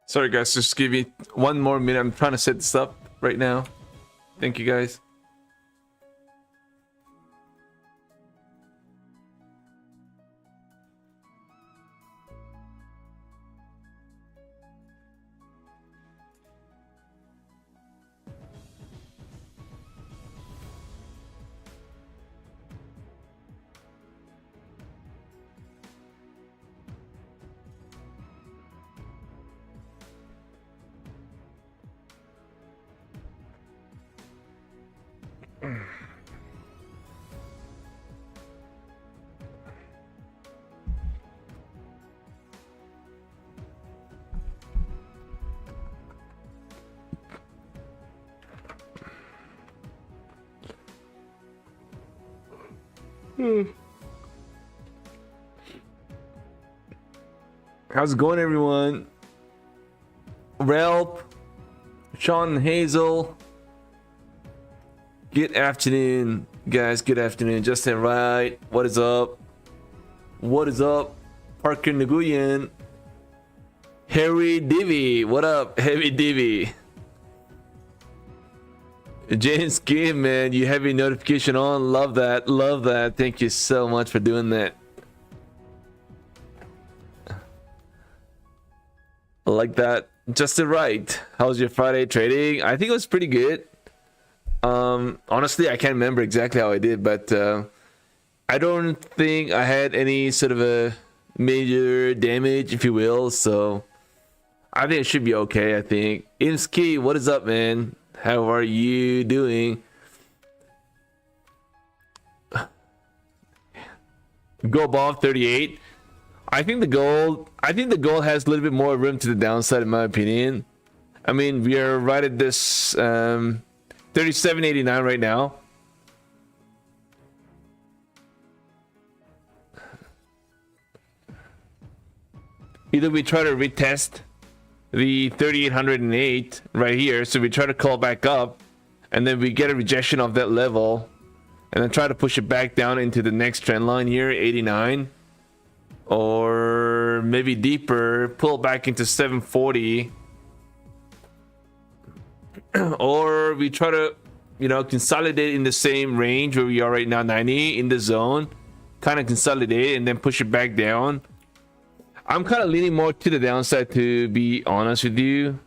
Sorry guys, just give me 1 more minute. I'm trying to set this up right now. Thank you guys. How's it going, everyone? Ralph, Sean, and Hazel. Good afternoon, guys. Good afternoon. Justin Wright. What is up? What is up? Parker Nguyen. Harry Divi. What up, Harry Divi? James Kim, man, you have your notification on. Love that. Love that. Thank you so much for doing that. I like that. Justin Wright. How's your Friday trading? I think it was pretty good. Honestly, I can't remember exactly how I did, but I don't think I had any sort of a major damage, if you will. So I think it should be okay. I think. Imski, what is up, man? How are you doing? Go above 38. I think the gold has a little bit more room to the downside, in my opinion. I mean, we are right at this 37.89 right now. Either we try to retest the 3808 right here, so we try to call back up, and then we get a rejection of that level, and then try to push it back down into the next trend line here, 89, or maybe deeper, pull back into 740, or we try to, you know, consolidate in the same range where we are right now, 90 in the zone, kind of consolidate and then push it back down. I'm kind of leaning more to the downside, to be honest with you,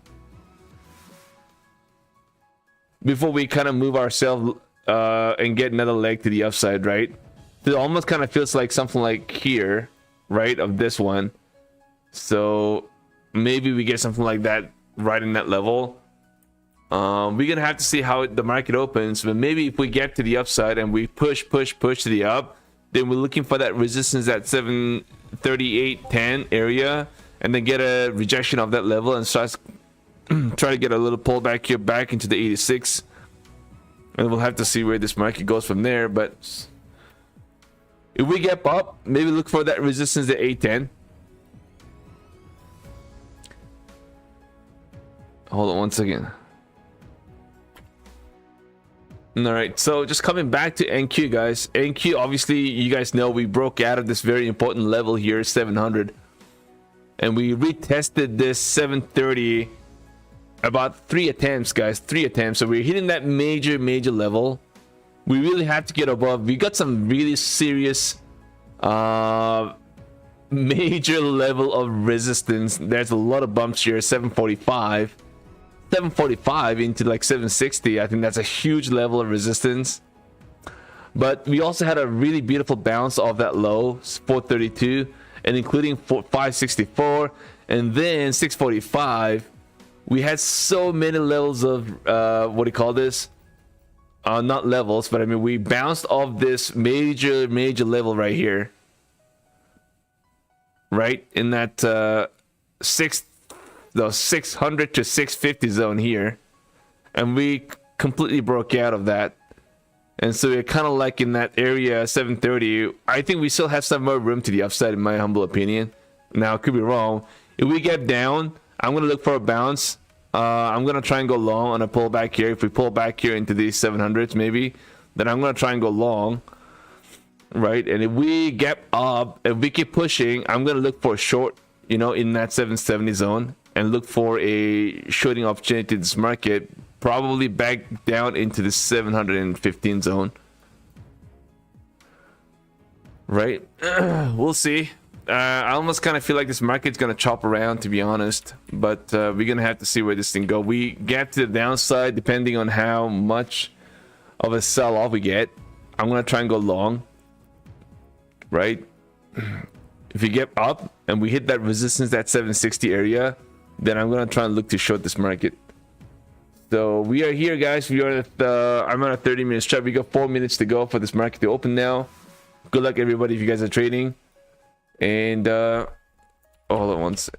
before we kind of move ourselves and get another leg to the upside, right? It almost kind of feels like something like here, right, of this one. So maybe we get something like that right in that level. We're gonna have to see how the market opens, but maybe if we get to the upside and we push to the up, then we're looking for that resistance at 738.10 area, and then get a rejection of that level and start try to get a little pullback here back into the 86, and we'll have to see where this market goes from there. But if we get up, maybe look for that resistance at 810. Hold on one second. All right, so just coming back to NQ, guys. NQ, obviously, you guys know we broke out of this very important level here, 700, and we retested this 730 about 3 attempts, guys. 3 attempts. So we're hitting that major level. We really have to get above. We got some really serious major level of resistance. There's a lot of bumps here. 745 into like 760. I think that's a huge level of resistance. But we also had a really beautiful bounce off that low, 432, and including 564, and then 645. We had so many levels of what do you call this? Not levels, but I mean, we bounced off this major level right here, right in that 600 to 650 zone here, and we completely broke out of that. And so we're kind of like in that area, 730. I think we still have some more room to the upside, in my humble opinion. Now, I could be wrong. If we get down, I'm going to look for a bounce. I'm going to try and go long on a pullback here. If we pull back here into these 700s maybe, then I'm going to try and go long, right? And if we get up, if we keep pushing, I'm going to look for a short, you know, in that 770 zone, and look for a shorting opportunity in this market, probably back down into the 715 zone, right? We'll see. I almost kind of feel like this market's gonna chop around, to be honest, but we're gonna have to see where this thing go. We get to the downside depending on how much of a sell-off we get. I'm gonna try and go long, right? If we get up and we hit that resistance, that 760 area, then I'm gonna try and look to short this market. So we are here, guys. We are at I'm on a 30-minute stretch. We got 4 minutes to go for this market to open now. Good luck, everybody, if you guys are trading. And hold on one sec.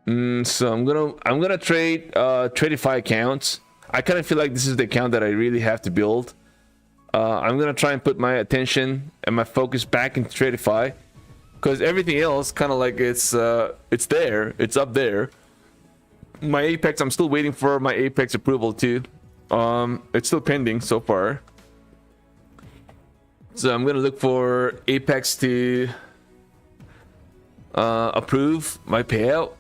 So I'm gonna trade 25 accounts. I kind of feel like this is the account that I really have to build. I'm gonna try and put my attention and my focus back into Tradify, because everything else kind of like it's there, it's up there. My Apex, I'm still waiting for my Apex approval too. It's still pending so far, so I'm gonna look for Apex to approve my payout.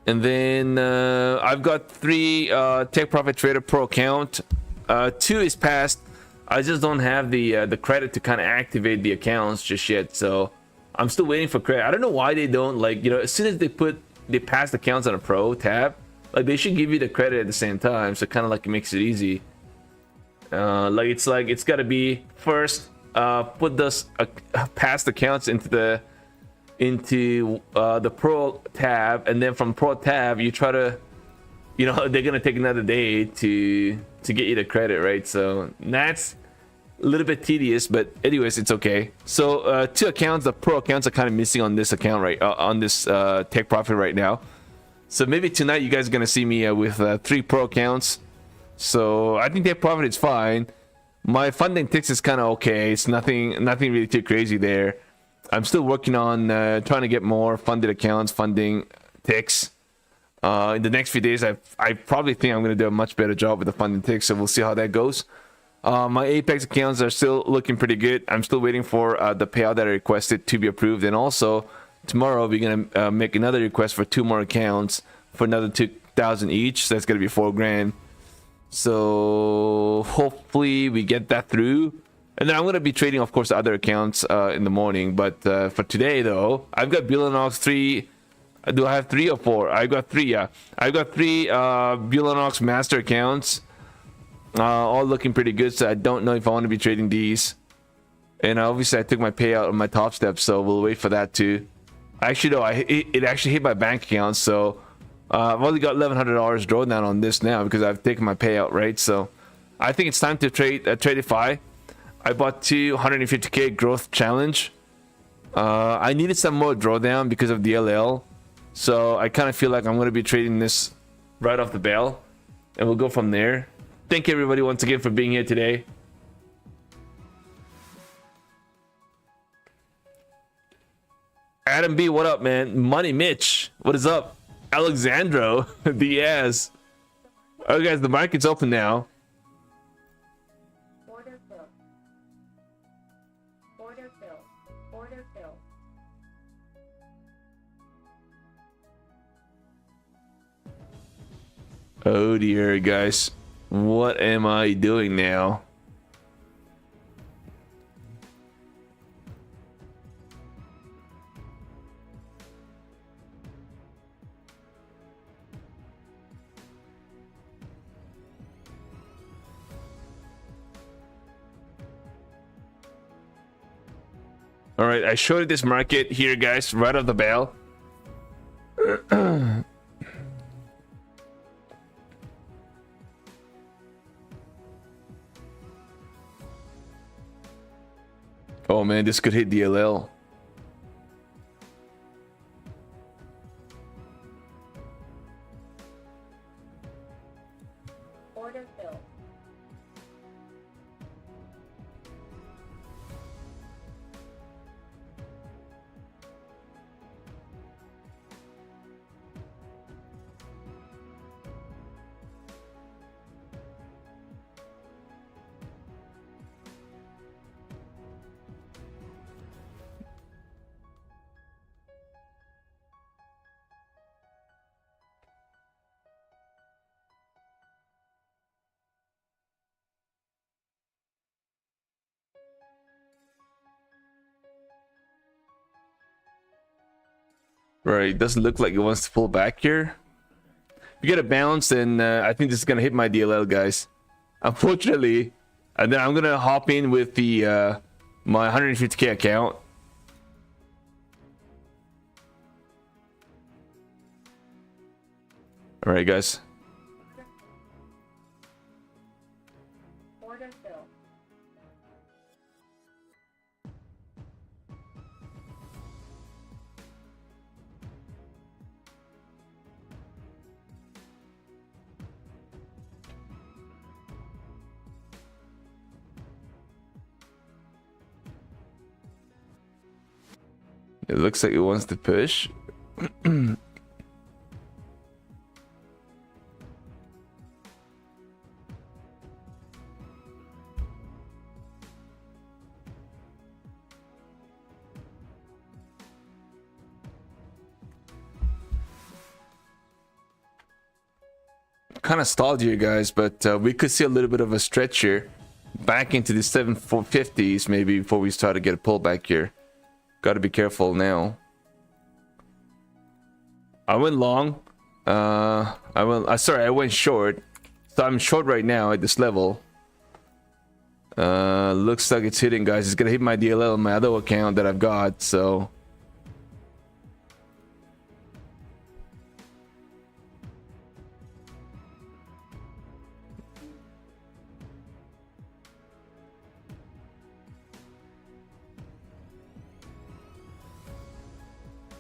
And then I've got 3 Take Profit Trader Pro account. 2 is passed. I just don't have the credit to kind of activate the accounts just yet, so I'm still waiting for credit. I don't know why they don't, like, you know, as soon as they pass the accounts on a Pro tab, like, they should give you the credit at the same time, so kind of like it makes it easy. Like it's got to be first put those past accounts into the Pro tab, and then from Pro tab you try to, you know, they're gonna take another day to get you the credit, right? So that's A little bit tedious, but anyways, it's okay. So two accounts, the pro accounts are kind of missing on this account, right? On this take profit right now. So maybe tonight you guys are gonna see me with 3 pro accounts. So I think take profit is fine. My funding ticks is kind of okay. It's nothing really too crazy there. I'm still working on trying to get more funded accounts, funding ticks. In the next few days, I probably think I'm gonna do a much better job with the funding ticks. So we'll see how that goes. My Apex accounts are still looking pretty good. I'm still waiting for the payout that I requested to be approved. And also, tomorrow we're going to make another request for 2 more accounts for another 2,000 each. So that's going to be 4 grand. So hopefully we get that through. And then I'm going to be trading, of course, other accounts in the morning. But for today, though, I've got Bulanox 3. Do I have 3 or 4? I've got 3, yeah. I've got 3 Bulanox master accounts. All looking pretty good, so I don't know if I want to be trading these. And obviously I took my payout on my top step, so we'll wait for that too. Actually no, it actually hit my bank account, so I've only got $1,100 drawdown on this now because I've taken my payout, right? So I think it's time to trade Tradify. I bought 250k growth challenge. I needed some more drawdown because of DLL, so I kind of feel like I'm going to be trading this right off the bell, and we'll go from there. Thank you everybody once again for being here today. Adam B, what up, man? Money Mitch, what is up? Alexandro Diaz. All right, guys, the market's open now. Order fill. Order fill. Order fill. Oh dear, guys. What am I doing now? All right, I showed this market here, guys, right off the bell. Oh man, this could hit DLL. Order fill. Right, it doesn't look like it wants to pull back here. If you get a bounce, then I think this is gonna hit my DLL, guys. Unfortunately, and then I'm gonna hop in with the my 150k account. All right, guys. Order fill. It looks like it wants to push. Kind of stalled here, guys, but we could see a little bit of a stretch here back into the 750s maybe before we start to get a pullback here. Got to be careful now. I went long. I went short. So I'm short right now at this level. Looks like it's hitting, guys. It's gonna hit my DLL on my other account that I've got, so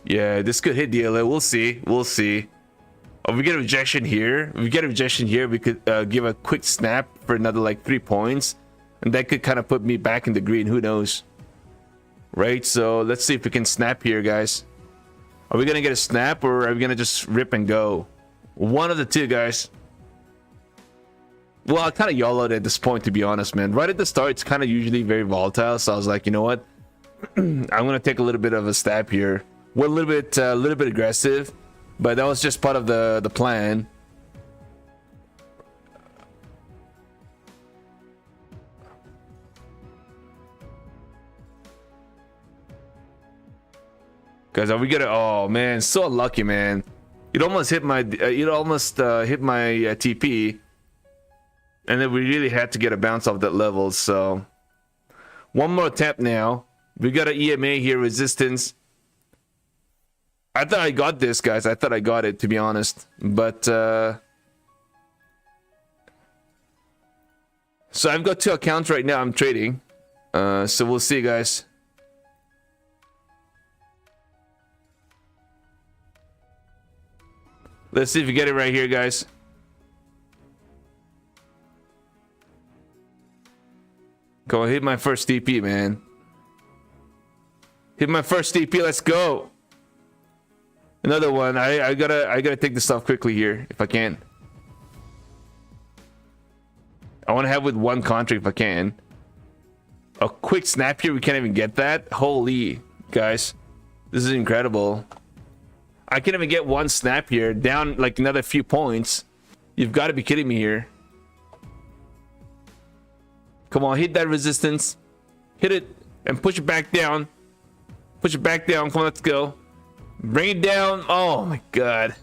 Yeah, this could hit DLA. We'll see. We'll see. If we get a rejection here, if we get a rejection here, we could give a quick snap for another like 3 points, and that could kind of put me back in the green. Who knows, right? So let's see if we can snap here, guys. Are we gonna get a snap, or are we gonna just rip and go? One of the two, guys. Well, I kind of YOLO'd at this point, to be honest, man. Right at the start, it's kind of usually very volatile, so I was like, you know what? I'm gonna take a little bit of a stab here. We're a little bit aggressive, but that was just part of the plan. Guys, are we gonna? Oh man, so unlucky, man. It almost hit my TP, and then we really had to get a bounce off that level. So one more attempt now. We got an EMA here, resistance. I thought I got this, guys. I thought I got it, to be honest. But so I've got 2 accounts right now. I'm trading. So we'll see, guys. Let's see if we get it right here, guys. Go on, hit my first TP, man. Hit my first TP. Let's go. Another one. I gotta take this off quickly here if I can. I want to have with 1 contract if I can. A quick snap here. We can't even get that. Holy guys, this is incredible. I can't even get 1 snap here. Down like another few points. You've got to be kidding me here. Come on, hit that resistance. Hit it and push it back down. Push it back down. Come on, let's go. Bring it down. Oh my god.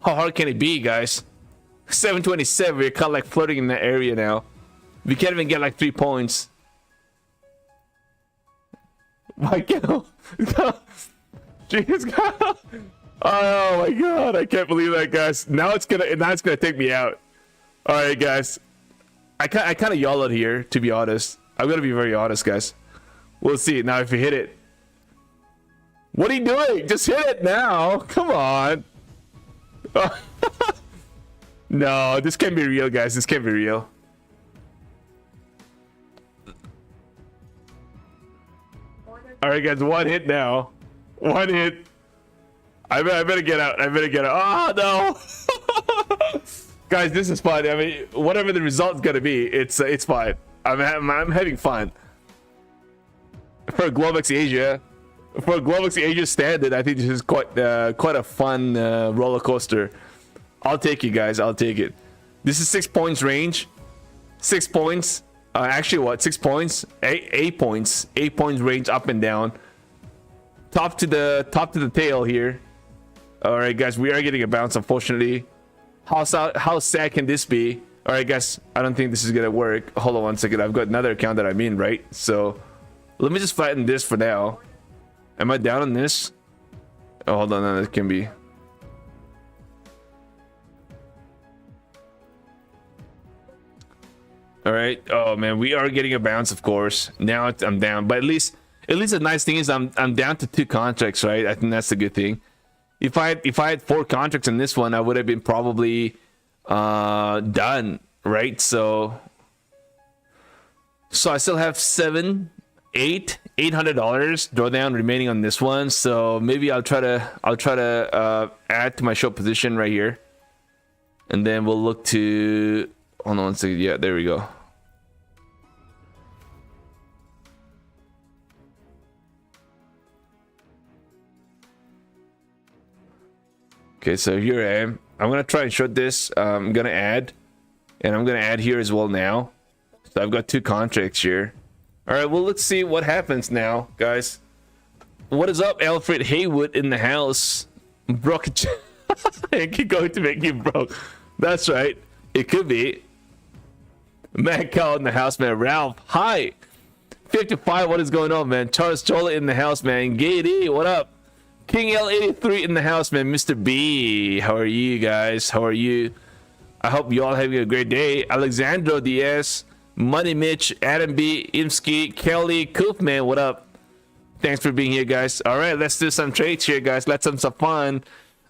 How hard can it be, guys? 727. We're kind of like floating in that area now. We can't even get like 3 points. My god. Jeez, god. Oh my god. I can't believe that, guys. Now it's gonna take me out. All right, guys. I kind of YOLO'd here, to be honest. I'm gonna be very honest, guys. We'll see now if you hit it. What are you doing? Just hit it now. Come on. No, this can't be real, guys. This can't be real. All right, guys. 1 hit now. 1 hit. I better get out. I better get out. Oh no. Guys, this is fun. I mean, whatever the result's gonna be, it's fine. I'm having fun. For Globex Asia, standard, I think this is quite a fun roller coaster. I'll take it, guys. I'll take it. This is 6 points range. 6 points. Actually, what? 6 points? 8 points. 8 points range up and down. Top to the tail here. All right, guys. We are getting a bounce, unfortunately. How sad can this be? All right, guys. I don't think this is gonna work. Hold on 1 second. I've got another account that I'm in, right? So let me just flatten this for now. Am I down on this? Oh, hold on. No, that can be. All right. Oh man, we are getting a bounce, of course. Now I'm down, but at least the nice thing is I'm down to 2 contracts, right? I think that's a good thing. If I had 4 contracts in this one, I would have been probably done, right? So I still have $800 drawdown remaining on this one. So maybe I'll try to add to my short position right here, and then we'll look to. Hold on 1 second. Yeah, there we go. Okay, so here I am. I'm gonna try and short this. I'm gonna add, and I'm gonna add here as well now. So I've got 2 contracts here. All right, well, let's see what happens now, guys. What is up, Alfred Haywood in the house? Broke. It keep going to make you broke. That's right. It could be. Matt Cow in the house, man. Ralph, hi. 55, what is going on, man? Charles Chola in the house, man. Gady, what up? King L83 in the house, man. Mr. B, how are you guys? How are you? I hope you all having a great day. Alexandro DS, Money Mitch, Adam B, Imsky, Kelly, Koofman, what up? Thanks for being here, guys. All right, let's do some trades here, guys. Let's have some fun.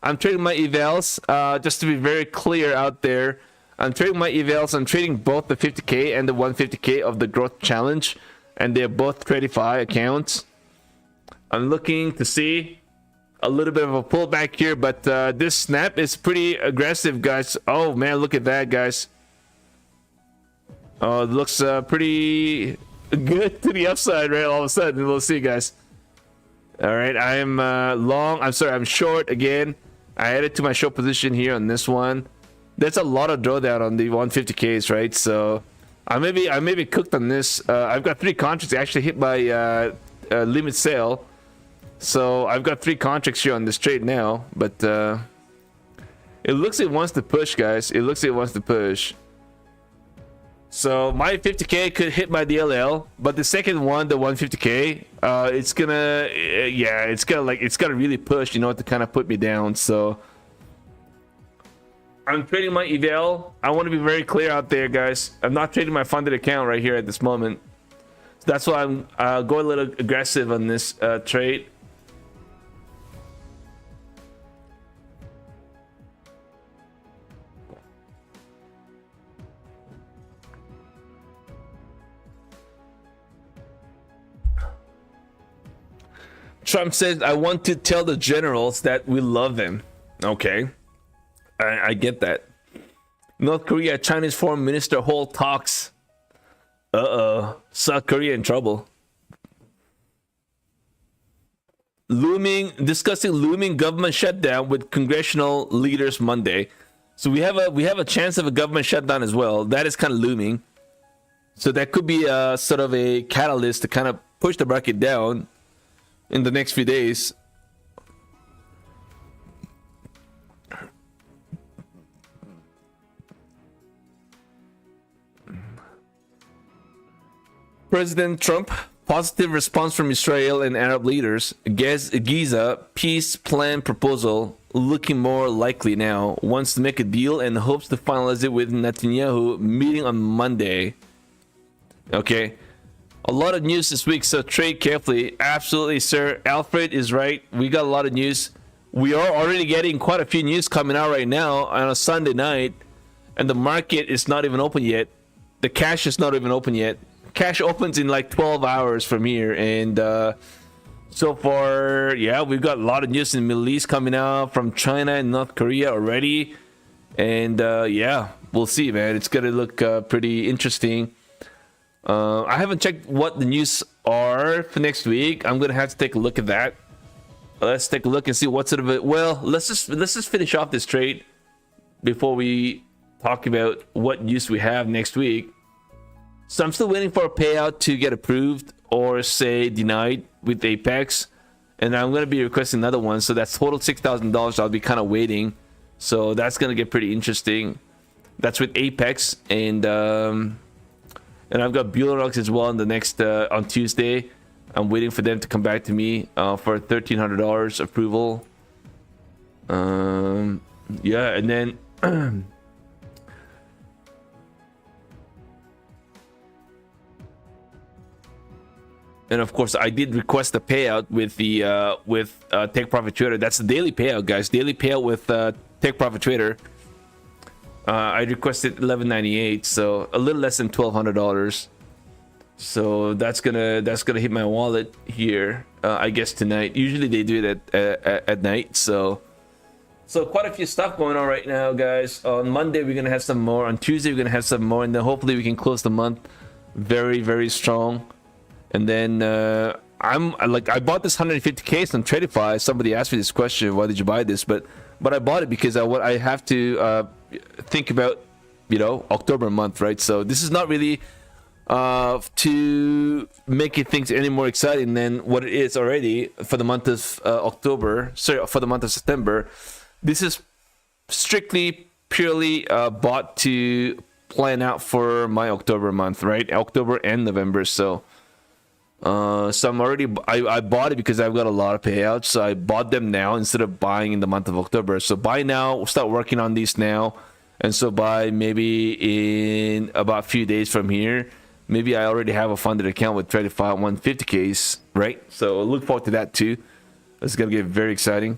I'm trading my evals. Just to be very clear out there, I'm trading my evals. I'm trading both the 50K and the 150K of the growth challenge, and they're both Tradify accounts. I'm looking to see a little bit of a pullback here, but this snap is pretty aggressive, guys. Oh man, look at that, guys. Oh, it looks pretty good to the upside, right? All of a sudden, we'll see, guys. All right, I am long. I'm sorry, I'm short again. I added to my short position here on this one. There's a lot of drawdown on the 150Ks, right? So I may be cooked on this. I've got 3 contracts actually hit by limit sale. So I've got 3 contracts here on this trade now, but it looks like it wants to push, guys. It looks like it wants to push. So my 50K could hit my DLL, but the second one, the 150K, it's gonna, yeah, it's gonna really push, you know, to kind of put me down. So I'm trading my eval. I want to be very clear out there, guys. I'm not trading my funded account right here at this moment. So that's why I'm going a little aggressive on this trade. Trump says, I want to tell the generals that we love them. Okay. I get that. North Korea, Chinese foreign minister hold talks. South Korea in trouble. Discussing looming government shutdown with congressional leaders Monday. So we have a chance of a government shutdown as well. That is kind of looming. So that could be a sort of a catalyst to kind of push the market down in the next few days. President Trump, positive response from Israel and Arab leaders. Giza peace plan proposal looking more likely now. Wants to make a deal and hopes to finalize it with Netanyahu meeting on Monday. Okay. A lot of news this week, so trade carefully. Absolutely, sir. Alfred is right. We got a lot of news. We are already getting quite a few news coming out right now on a Sunday night, and the market is not even open yet. The cash is not even open yet. Cash opens in like 12 hours from here, and so far, yeah, we've got a lot of news in the Middle East coming out from China and North Korea already, and yeah, we'll see, man. It's gonna look pretty interesting. I haven't checked what the news are for next week. I'm gonna have to take a look at that. Let's take a look and see what's sort of it. Well, let's just finish off this trade before we talk about what news we have next week. So I'm still waiting for a payout to get approved or say denied with Apex, and I'm gonna be requesting another one. So that's total $6,000. I'll be kind of waiting. So that's gonna get pretty interesting. That's with Apex and I've got Bullrocks as well on the next on Tuesday. I'm waiting for them to come back to me for $1,300 approval. Yeah, and then and of course I did request a payout with the Take Profit Trader. That's the daily payout, guys. Daily payout with Take Profit Trader. I requested $11.98, so a little less than $1,200. So that's gonna hit my wallet here, I guess tonight. Usually they do it at night. So quite a few stuff going on right now, guys. On Monday we're gonna have some more. On Tuesday we're gonna have some more, and then hopefully we can close the month very, very strong. And then I bought this 150K on Tradify. Somebody asked me this question, why did you buy this? But I bought it because I have to think about, you know, October month, right? So this is not really to make it things any more exciting than what it is already for the month of October. Sorry, for the month of September. This is strictly purely bought to plan out for my October month, right? October and November. So I'm already, I bought it because I've got a lot of payouts, so I bought them now instead of buying in the month of October. So buy now, start working on these now, and so buy maybe in about a few days from here, maybe I already have a funded account with Tradify 150Ks, right? So look forward to that too. It's gonna get very exciting.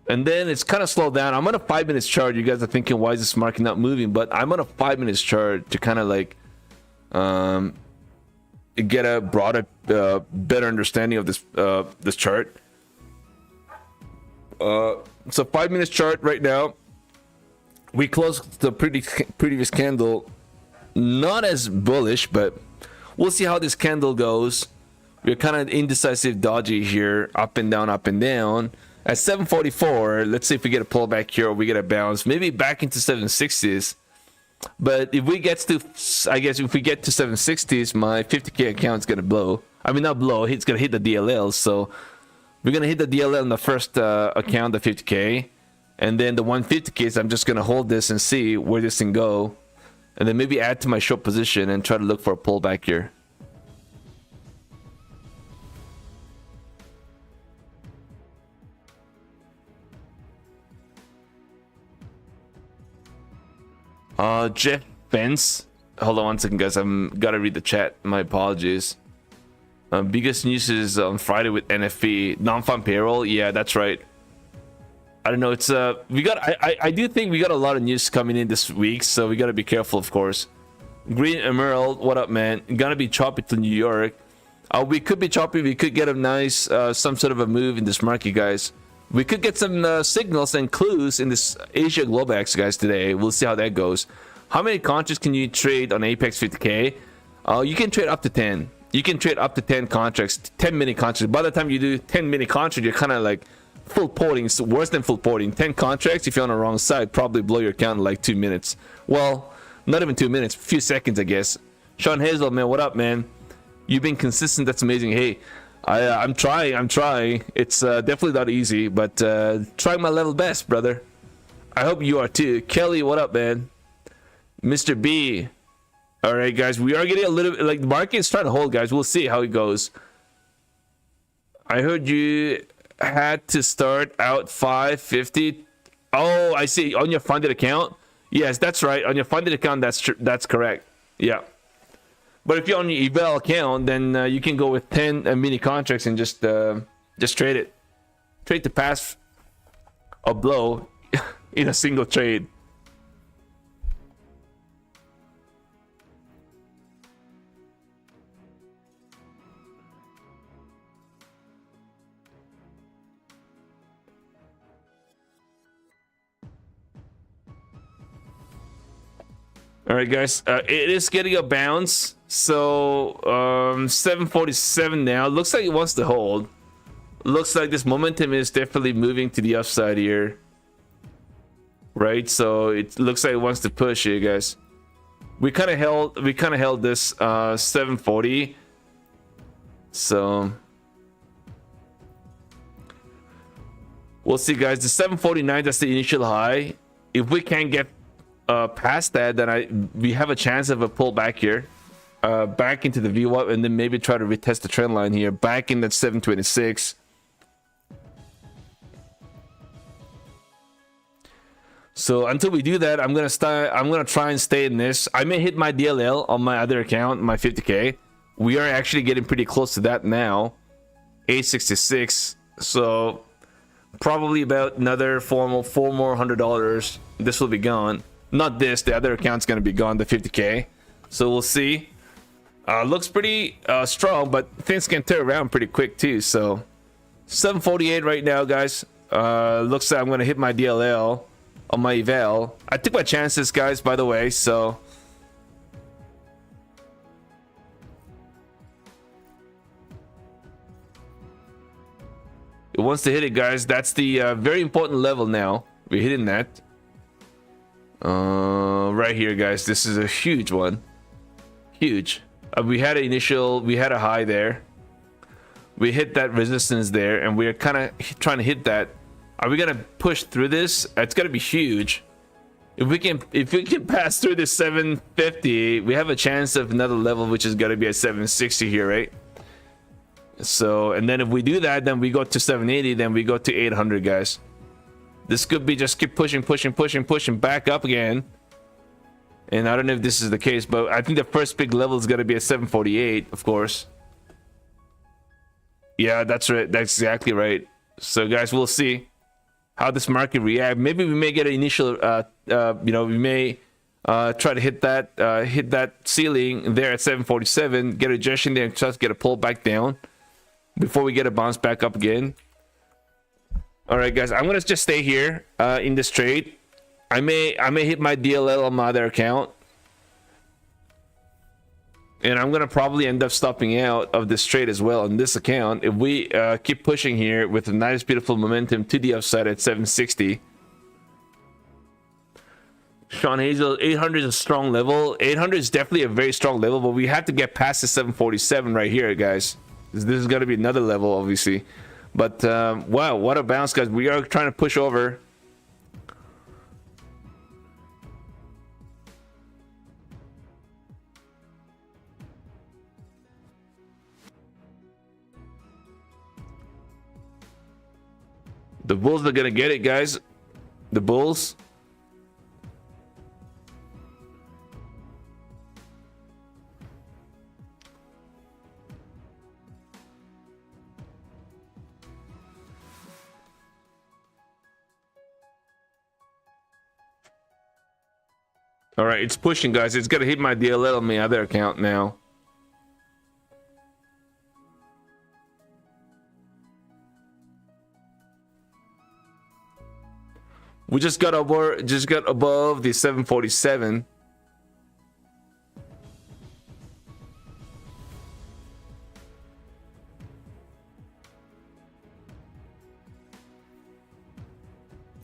And then it's kind of slowed down. I'm on a 5 minutes chart. You guys are thinking, why is this market not moving? But I'm on a 5 minutes chart to kind of like get a broader, better understanding of this chart. So 5 minutes chart right now. We closed the previous candle not as bullish, but we'll see how this candle goes. We're kind of indecisive, dodgy here, up and down, up and down. At 744, let's see if we get a pullback here or we get a bounce, maybe back into 760s. But if we get to, I guess if we get to 760s, my 50K account is gonna blow. I mean, not blow, it's gonna hit the DLL. So we're gonna hit the DLL in the first account, the 50K, and then the 150Ks. I'm just gonna hold this and see where this can go, and then maybe add to my short position and try to look for a pullback here. Jeff Pence. Hold on one second, guys. I'm gotta read the chat. My apologies. Biggest news is on Friday with NFP non-farm payroll. Yeah, that's right. I don't know. It's we got. I do think we got a lot of news coming in this week, so we gotta be careful, of course. Green Emerald, what up, man? Gonna be choppy to New York. We could be choppy. We could get a nice some sort of a move in this market, guys. We could get some signals and clues in this Asia Globex, guys, today. We'll see how that goes. How many contracts can you trade on Apex 50K? You can trade up to 10. You can trade up to 10 contracts, 10 mini contracts. By the time you do 10 mini contracts, you're kind of like full porting. It's worse than full porting. 10 contracts, if you're on the wrong side, probably blow your account in like 2 minutes. Well, not even 2 minutes, a few seconds, I guess. Sean Hazel, man, what up, man? You've been consistent. That's amazing. Hey. I'm trying. It's definitely not easy, but trying my level best, brother. I hope you are too. Kelly, what up, man? Mr. B. All right, guys, we are getting a little bit like the market is trying to hold, guys. We'll see how it goes. I heard you had to start out 550. Oh, I see. On your funded account. Yes, that's right. On your funded account, that's correct. Yeah. But if you're on your eval account, then you can go with 10 mini contracts and just trade it. Trade to pass a blow in a single trade. All right, guys. It is getting a bounce. So 747 now. Looks like it wants to hold. Looks like this momentum is definitely moving to the upside here. Right? So it looks like it wants to push here, guys. We kind of held this 740. So we'll see, guys. The 749, that's the initial high. If we can't get past that, then we have a chance of a pullback here. Back into the VWAP, and then maybe try to retest the trend line here back in that 726. So until we do that, I'm gonna try and stay in this. I may hit my DLL on my other account, my 50K. We are actually getting pretty close to that now. 866. So probably about another $4 more $100. This will be gone. Not this, the other account's gonna be gone, the 50K. So we'll see. Looks pretty strong, but things can turn around pretty quick too. So 748 right now, guys. Looks like I'm gonna hit my DLL on my eval. I took my chances, guys, by the way. So it wants to hit it, guys. That's the very important level now. We're hitting that right here, guys. This is a huge one. Huge. We had a high there. We hit that resistance there, and we're kind of trying to hit that. Are we gonna push through this? It's gonna be huge. If we can pass through this 750, we have a chance of another level, which is gonna be at 760 here, right? So, and then if we do that, then we go to 780, then we go to 800, guys. This could be just keep pushing back up again. And I don't know if this is the case, but I think the first big level is going to be at 748, of course. Yeah, that's right. That's exactly right. So, guys, we'll see how this market react. Maybe we may get an initial, we may try to hit that ceiling there at 747, get a rejection there, and try to get a pull back down before we get a bounce back up again. All right, guys, I'm gonna just stay here in this trade. I may hit my DLL on my other account, and I'm gonna probably end up stopping out of this trade as well on this account if we keep pushing here with a nice, beautiful momentum to the upside at 760. Sean Hazel, 800 is a strong level. 800 is definitely a very strong level, but we have to get past the 747 right here, guys. This is gonna be another level, obviously. But wow, what a bounce, guys. We are trying to push over. The bulls are gonna get it, guys. The bulls. All right, it's pushing, guys. It's gonna hit my DLL on my other account now. We just got above the 747.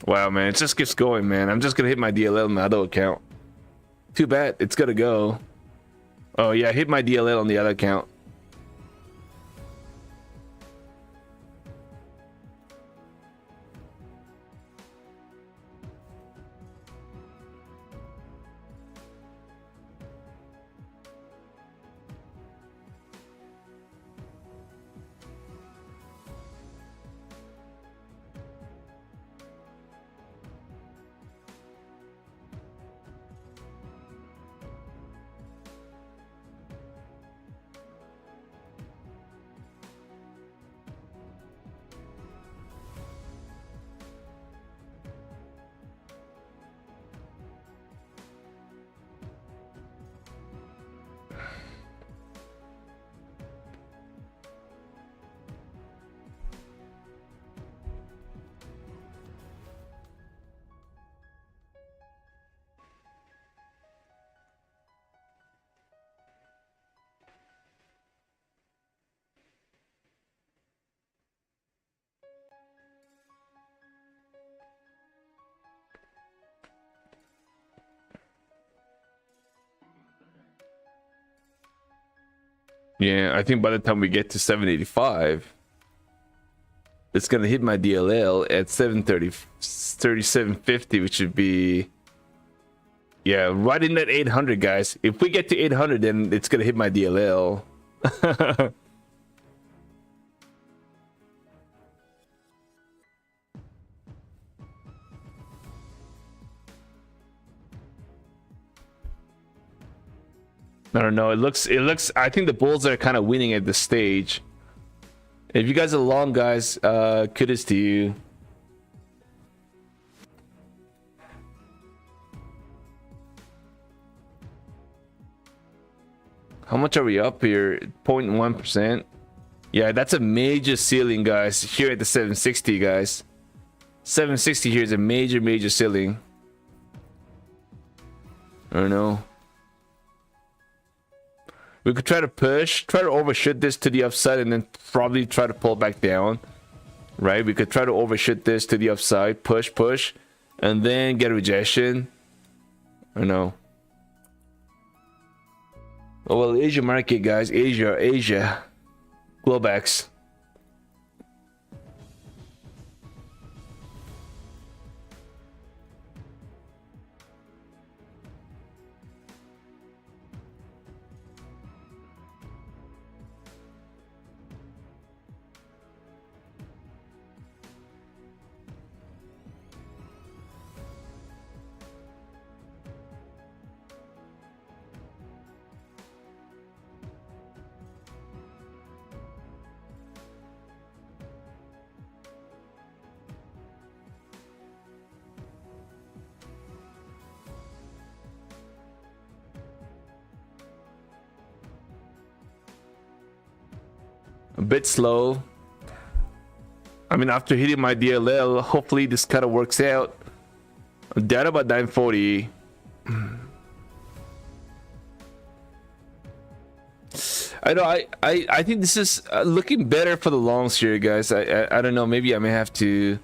Wow, man, it just keeps going, man. I'm just gonna hit my DLL on my other account. Too bad, it's gonna go. Oh yeah, I hit my DLL on the other account. Yeah, I think by the time we get to 785, it's gonna hit my DLL at 3750, which would be, yeah, right in that 800, guys. If we get to 800, then it's gonna hit my DLL. I don't know. It looks. I think the bulls are kind of winning at this stage. If you guys are long, guys, kudos to you. How much are we up here? 0.1%. Yeah, that's a major ceiling, guys. Here at the 760, guys. 760 here is a major ceiling. I don't know. We could try to push, try to overshoot this to the upside, and then probably try to pull back down. Right? We could try to overshoot this to the upside, push, and then get a rejection. I know. Oh well, Asia market, guys. Asia. Globex. a bit slow. I mean, after hitting my DLL, hopefully this kind of works out. I'm down about 940. I know. I think this is looking better for the longs here, guys. I don't know. Maybe I may have to.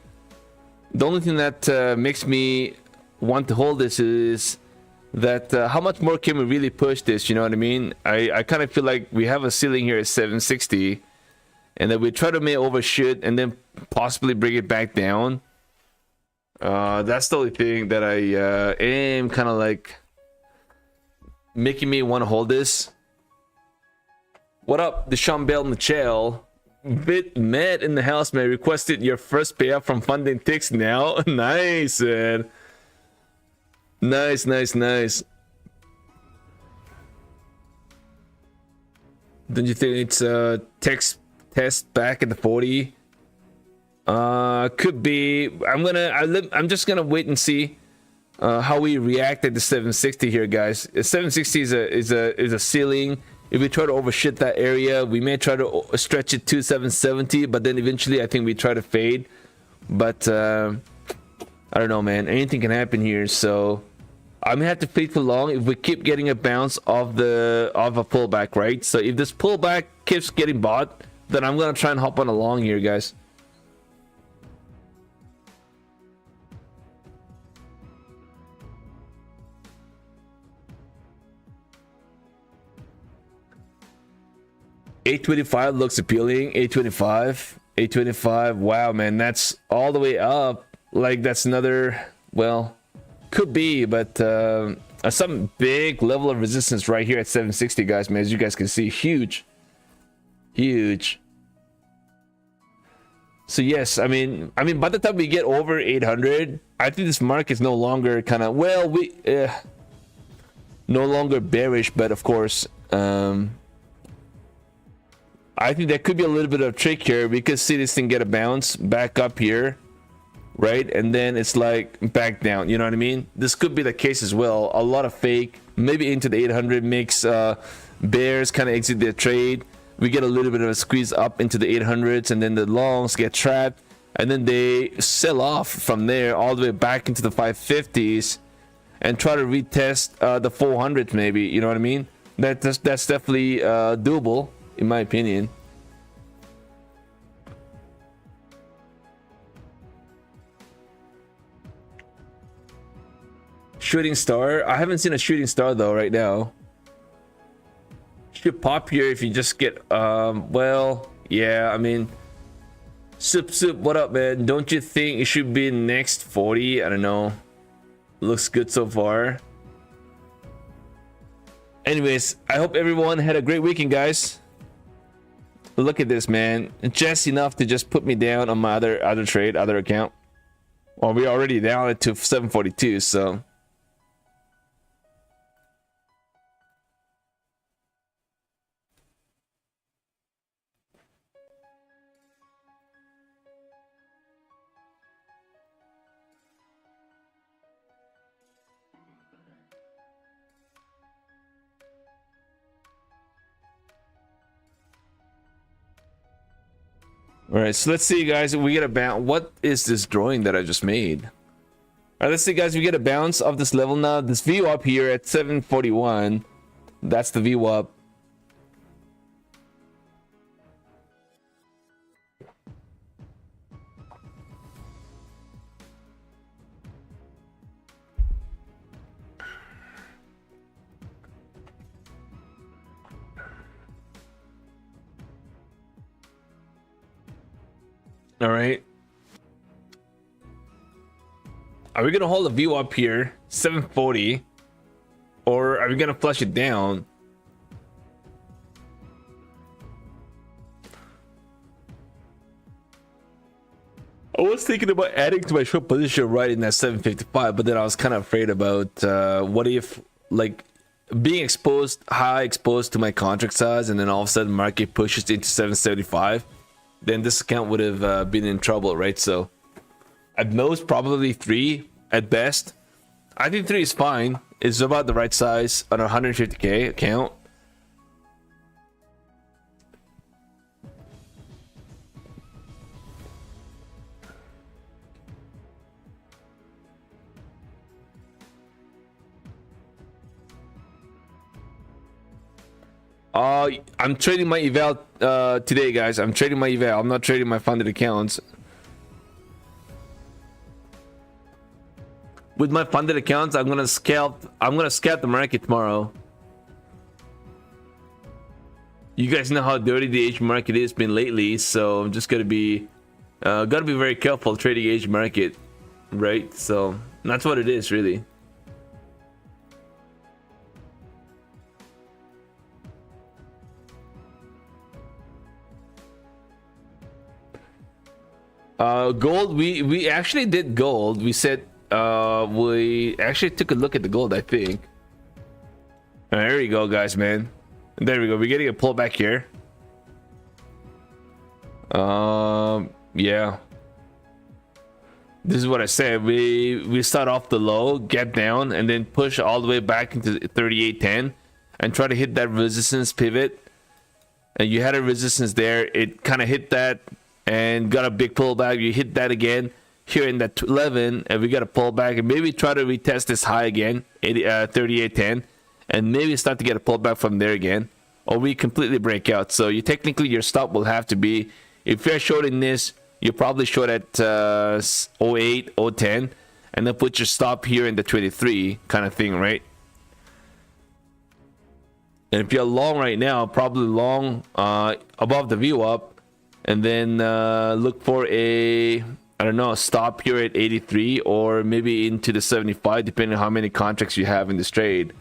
The only thing that makes me want to hold this is that how much more can we really push this? You know what I mean? I kind of feel like we have a ceiling here at 760, and that we try to may overshoot and then possibly bring it back down. That's the only thing that I am kind of like making me want to hold this. What up, Deshaun Bell Michelle? Bit Matt in the house, man. Requested your first payout from funding ticks now. Nice, man. Nice. Don't you think it's a text test back at the 40? Could be. I'm just gonna wait and see how we react at the 760 here, guys. 760 is a ceiling. If we try to overshit that area, we may try to stretch it to 770, but then eventually I think we try to fade. But I don't know, man. Anything can happen here, so I'm gonna have to fade for long if we keep getting a bounce of a pullback, right? So if this pullback keeps getting bought, then I'm gonna try and hop on a long here, guys. $825 looks appealing. $825. Wow, man, that's all the way up. Like that's another, well, could be, but some big level of resistance right here at 760, guys, man. As you guys can see, huge. So yes, I mean by the time we get over 800, I think this market is no longer kind of, well, no longer bearish, but of course I think that could be a little bit of a trick here. We could see this thing get a bounce back up here, right? And then it's like back down, you know what I mean? This could be the case as well. A lot of fake, maybe into the 800 makes bears kind of exit their trade. We get a little bit of a squeeze up into the 800s, and then the longs get trapped, and then they sell off from there all the way back into the 550s and try to retest the 400s maybe, you know what I mean? That's definitely doable, in my opinion. Shooting star, I haven't seen a shooting star though right now. Should pop here if you just get well, yeah, I mean, soup, what up, man? Don't you think it should be next 40? I don't know, looks good so far. Anyways, I hope everyone had a great weekend, guys. Look at this, man. Just enough to just put me down on my other account. Well, we're already down at to 742, so. All right, so let's see, guys. We get a bounce. What is this drawing that I just made? All right, let's see, guys. We get a bounce of this level now. This view up here at 741. That's the view up. All right. Are we gonna hold a view up here, 740, or are we gonna flush it down? I was thinking about adding to my short position right in that 755, but then I was kind of afraid about what if, like, being high exposed to my contract size, and then all of a sudden market pushes into 775. Then this account would have been in trouble, right? So at most probably 3 at best. I think 3 is fine. It's about the right size on a 150k account. I'm trading my eval today, guys. I'm trading my eval. I'm not trading my funded accounts. With my funded accounts, I'm gonna scalp the market tomorrow. You guys know how dirty the Asian market has been lately, so I'm just gotta be very careful trading Asian market, right? So that's what it is, really. Gold, we actually did gold. We said we actually took a look at the gold, I think. There we go, guys, man. There we go. We're getting a pullback here. Yeah. This is what I said. We start off the low, get down, and then push all the way back into 38.10 and try to hit that resistance pivot. And you had a resistance there. It kind of hit that and got a big pullback. You hit that again here in that 11, and we got a pullback, and maybe try to retest this high again, 38.10, and maybe start to get a pullback from there again, or we completely break out. So you technically, your stop will have to be, if you're shorting this, you're probably short at 08, 010, and then put your stop here in the 23 kind of thing, right? And if you're long right now, probably long above the view up, and then look for a, I don't know, a stop here at 83 or maybe into the 75, depending on how many contracts you have in this trade.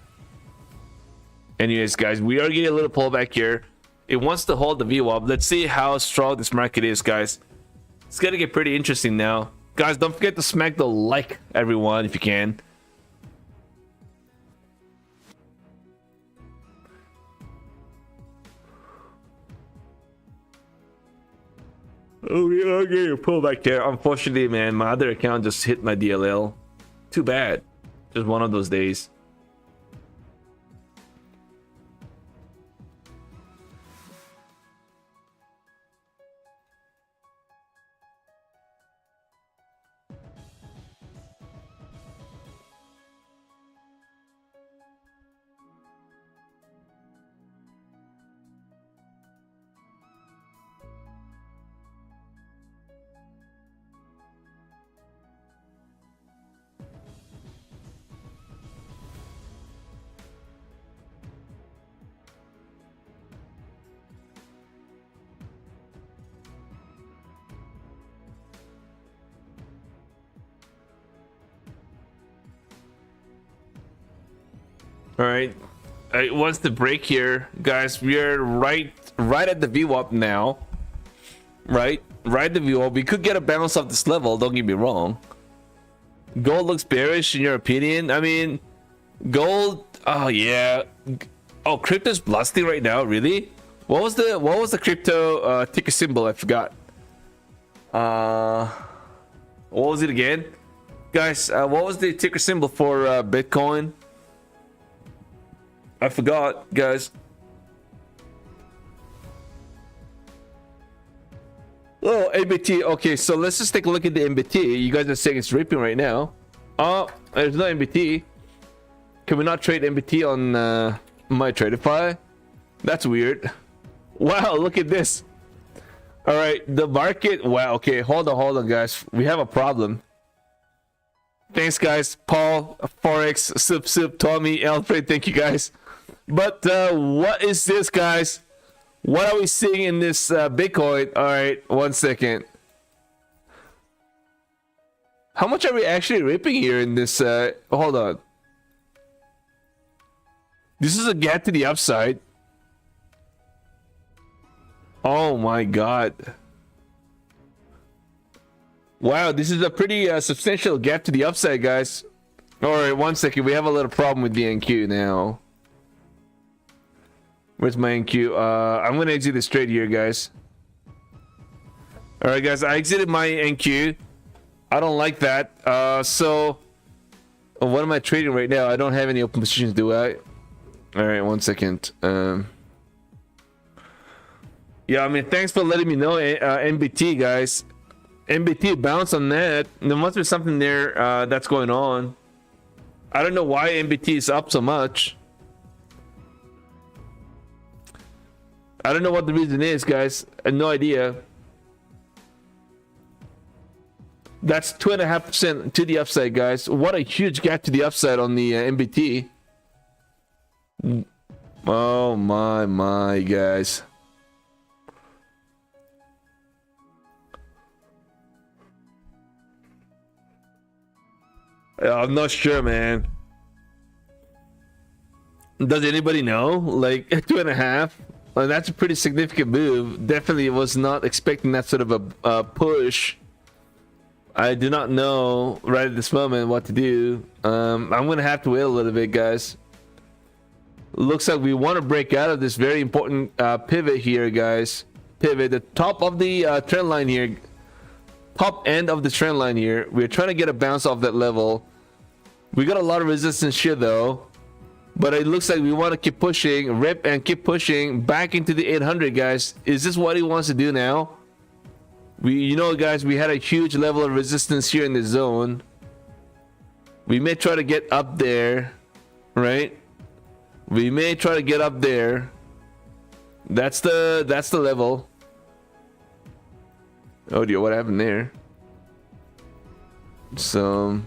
Anyways, guys, we are getting a little pullback here. It wants to hold the view up. Let's see how strong this market is, guys. It's gonna get pretty interesting now. Guys, don't forget to smack the like, everyone, if you can. Oh, we are getting a pullback there. Unfortunately, man, my other account just hit my DLL. Too bad. Just one of those days. All right, it wants to break here, guys. We are right at the VWAP now. Right at the VWAP. We could get a bounce off this level. Don't get me wrong. Gold looks bearish in your opinion. I mean, gold. Oh yeah. Oh, crypto's blasting right now. Really? What was the crypto ticker symbol? I forgot. What was it again, guys? What was the ticker symbol for Bitcoin? I forgot, guys. Oh, MBT. Okay, so let's just take a look at the MBT. You guys are saying it's ripping right now. Oh, there's no MBT. Can we not trade MBT on my Tradify? That's weird. Wow, look at this. All right, the market. Wow, okay, hold on, guys. We have a problem. Thanks, guys. Paul, Forex, Sup, Tommy, Alfred. Thank you, guys. But what is this, guys? What are we seeing in this Bitcoin? All right, 1 second. How much are we actually ripping here in this? Hold on. This is a gap to the upside. Oh my god. Wow, this is a pretty substantial gap to the upside, guys. All right, 1 second. We have a little problem with the NQ now. Where's my NQ? I'm gonna exit this trade here, guys. All right, guys, I exited my NQ. I don't like that. So what am I trading right now? I don't have any open positions, do I? All right, 1 second. Yeah, I mean, thanks for letting me know, NBT, guys. NBT bounce on that. There must be something there that's going on. I don't know why NBT is up so much. I don't know what the reason is, guys. I have no idea. That's 2.5% to the upside, guys. What a huge gap to the upside on the MBT. Oh my, guys. I'm not sure, man. Does anybody know? Like 2.5? Well, that's a pretty significant move. Definitely was not expecting that sort of a push. I do not know right at this moment what to do. I'm gonna have to wait a little bit, guys. Looks like we want to break out of this very important pivot here, guys. Pivot, the top of the trend line here. Top end of the trend line here. We're trying to get a bounce off that level. We got a lot of resistance here though. But it looks like we want to keep pushing, rip and keep pushing back into the 800, guys. Is this what he wants to do now? You know, guys, we had a huge level of resistance here in the zone. We may try to get up there, right? We may try to get up there. That's the level. Oh dear, what happened there? So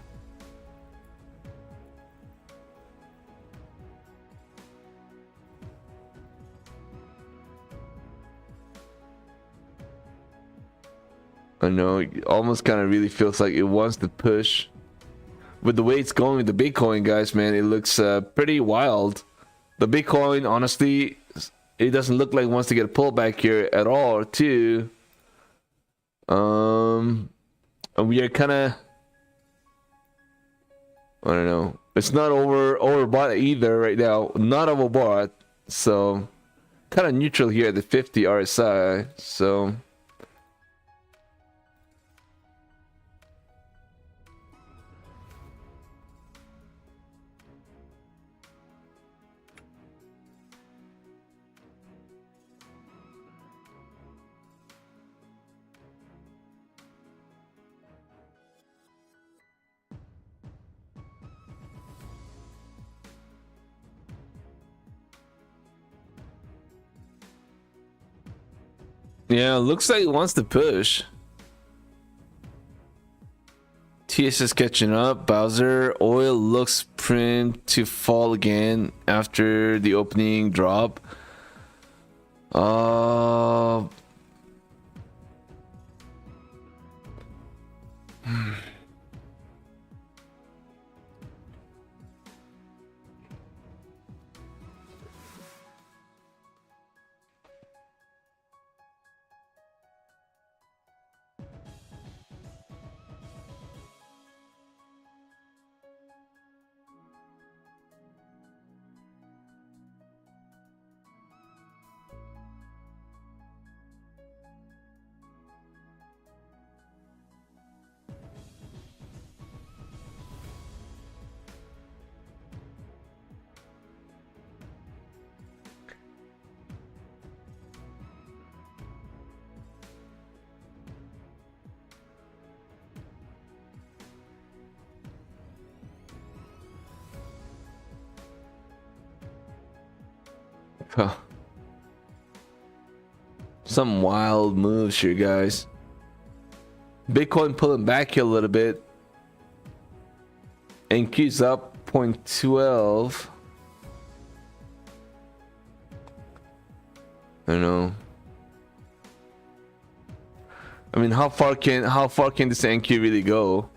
I know, it almost kind of really feels like it wants to push. With the way it's going with the Bitcoin, guys, man, it looks pretty wild. The Bitcoin, honestly, it doesn't look like it wants to get a pullback here at all, too. And we are kind of, I don't know. It's not overbought either right now. Not overbought. So, kind of neutral here at the 50 RSI. So, yeah, looks like it wants to push. TS is catching up. Bowser oil looks print to fall again after the opening drop. Huh. Some wild moves here, guys. Bitcoin pulling back here a little bit. NQ's up 0.12. I don't know. I mean, how far can this NQ really go?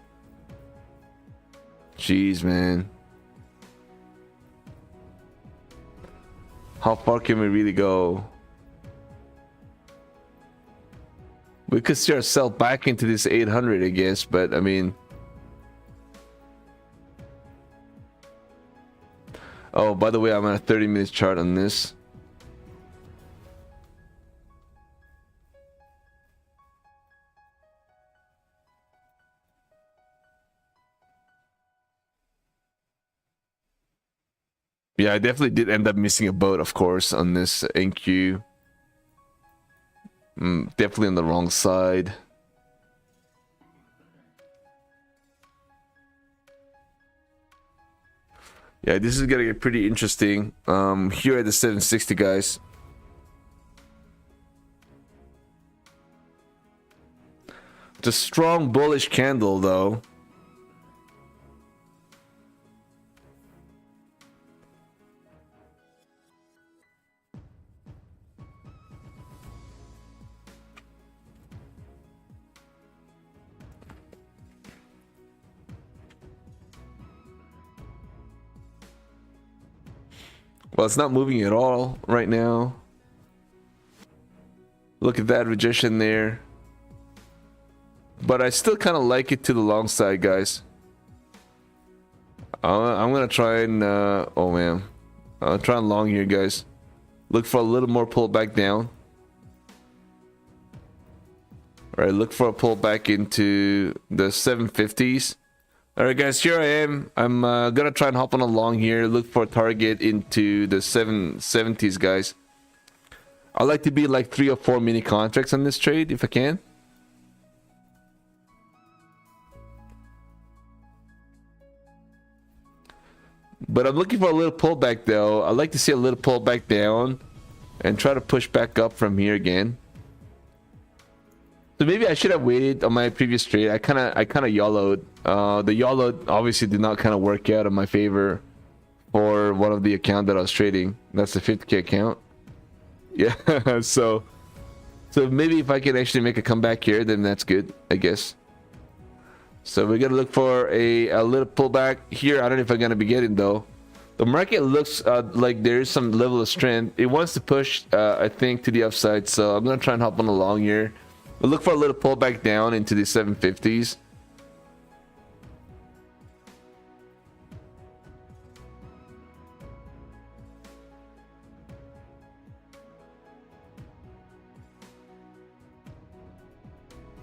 Jeez, man. How far can we really go? We could see ourselves back into this 800, I guess, but I mean, oh, by the way, I'm on a 30-minute chart on this. Yeah, I definitely did end up missing a boat, of course, on this NQ. Definitely on the wrong side. Yeah, this is gonna get pretty interesting. Here at the 760, guys. It's a strong bullish candle though. Well, it's not moving at all right now. Look at that rejection there. But I still kind of like it to the long side, guys. I'm gonna try and oh man, I'll try and long here, guys. Look for a little more pullback down. All right, look for a pullback into the 750s. All right, guys, here I am. I'm gonna try and hop on a long here. Look for a target into the 770s, guys. I like to be like 3 or 4 mini contracts on this trade if I can. But I'm looking for a little pullback though. I like to see a little pullback down and try to push back up from here again. So maybe I should have waited on my previous trade. I kind of YOLO'd. The YOLO obviously did not kind of work out in my favor for one of the account that I was trading. That's the 50K account. Yeah, so maybe if I can actually make a comeback here, then that's good, I guess. So we're gonna look for a little pullback here. I don't know if I'm gonna be getting though. The market looks like there's some level of strength. It wants to push, I think, to the upside. So I'm gonna try and hop on a long here. We'll look for a little pullback down into the 750s.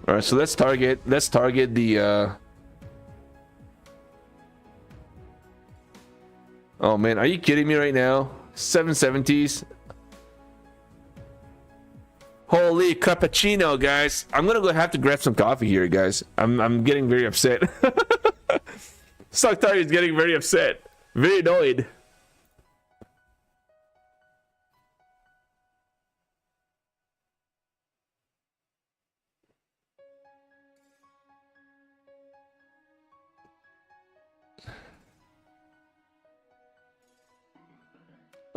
All right, so let's target the oh man, are you kidding me right now? 770s. Holy cappuccino, guys. I'm gonna have to grab some coffee here, guys. I'm getting very upset. Stock target is getting very upset. Very annoyed.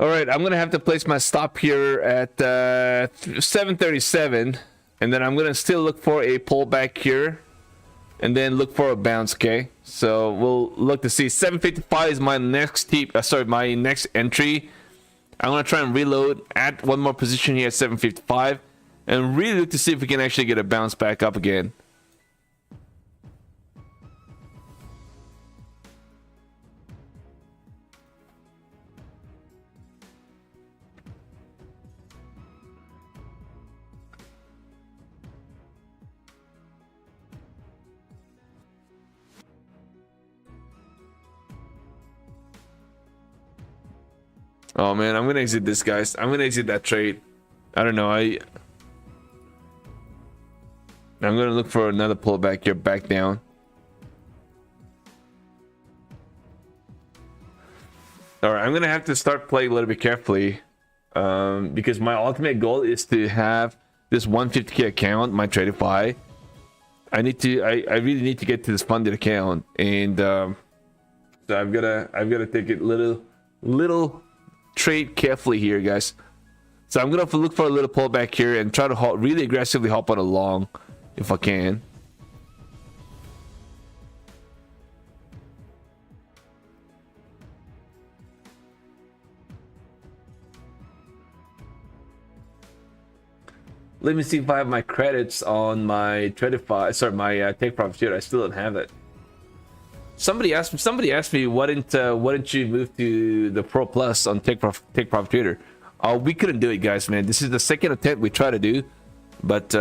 All right, I'm gonna have to place my stop here at 737, and then I'm gonna still look for a pullback here, and then look for a bounce. Okay, so we'll look to see 755 is my next my next entry. I'm gonna try and reload, add one more position here at 755, and really look to see if we can actually get a bounce back up again. Oh man, I'm gonna exit this, guys. I'm gonna exit that trade. I don't know. I'm gonna look for another pullback here, back down. All right, I'm gonna have to start playing a little bit carefully, because my ultimate goal is to have this 150K account, my Tradify. I really need to get to this funded account, and so I've gotta take it little trade carefully here, guys. So I'm gonna have to look for a little pullback here and try to really aggressively hop on a long if I can. Let me see if I have my credits on my Tradify. Sorry, my Take Profit Tutor. I still don't have it. Somebody asked me, why didn't you move to the Pro Plus on Take Profit Tutor? We couldn't do it, guys, man. This is the second attempt we try to do, but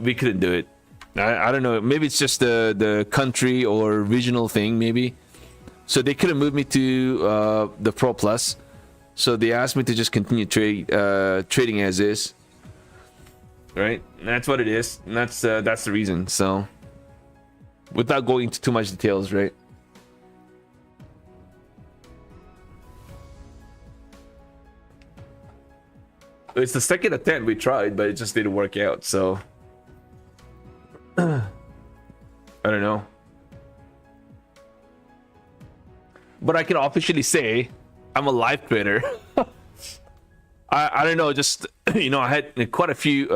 we couldn't do it. I don't know. Maybe it's just the country or regional thing, maybe. So they couldn't move me to the Pro Plus. So they asked me to just continue trading as is. Right? That's what it is. And that's the reason. So without going into too much details, right? It's the second attempt we tried, but it just didn't work out. So I don't know. But I can officially say I'm a live trader. I don't know, just you know, I had quite a few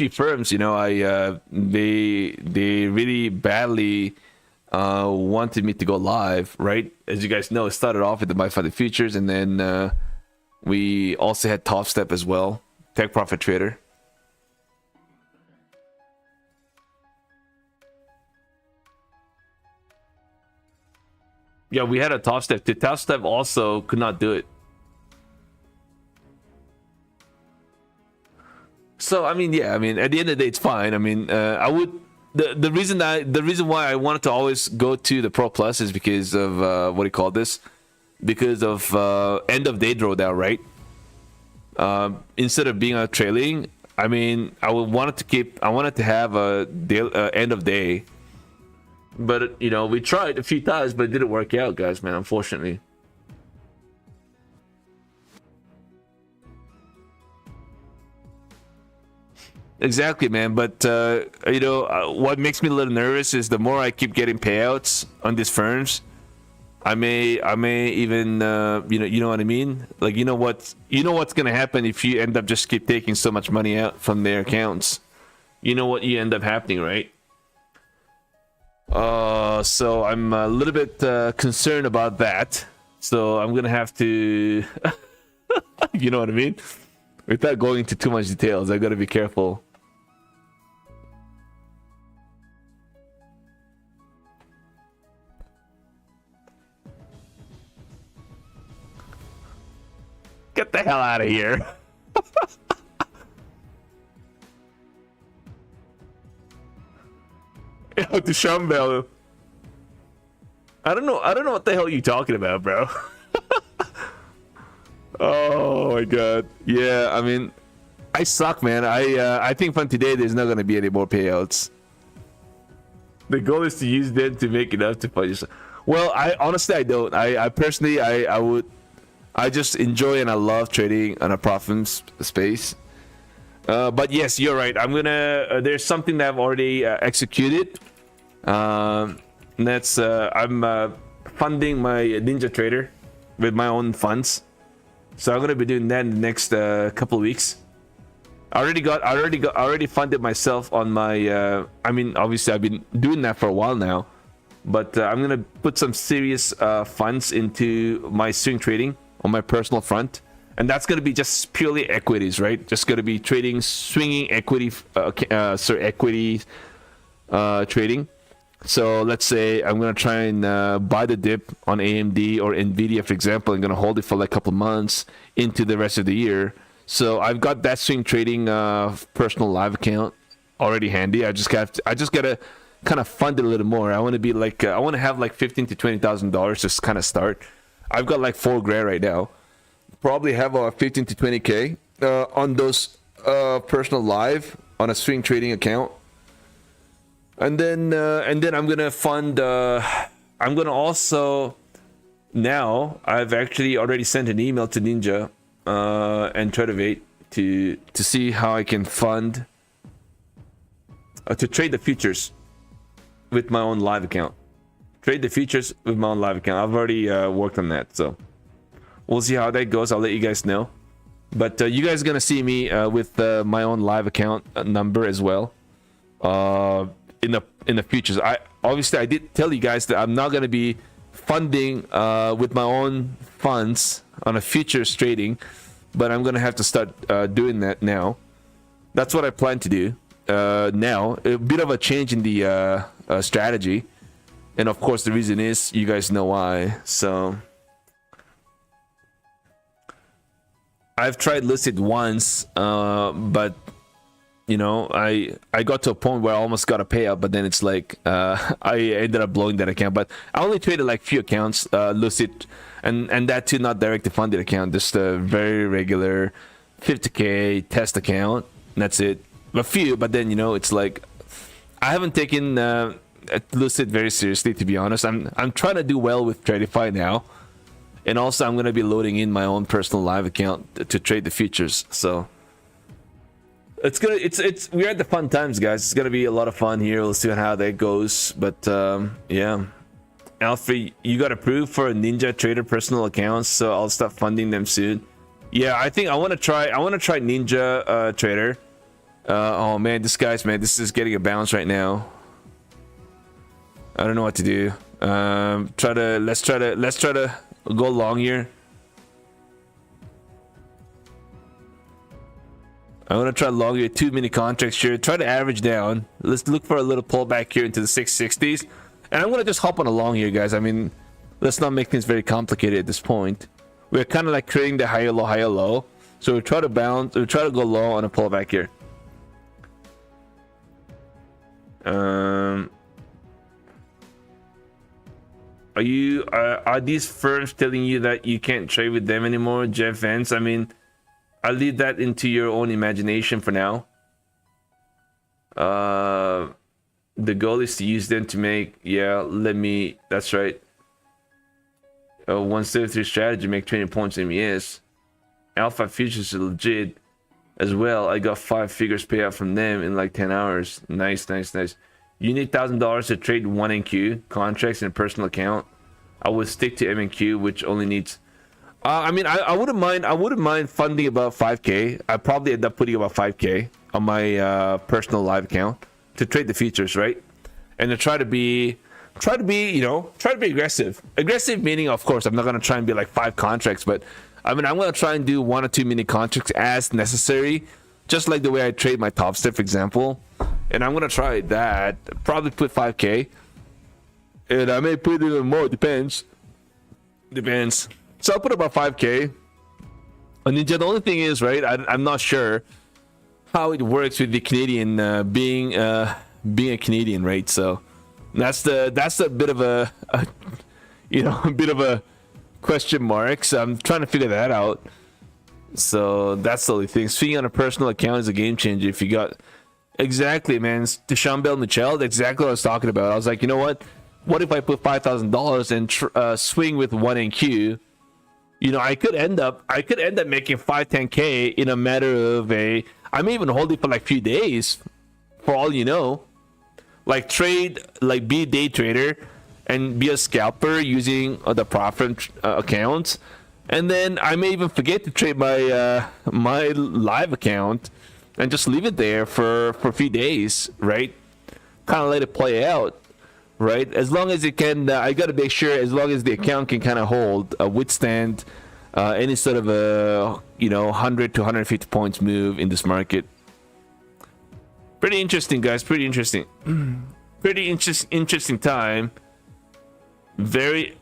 firms, you know, they really badly wanted me to go live, right? As you guys know, it started off with the buy funded futures, and then we also had Top Step as well, Tech Profit Trader. Yeah, we had a Top Step. The Top Step also could not do it. So I mean, yeah, I mean, at the end of the day, it's fine. I mean, I would the reason why I wanted to always go to the Pro Plus is because of what do you call this? Because of end of day drawdown, right? Instead of being a trailing, I mean, I wanted to have a end of day. But you know, we tried a few times, but it didn't work out, guys, man, unfortunately. Exactly, man. But you know, what makes me a little nervous is the more I keep getting payouts on these firms, I may even you know what I mean? Like, you know what's gonna happen if you end up just keep taking so much money out from their accounts. You know what you end up happening, right? So I'm a little bit concerned about that. So I'm gonna have to, you know what I mean? Without going into too much details, I gotta be careful. Get the hell out of here. Yo, Duchambe. I don't know what the hell you're talking about, bro. Oh my god. Yeah, I mean, I suck, man. I think from today there's not gonna be any more payouts. The goal is to use them to make enough to fund yourself. Well, I honestly don't. I personally I just enjoy and I love trading on a profit space. But yes, you're right. I'm gonna. There's something that I've already executed. And that's I'm funding my Ninja Trader with my own funds. So I'm gonna be doing that in the next couple of weeks. I already funded myself on my. I mean, obviously I've been doing that for a while now, but I'm gonna put some serious funds into my swing trading on my personal front. And that's going to be just purely equities, right? Just going to be trading, swinging equity, equity trading. So let's say I'm going to try and buy the dip on AMD or Nvidia, for example. I'm going to hold it for like a couple months into the rest of the year. So I've got that swing trading personal live account already handy. I just got to kind of fund it a little more. I want to be like, I want to have like $15,000 to $20,000 just kind of start. I've got like $4,000 right now. Probably have a 15 to 20k on those personal live on a swing trading account, and then I'm gonna fund. I'm gonna also now I've actually already sent an email to Ninja and Tradovate to see how I can fund to trade the futures with my own live account. Trade the futures with my own live account. I've already worked on that, so. We'll see how that goes. I'll let you guys know. But you guys are going to see me with my own live account number as well in the futures. I did tell you guys that I'm not going to be funding with my own funds on a futures trading, but I'm going to have to start doing that now. That's what I plan to do now. A bit of a change in the strategy. And of course, the reason is you guys know why. So I've tried Lucid once, but you know, I got to a point where I almost got a payout, but then it's like I ended up blowing that account. But I only traded like few accounts, Lucid, and that too not direct to funded account, just a very regular 50k test account. And that's it. A few, but then you know, it's like I haven't taken Lucid very seriously, to be honest. I'm trying to do well with Tradify now. And also, I'm going to be loading in my own personal live account to trade the futures. So, it's we're at the fun times, guys. It's gonna be a lot of fun here. We'll see how that goes. But yeah, Alfred, you got approved for a Ninja Trader personal accounts, so I'll start funding them soon. Yeah, I think I want to try Ninja Trader. Oh man, this is getting a bounce right now. I don't know what to do. Let's try to go long here. I want to try long here. 2 mini contracts here. Try to average down. Let's look for a little pullback here into the 660s. And I'm going to just hop on a long here, guys. I mean, let's not make things very complicated at this point. We're kind of like creating the higher low. So we try to bounce. We try to go low on a pullback here. Are these firms telling you that you can't trade with them anymore, Jeff Vance? I mean, I'll leave that into your own imagination for now. The goal is to use them to make, that's right. 173 strategy, make 20 points in MES. Alpha Futures is legit as well. I got 5 figures payout from them in like 10 hours. Nice. You need $1,000 to trade 1NQ contracts in a personal account. I would stick to MNQ, which only needs. I mean, I wouldn't mind funding about 5K. I probably end up putting about 5K on my personal live account to trade the futures, right? And to try to be aggressive. Aggressive meaning, of course, I'm not gonna try and be like 5 contracts, but I mean, I'm gonna try and do 1 or 2 mini contracts as necessary, just like the way I trade my top step, for example. And I'm gonna try that. Probably put 5K, and I may put even more. Depends. So I'll put about 5K. And Ninja, the only thing is, right? I'm not sure how it works with the Canadian being a Canadian, right? So that's a bit of a bit of a question mark. So I'm trying to figure that out. So that's the only thing. Speaking on a personal account is a game changer. If you got exactly, man, Deschambel Michel, that's exactly what I was talking about. I was like, you know what? What if I put $5,000 and swing with 1NQ? You know, I could end up making 5-10K in a matter of I may even hold it for like few days, for all you know. Like be a day trader and be a scalper using the profit accounts, and then I may even forget to trade my my live account and just leave it there for a few days, right? Kind of let it play out, right? As long as it can, I got to make sure as long as the account can kind of withstand any sort of a 100 to 150 points move in this market. Pretty interesting, guys. Pretty interesting. Interesting time. Very.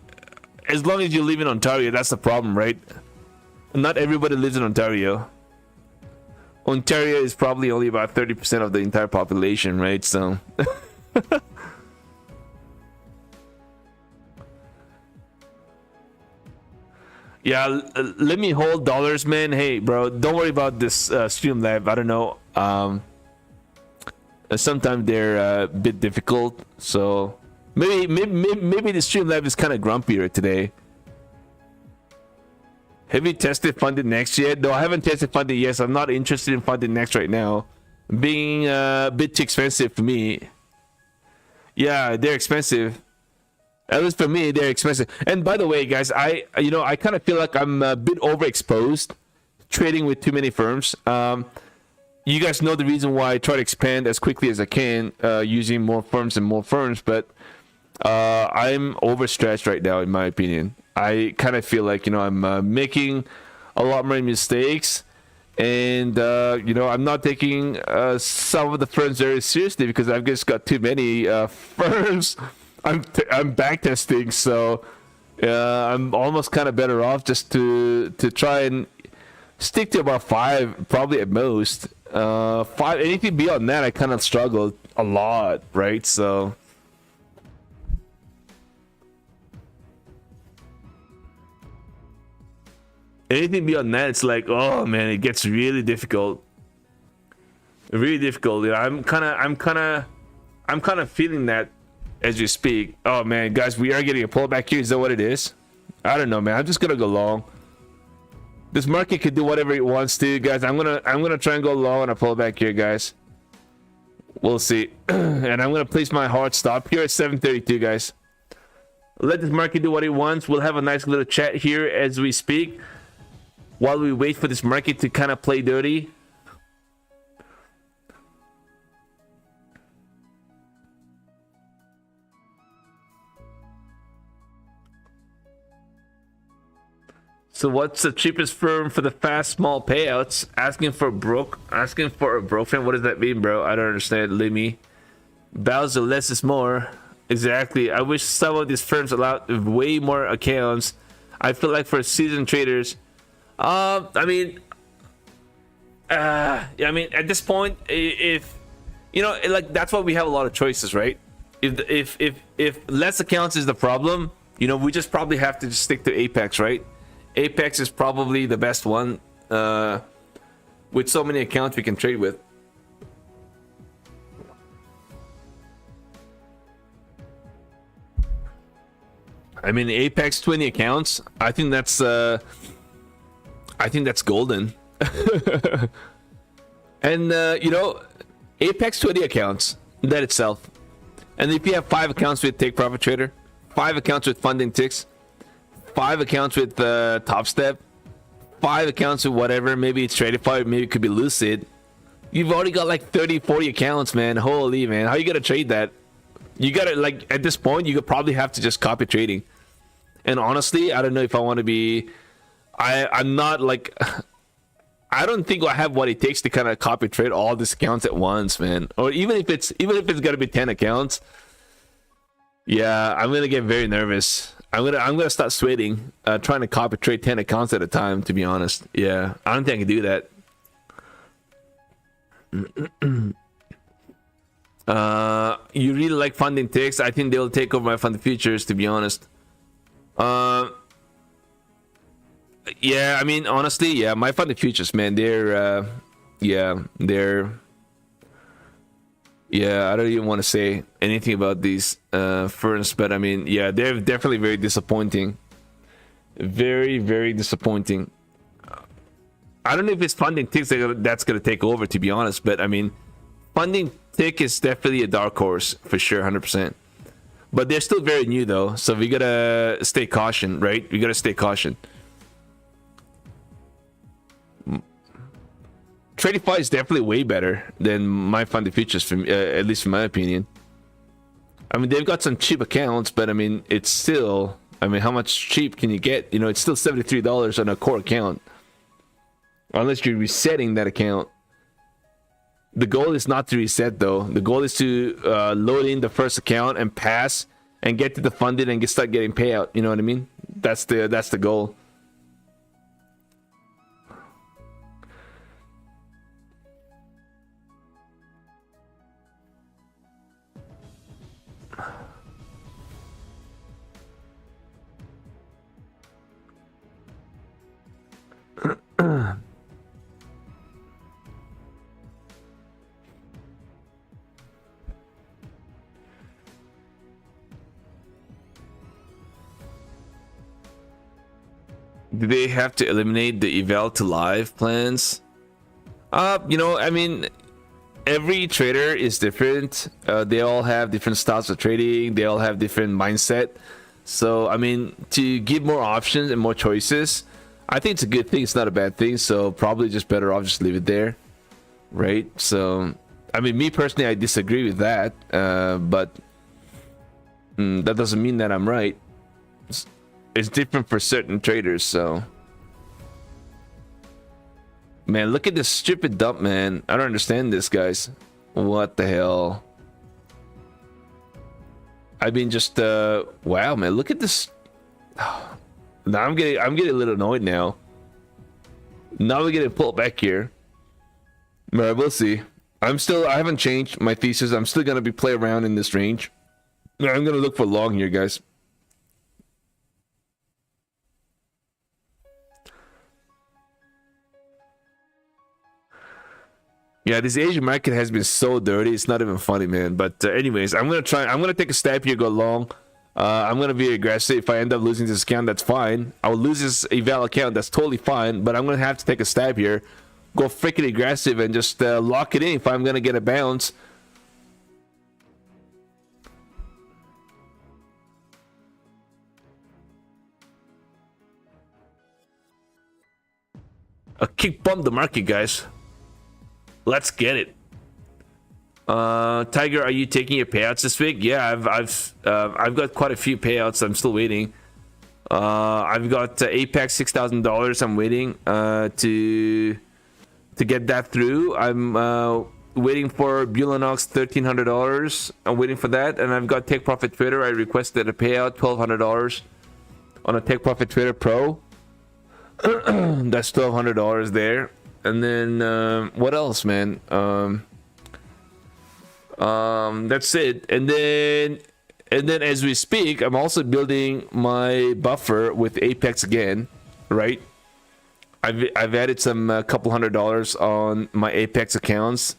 As long as you live in Ontario, that's the problem, right? Not everybody lives in Ontario. Ontario is probably only about 30% of the entire population, right? So. Yeah, let me hold dollars, man. Hey, bro, don't worry about this stream live. I don't know. Sometimes they're a bit difficult, so maybe the stream live is kind of grumpier today. Have you tested funded next yet? No, I haven't tested funded yet. So I'm not interested in funded next right now, being a bit too expensive for me. Yeah, they're expensive. At least for me, they're expensive. And by the way, guys, I kind of feel like I'm a bit overexposed trading with too many firms. You guys know the reason why I try to expand as quickly as I can using more firms and more firms, but I'm overstretched right now, in my opinion. I kind of feel like, I'm making a lot more mistakes, and I'm not taking some of the firms very seriously because I've just got too many firms. I'm back testing, so I'm almost kind of better off just to try and stick to about 5, probably at most. 5, anything beyond that, I kind of struggled a lot, right? So anything beyond that, it's like, oh man, it gets really difficult. Really difficult. I'm kind of feeling that as you speak. Oh man, guys, we are getting a pullback here. Is that what it is? I don't know, man. I'm just gonna go long. This market could do whatever it wants to, guys. I'm gonna try and go low on a pullback here, guys. We'll see. And I'm gonna place my hard stop here at 732, guys. Let this market do what it wants. We'll have a nice little chat here as we speak, while we wait for this market to kind of play dirty. So what's the cheapest firm for the fast small payouts? Asking for a broke friend. What does that mean, bro? I don't understand. Limmy. Bowser, less is more. Exactly. I wish some of these firms allowed way more accounts. I feel like for seasoned traders, I mean, at this point, if you know, like, that's why we have a lot of choices, right? If less accounts is the problem, you know, we just probably have to just stick to Apex, right? Apex is probably the best one, with so many accounts we can trade with. I mean, Apex 20 accounts. I think that's golden. And you know, Apex 20 accounts, that itself. And if you have 5 accounts with Take Profit Trader, 5 accounts with Funding Ticks, 5 accounts with Top Step, 5 accounts with whatever, maybe it's Tradify, maybe it could be Lucid. You've already got like 30, 40 accounts, man. Holy, man. How you gonna trade that? You gotta, like, at this point, you could probably have to just copy trading. And honestly, I don't know if I want to be... I'm not like... I don't think I have what it takes to kind of copy trade all these accounts at once, man. Or even if it's gonna be 10 accounts, yeah, I'm gonna get very nervous. I'm gonna start sweating, trying to copy trade 10 accounts at a time. To be honest, yeah, I don't think I can do that. You really like Funding Ticks? I think they'll take over my Funding Futures. To be honest, yeah, I mean, honestly, yeah, my Funding Futures, man, they're I don't even want to say anything about these firms, but I mean, yeah, they're definitely very disappointing. Very, very disappointing. I don't know if it's Funding Ticks that's going to take over, to be honest, but I mean, Funding Tick is definitely a dark horse for sure, 100%. But they're still very new though, so we gotta stay caution, right? We gotta stay caution. Tradify is definitely way better than my Funding Futures, at least in my opinion. I mean, they've got some cheap accounts, but I mean, it's still, I mean, how much cheap can you get? You know, it's still $73 on a core account, unless you're resetting that account. The goal is not to reset though. The goal is to load in the first account and pass and get to the funded and start getting payout. You know what I mean? That's the goal. Do they have to eliminate the eval to live plans? You know, I mean, every trader is different. They all have different styles of trading. They all have different mindset. So, I mean, to give more options and more choices, I think it's a good thing. It's not a bad thing. So probably just better off just leave it there, right? So, I mean, me personally, I disagree with that. But that doesn't mean that I'm right. It's different for certain traders. So, man, look at this stupid dump, man. I don't understand this, guys. What the hell? I mean, just wow, man, look at this. Now I'm getting a little annoyed now. Now we're getting pulled back here. But we'll see. I haven't changed my thesis. I'm still gonna be play around in this range. I'm gonna look for long here, guys. Yeah, this Asian market has been so dirty. It's not even funny, man. But anyways, I'm gonna take a step here, go long. I'm gonna be aggressive. If I end up losing this account, that's fine. I'll lose this eval account, that's totally fine. But I'm gonna have to take a stab here, go freaking aggressive, and just lock it in if I'm gonna get a bounce. A kick bump the market, guys. Let's get it. Tiger, are you taking your payouts this week? Yeah, I've got quite a few payouts. I'm still waiting. I've got Apex $6,000. I'm waiting to get that through. I'm waiting for Bulanox $1,300. I'm waiting for that, and I've got Take Profit Trader. I requested a payout $1,200 on a Take Profit Trader Pro. That's $1,200 there. And then what else, man? That's it. And then as we speak, I'm also building my buffer with Apex again, right? I've added some couple $100 on my Apex accounts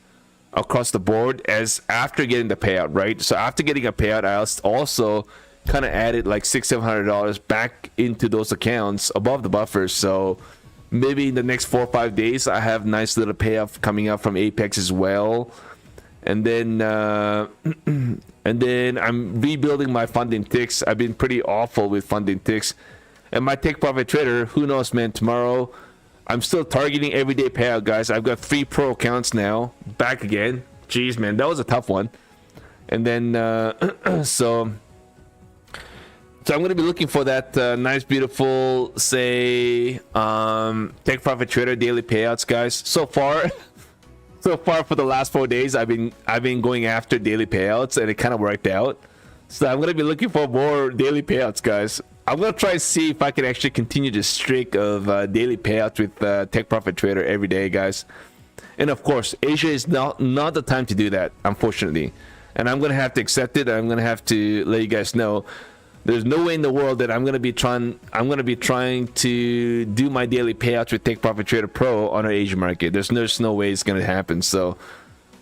across the board as after getting the payout, right? So after getting a payout, I also kind of added like $600-700 back into those accounts above the buffers. So maybe in the next 4 or 5 days, I have nice little payoff coming up from Apex as well. And then I'm rebuilding my funding ticks. I've been pretty awful with funding ticks. And my Take Profit Trader, who knows, man, tomorrow I'm still targeting everyday payout, guys. I've got 3 pro accounts now, back again. Jeez, man, that was a tough one. And then so I'm going to be looking for that nice, beautiful, say, Take Profit Trader daily payouts, guys. So far for the last 4 days, I've been going after daily payouts, and it kind of worked out. So I'm going to be looking for more daily payouts, guys. I'm going to try and see if I can actually continue the streak of daily payouts with Take Profit Trader every day, guys. And of course, Asia is not the time to do that, unfortunately. And I'm going to have to accept it. I'm going to have to let you guys know. There's no way in the world that I'm going to be trying to do my daily payouts with Take Profit Trader Pro on our Asian market. There's no way it's going to happen. So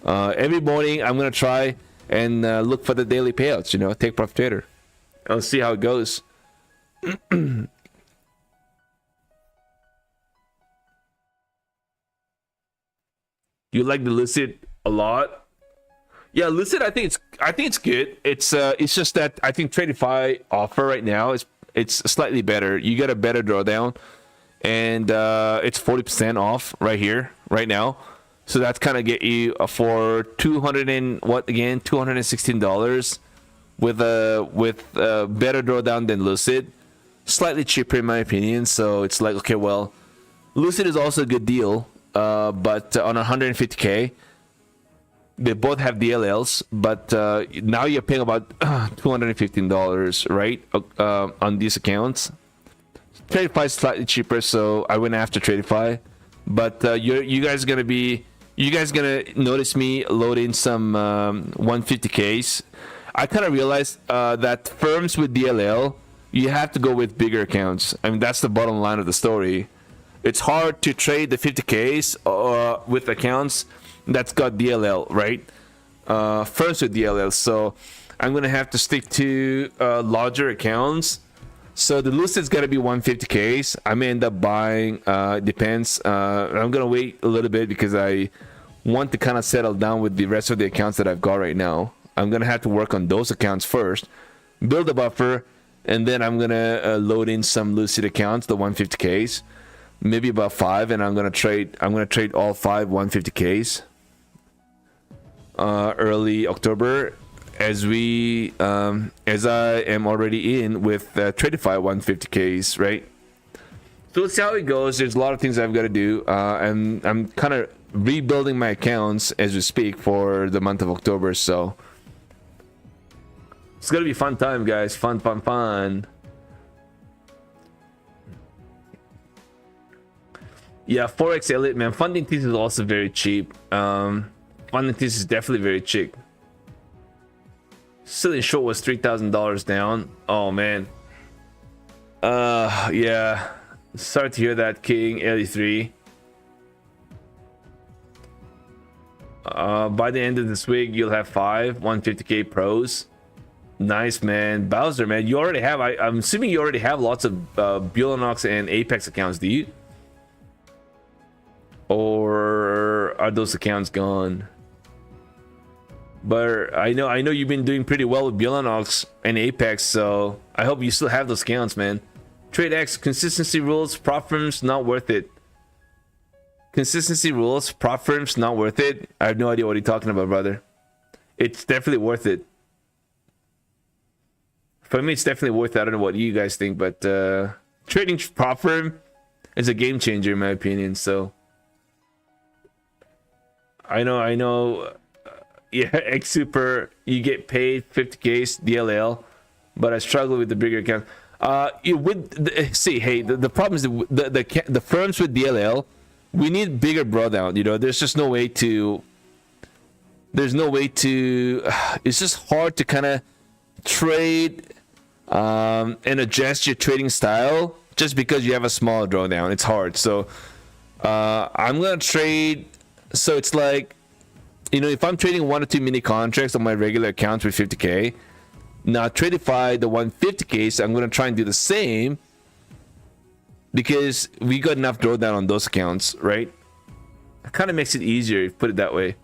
every morning I'm going to try and look for the daily payouts, Take Profit Trader. I'll see how it goes. You like the Lucid a lot? Yeah, Lucid, I think it's good. It's just that I think Tradify offer right now it's slightly better. You get a better drawdown, and it's 40% off right now. So that's kind of get you for $216 with a better drawdown than Lucid. Slightly cheaper in my opinion. So it's like, okay, well, Lucid is also a good deal, but on 150K. They both have DLLs, but now you're paying about $215, right, on these accounts. Tradify is slightly cheaper, so I went after Tradify. But you guys gonna notice me load in some 150Ks. I kind of realized that firms with DLL, you have to go with bigger accounts. I mean, that's the bottom line of the story. It's hard to trade the 50Ks with accounts that's got DLL, right? First with DLL. So I'm going to have to stick to larger accounts. So the Lucid's got to be 150Ks. I may end up buying, depends. I'm going to wait a little bit because I want to kind of settle down with the rest of the accounts that I've got right now. I'm going to have to work on those accounts first, build a buffer, and then I'm going to load in some Lucid accounts, the 150Ks. Maybe about 5, and I'm gonna trade all 5 150Ks early October, as I am already in with Tradify 150Ks, right? So let's see how it goes. There's a lot of things I've got to do, and I'm kind of rebuilding my accounts as we speak for the month of October. So it's gonna be fun time, guys. Fun. Yeah, Forex Elite, man. Funding Tees is also very cheap. Funding Tees is definitely very cheap. Silly short was $3,000 down. Oh man. Yeah. Sorry to hear that, King 83. By the end of this week, you'll have 5 150K pros. Nice, man. Bowser, man, you already have, I'm assuming you already have lots of Buellanox and Apex accounts, do you? Or are those accounts gone? But I know you've been doing pretty well with Buellanox and Apex, so I hope you still have those accounts, man. Trade X, consistency rules, prop firms, not worth it. Consistency rules, prop firms, not worth it. I have no idea what you're talking about, brother. It's definitely worth it. For me, it's definitely worth it. I don't know what you guys think, but trading prop firm is a game changer in my opinion. So I know. Yeah, X Super, you get paid 50k DLL, but I struggle with the bigger account. The problem is the firms with DLL, we need bigger drawdown. You know, there's just no way to. There's no way to. It's just hard to kind of trade and adjust your trading style just because you have a small drawdown. It's hard. So I'm gonna trade. So it's like, you know, if I'm trading 1 or 2 mini contracts on my regular accounts with 50k, now Tradify the 150k, so I'm gonna try and do the same because we got enough drawdown on those accounts, right? It kind of makes it easier, put it that way.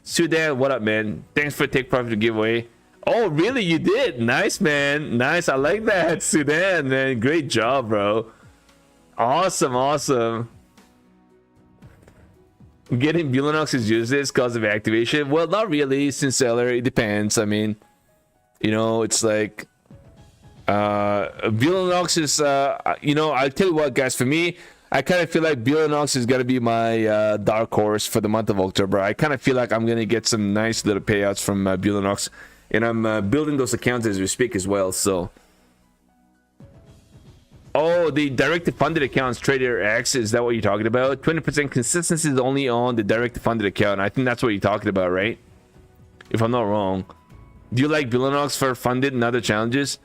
Sudan, what up, man? Thanks for Take Profit giveaway. Oh, really? You did? Nice, man. Nice. I like that, Sudan, man. Great job, bro. Awesome. Getting Buellanox is useless because of activation. Well, not really, since seller. It depends. I mean, you know, it's like Buellanox is you know, I'll tell you what, guys, for me, I kind of feel like Buellanox is gonna be my dark horse for the month of October. I kind of feel like I'm gonna get some nice little payouts from Buellanox, and I'm building those accounts as we speak as well. So oh, the directly funded accounts, Trader X, is that what you're talking about? 20% consistency is only on the directly funded account. I think that's what you're talking about, right? If I'm not wrong. Do you like Buellanox for funded and other challenges?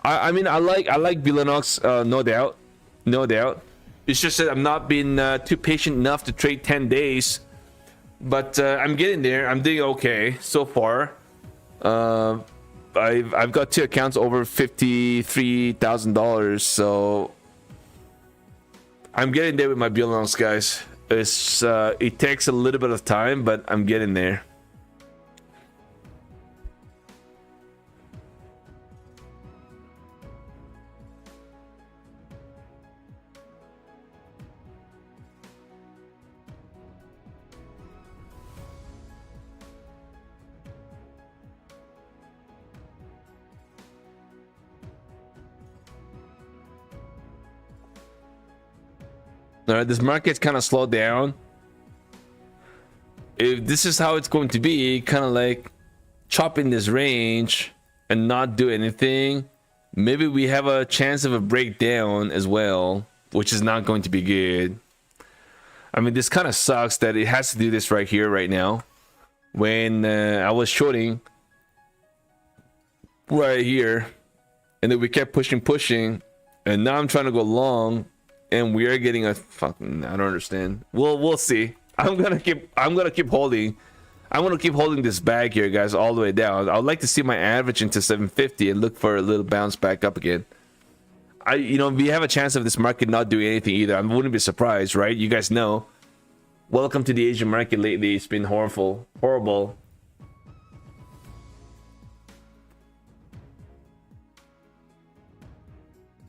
I mean, I like Buellanox, no doubt. It's just that I'm not being too patient enough to trade 10 days. But I'm getting there. I'm doing okay so far. I've got 2 accounts over $53,000, so I'm getting there with my Buellanox, guys. It takes a little bit of time, but I'm getting there. All right, this market's kind of slowed down. If this is how it's going to be, kind of like chop in this range and not do anything, maybe we have a chance of a breakdown as well, which is not going to be good. I mean, this kind of sucks that it has to do this right here, right now. When I was shorting right here, and then we kept pushing, and now I'm trying to go long. And we are getting a fucking, I don't understand. We'll see. I'm gonna keep holding. I'm gonna keep holding this bag here, guys, all the way down. I would like to see my average into 750 and look for a little bounce back up again. We have a chance of this market not doing anything either. I wouldn't be surprised, right? You guys know. Welcome to the Asian market lately. It's been horrible.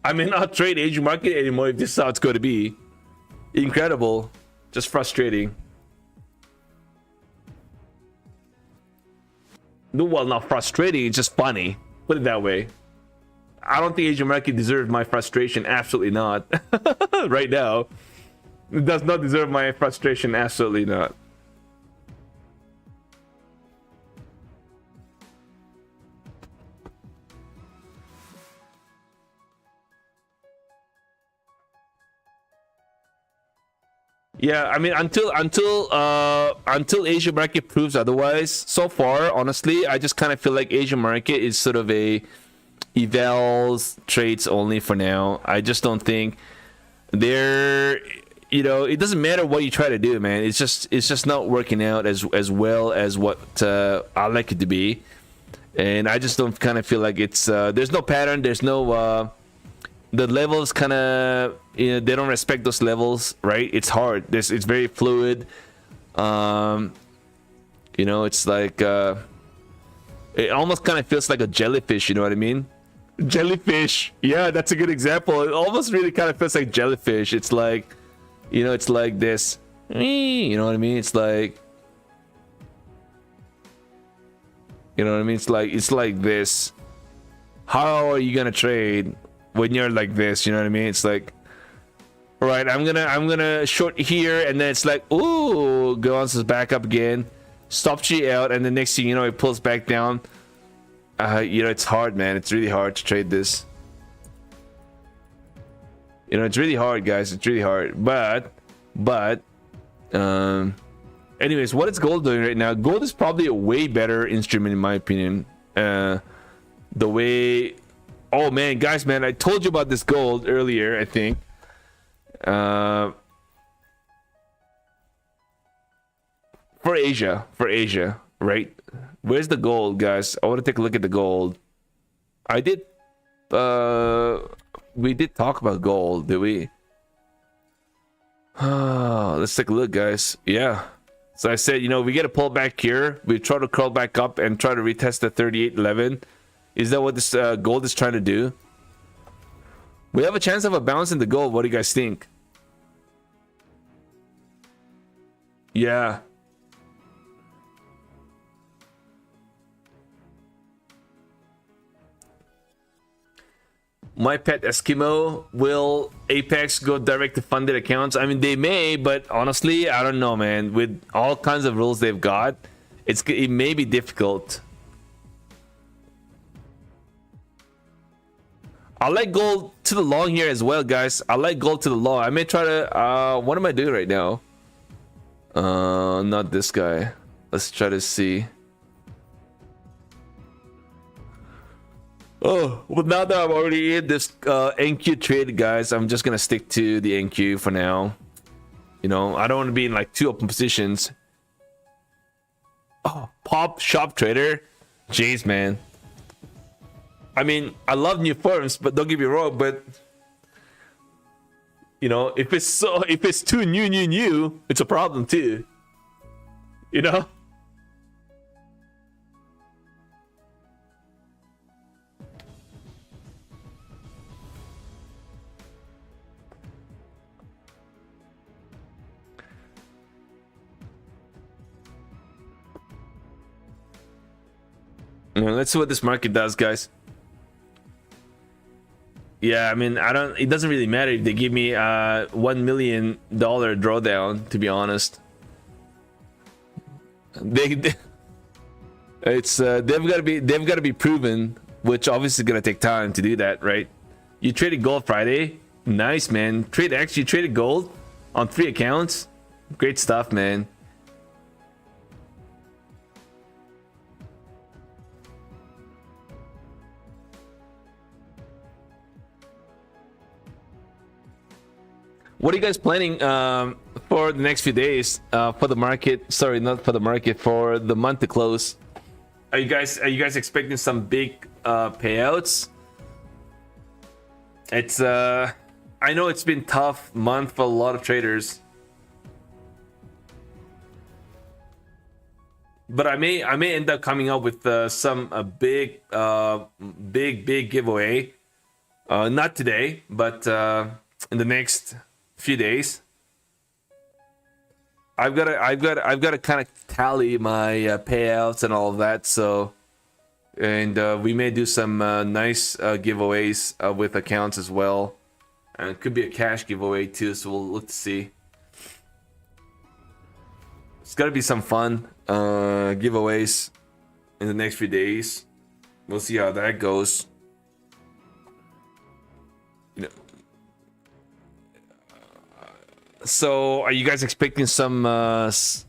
I may not trade Asian market anymore if this is how it's going to be. Incredible. Just frustrating. Well, not frustrating. It's just funny. Put it that way. I don't think Asian market deserves my frustration. Absolutely not. Right now. It does not deserve my frustration. Absolutely not. Yeah, I mean, until Asian market proves otherwise. So far, honestly, I just kind of feel like Asian market is sort of a evals trades only for now. I just don't think they're, it doesn't matter what you try to do, man. It's just not working out as well as what I like it to be. and I just don't kind of feel like it's there's no pattern, there's no the levels kind of, you know, they don't respect those levels, right? It's hard. It's very fluid. You know, it's like it almost kind of feels like a jellyfish, you know what I mean? Jellyfish, yeah, that's a good example. It almost really kind of feels like jellyfish. It's like, you know, it's like this, you know what I mean? It's like, you know what I mean? It's like this. How are you gonna trade when you're like this? You know what I mean? It's like, all right, I'm gonna short here, and then it's like, ooh, bounces back up again, stops you out, and the next thing you know, it pulls back down. You know, it's hard, man. It's really hard to trade this. You know, it's really hard, guys. It's really hard. But, anyways, what is gold doing right now? Gold is probably a way better instrument, in my opinion. The way, oh man, guys, man, I told you about this gold earlier, I think. For Asia, right? Where's the gold, guys? I want to take a look at the gold. I did, we did talk about gold, did we? Let's take a look, guys. Yeah. So I said, you know, we get a pull back here. We try to curl back up and try to retest the 38.11. Is that what this gold is trying to do? We have a chance of a bounce in the gold. What do you guys think? Yeah. My pet Eskimo, will Apex go direct to funded accounts? I mean, they may, but honestly, I don't know, man. With all kinds of rules they've got, it may be difficult. I like gold to the long here as well, guys. I like gold to the long. I may try to what am I doing right now? Not this guy. Let's try to see. Oh, well, now that I'm already in this NQ trade, guys, I'm just gonna stick to the NQ for now. You know, I don't want to be in like two open positions. Oh, pop shop trader, jeez, man. I mean, I love new firms, but don't get me wrong. But you know, if it's too new, it's a problem too. You know. Let's see what this market does, guys. Yeah, I mean, it doesn't really matter if they give me $1 million drawdown, to be honest. They've got to be proven, which obviously is gonna take time to do that, right? You traded gold Friday, nice, man. You traded gold on 3 accounts, great stuff, man. What are you guys planning for the next few days for the market? Sorry, not for the market, for the month to close. Are you guys expecting some big payouts? It's I know it's been tough month for a lot of traders, but I may end up coming up with some big giveaway. Not today, but in the next few days. I've got to kind of tally my payouts and all of that. So, and we may do some nice giveaways with accounts as well, and it could be a cash giveaway too. So we'll look to see. It's got to be some fun giveaways in the next few days. We'll see how that goes. You know. So, are you guys expecting some accounts?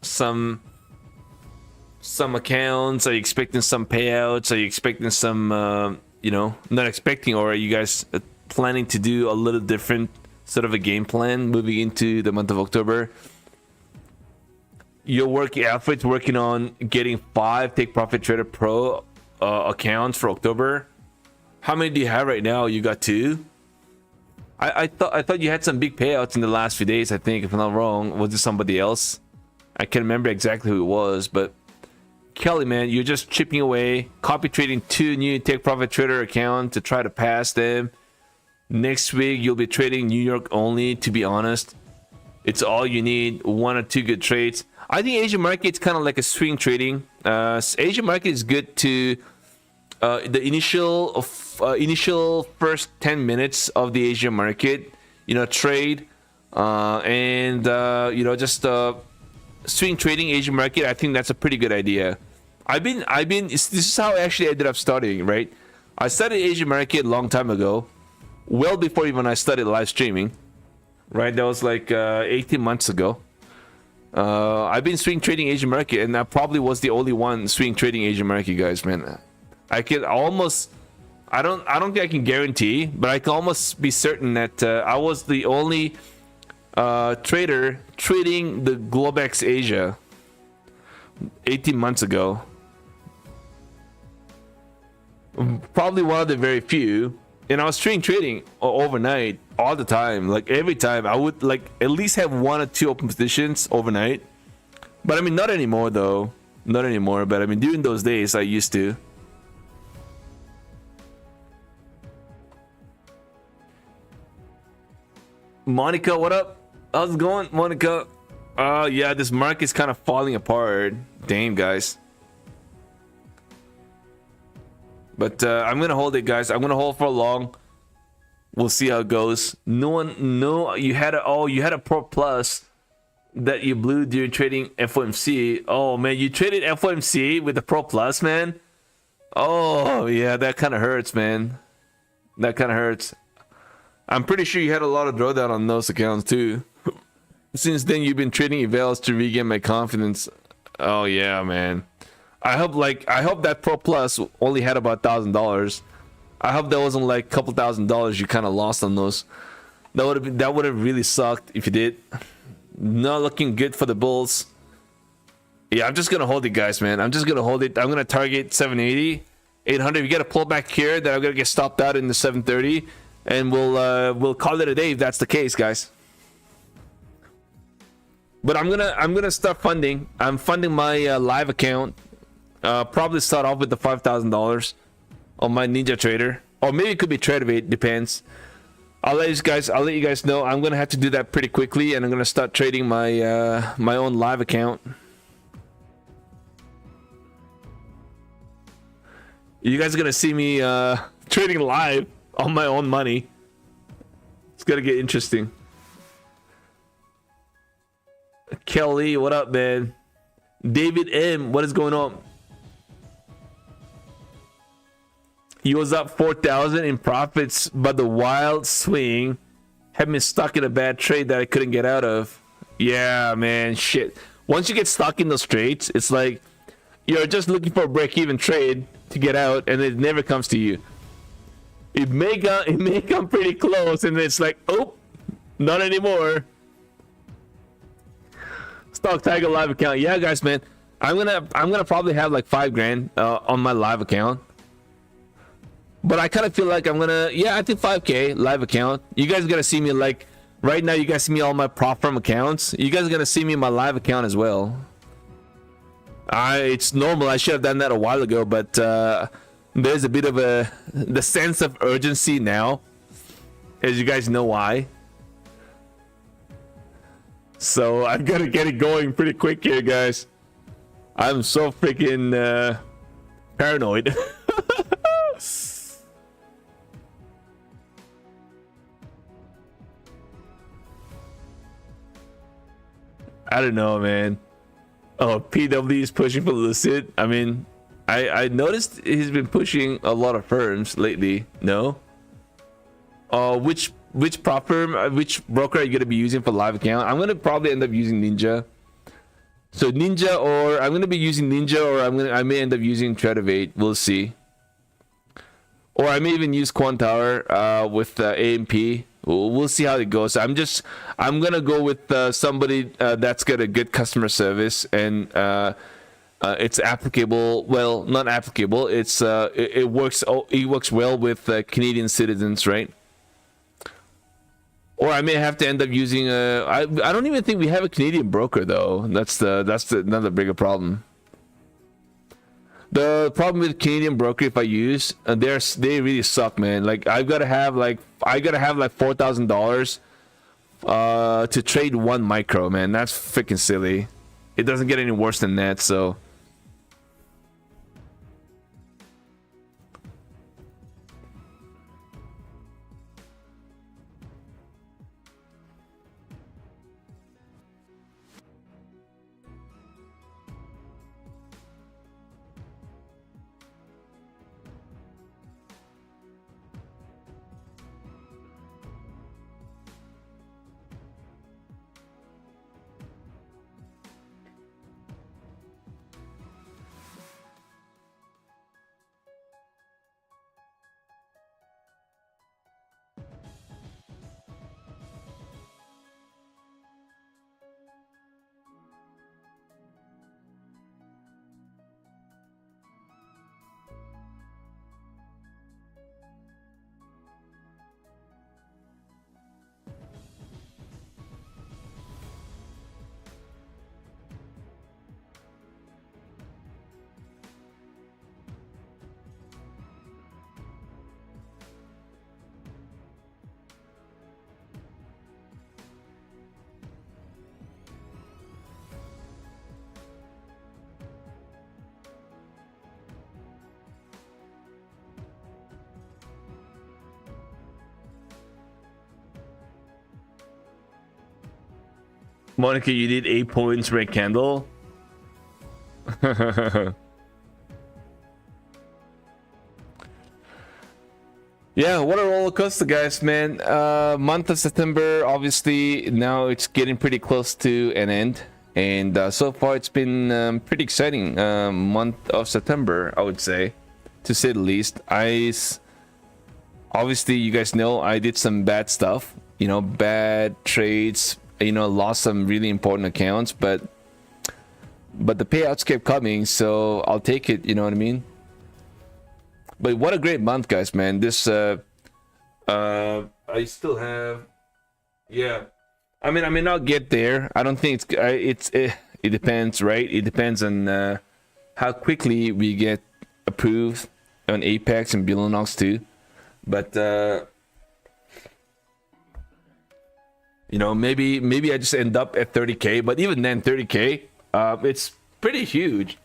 Are you expecting some payouts? Are you expecting some, you know, not expecting, or are you guys planning to do a little different sort of a game plan moving into the month of October? Alfred's working on getting 5 Take Profit Trader Pro accounts for October. How many do you have right now? You got 2. I thought you had some big payouts in the last few days. I think, if I'm not wrong, was it somebody else? I can't remember exactly who it was, but Kelly, man, you're just chipping away, copy trading 2 new take profit trader accounts to try to pass them. Next week you'll be trading New York only. To be honest, it's all you need, 1 or 2 good trades. I think Asian market's kind of like a swing trading. Asian market is good to the initial first 10 minutes of the Asian market, trade and just swing trading Asian market. I think that's a pretty good idea. This is how I actually ended up studying, right? I studied Asian market a long time ago, well before even I studied live streaming, right? That was like 18 months ago. I've been swing trading Asian market, and I probably was the only one swing trading Asian market, guys, man. I can almost, I don't think I can guarantee, but I can almost be certain that I was the only trader trading the Globex Asia 18 months ago. Probably one of the very few. And I was swing trading overnight all the time. Like every time I would like at least have 1 or 2 open positions overnight. But I mean, not anymore though. Not anymore. But I mean, during those days I used to. Monica, what up? How's it going, Monica? Yeah, this market's kind of falling apart. Damn, guys. But I'm gonna hold it, guys. I'm gonna hold for long. We'll see how it goes. You had a Pro Plus that you blew during trading FOMC. Oh man, you traded FOMC with the Pro Plus, man. Oh yeah, that kind of hurts, man. That kind of hurts. I'm pretty sure you had a lot of drawdown on those accounts too. Since then, you've been trading evals to regain my confidence. Oh yeah, man. I hope that Pro Plus only had about $1,000. I hope that wasn't like a couple $1,000 you kind of lost on those. That would have really sucked if you did. Not looking good for the bulls. Yeah, I'm just gonna hold it, guys, man. I'm just gonna hold it. I'm gonna target 780, 800. If you get a pullback here, then I'm gonna get stopped out in the 730, and we'll call it a day if that's the case, guys. But I'm gonna start funding. I'm funding my live account. Probably start off with the $5,000 on my Ninja Trader, or maybe it could be Tradeovate. Depends. I'll let you guys know. I'm gonna have to do that pretty quickly, and I'm gonna start trading my my own live account. You guys are gonna see me trading live on my own money. It's gonna get interesting. Kelly, what up, man? David M, what is going on? He was up 4,000 in profits, but the wild swing had me stuck in a bad trade that I couldn't get out of. Yeah, man, shit. Once you get stuck in those trades, it's like you're just looking for a break-even trade to get out, and it never comes to you. It may come pretty close, and it's like, oh, not anymore. Stock Tiger live account. Yeah, guys, man. I'm gonna probably have like $5,000 on my live account. But I kind of feel like I think 5K live account. You guys are gonna see me like right now. You guys see me all my prop firm accounts. You guys are gonna see me in my live account as well. It's normal. I should have done that a while ago, but there's a bit of the sense of urgency now, as you guys know why. So I'm gonna get it going pretty quick here, guys. I'm so freaking paranoid. I don't know, man. Oh, PW is pushing for Lucid. I mean, I noticed he's been pushing a lot of firms lately. No? Which prop firm, which broker are you gonna be using for live account? I'm gonna probably end up using Ninja. So Ninja, or I'm gonna be using Ninja, or I may end up using Tradeovate. We'll see. Or I may even use Quantower with AMP. We'll see how it goes. I'm gonna go with somebody that's got a good customer service, and it's applicable. Well, not applicable. It works. It works well with Canadian citizens, right? Or I may have to end up using a. I don't even think we have a Canadian broker though. That's another bigger problem. The problem with Canadian broker, if I use, they really suck, man. Like I gotta have like $4,000 to trade one micro, man. That's freaking silly. It doesn't get any worse than that. So. Monica, you did 8 points red candle. Yeah, what a roller coaster, guys, man. Month of September, obviously now it's getting pretty close to an end, and so far it's been pretty exciting month of September, I would say, to say the least. Obviously, you guys know I did some bad stuff, you know, bad trades, you know, lost some really important accounts, but the payouts kept coming, so I'll take it, you know what I mean? But what a great month, guys, man. This I still have, yeah, I mean, I may not get there. I don't think it depends, right? It depends on how quickly we get approved on Apex and Billinox too. But you know, maybe I just end up at 30K, but even then 30K, it's pretty huge.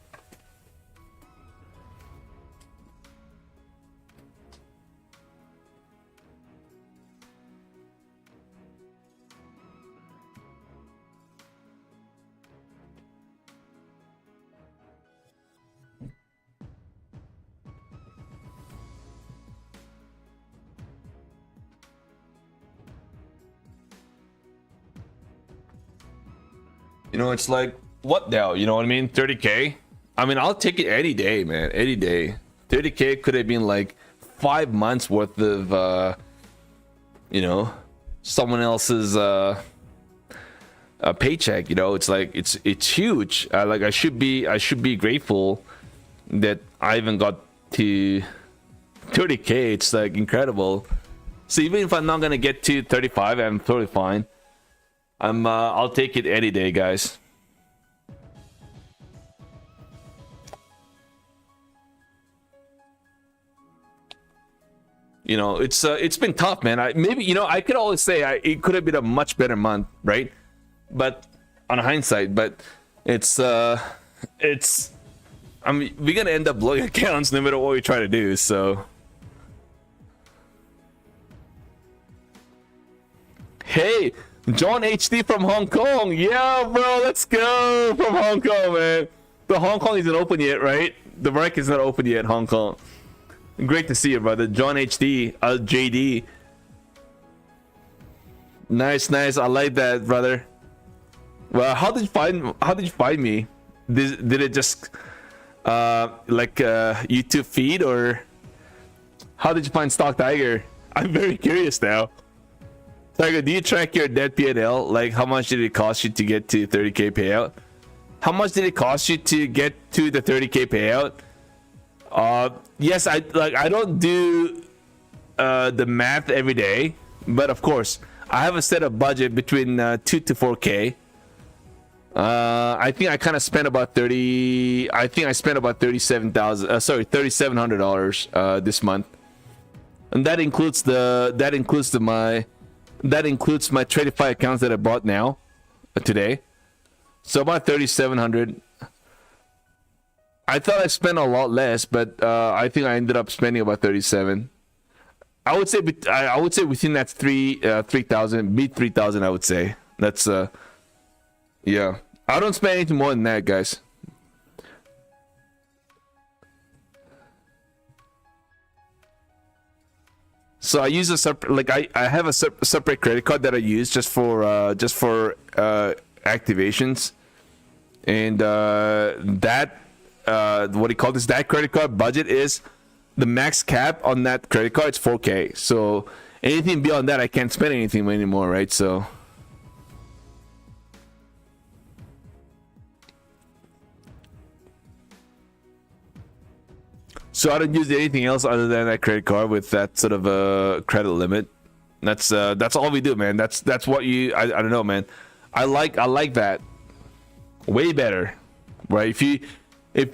You know, it's like, what the hell? You know what I mean? 30K? I mean, I'll take it any day, man. Any day. 30K could have been like 5 months worth of, you know, someone else's paycheck. You know, it's like it's huge. Like I should be grateful that I even got to 30K. It's like incredible. So even if I'm not gonna get to 35, I'm totally fine. I'll take it any day, guys. You know, it's been tough, man. Maybe, you know, I could always say it could have been a much better month, right? But on hindsight, but it's I mean, we're gonna end up blowing accounts no matter what we try to do. So, hey, John HD from Hong Kong. Yeah, bro, let's go from Hong Kong, man. The Hong Kong isn't open yet, right? The market is not open yet, Hong Kong. Great to see you, brother. John HD, JD. Nice. I like that, brother. Well, how did you find me? Did it just like YouTube feed, or how did you find Stock Tiger? I'm very curious now. Tiger, do you track your debt P&L? Like, how much did it cost you to get to 30K payout? how much did it cost you to get to the 30K payout? Yes, I don't do the math every day, but of course I have a set of budget between 2 to 4K. I think I kind of spent about 30. I think I spent about $3,700 this month, and that includes my Tradify accounts that I bought now today. So about 3,700. I thought I spent a lot less, but I think I ended up spending about 37. I would say within that 3,000, mid 3,000. I would say that's yeah. I don't spend anything more than that, guys. So I use a separate, I have a separate credit card that I use just for activations, and that what do you call this? That credit card budget is the max cap on that credit card. It's 4K. So anything beyond that, I can't spend anything anymore, right? So. So I don't use anything else other than that credit card with that sort of a credit limit. That's all we do, man. That's what you. I don't know, man. I like that way better, right? If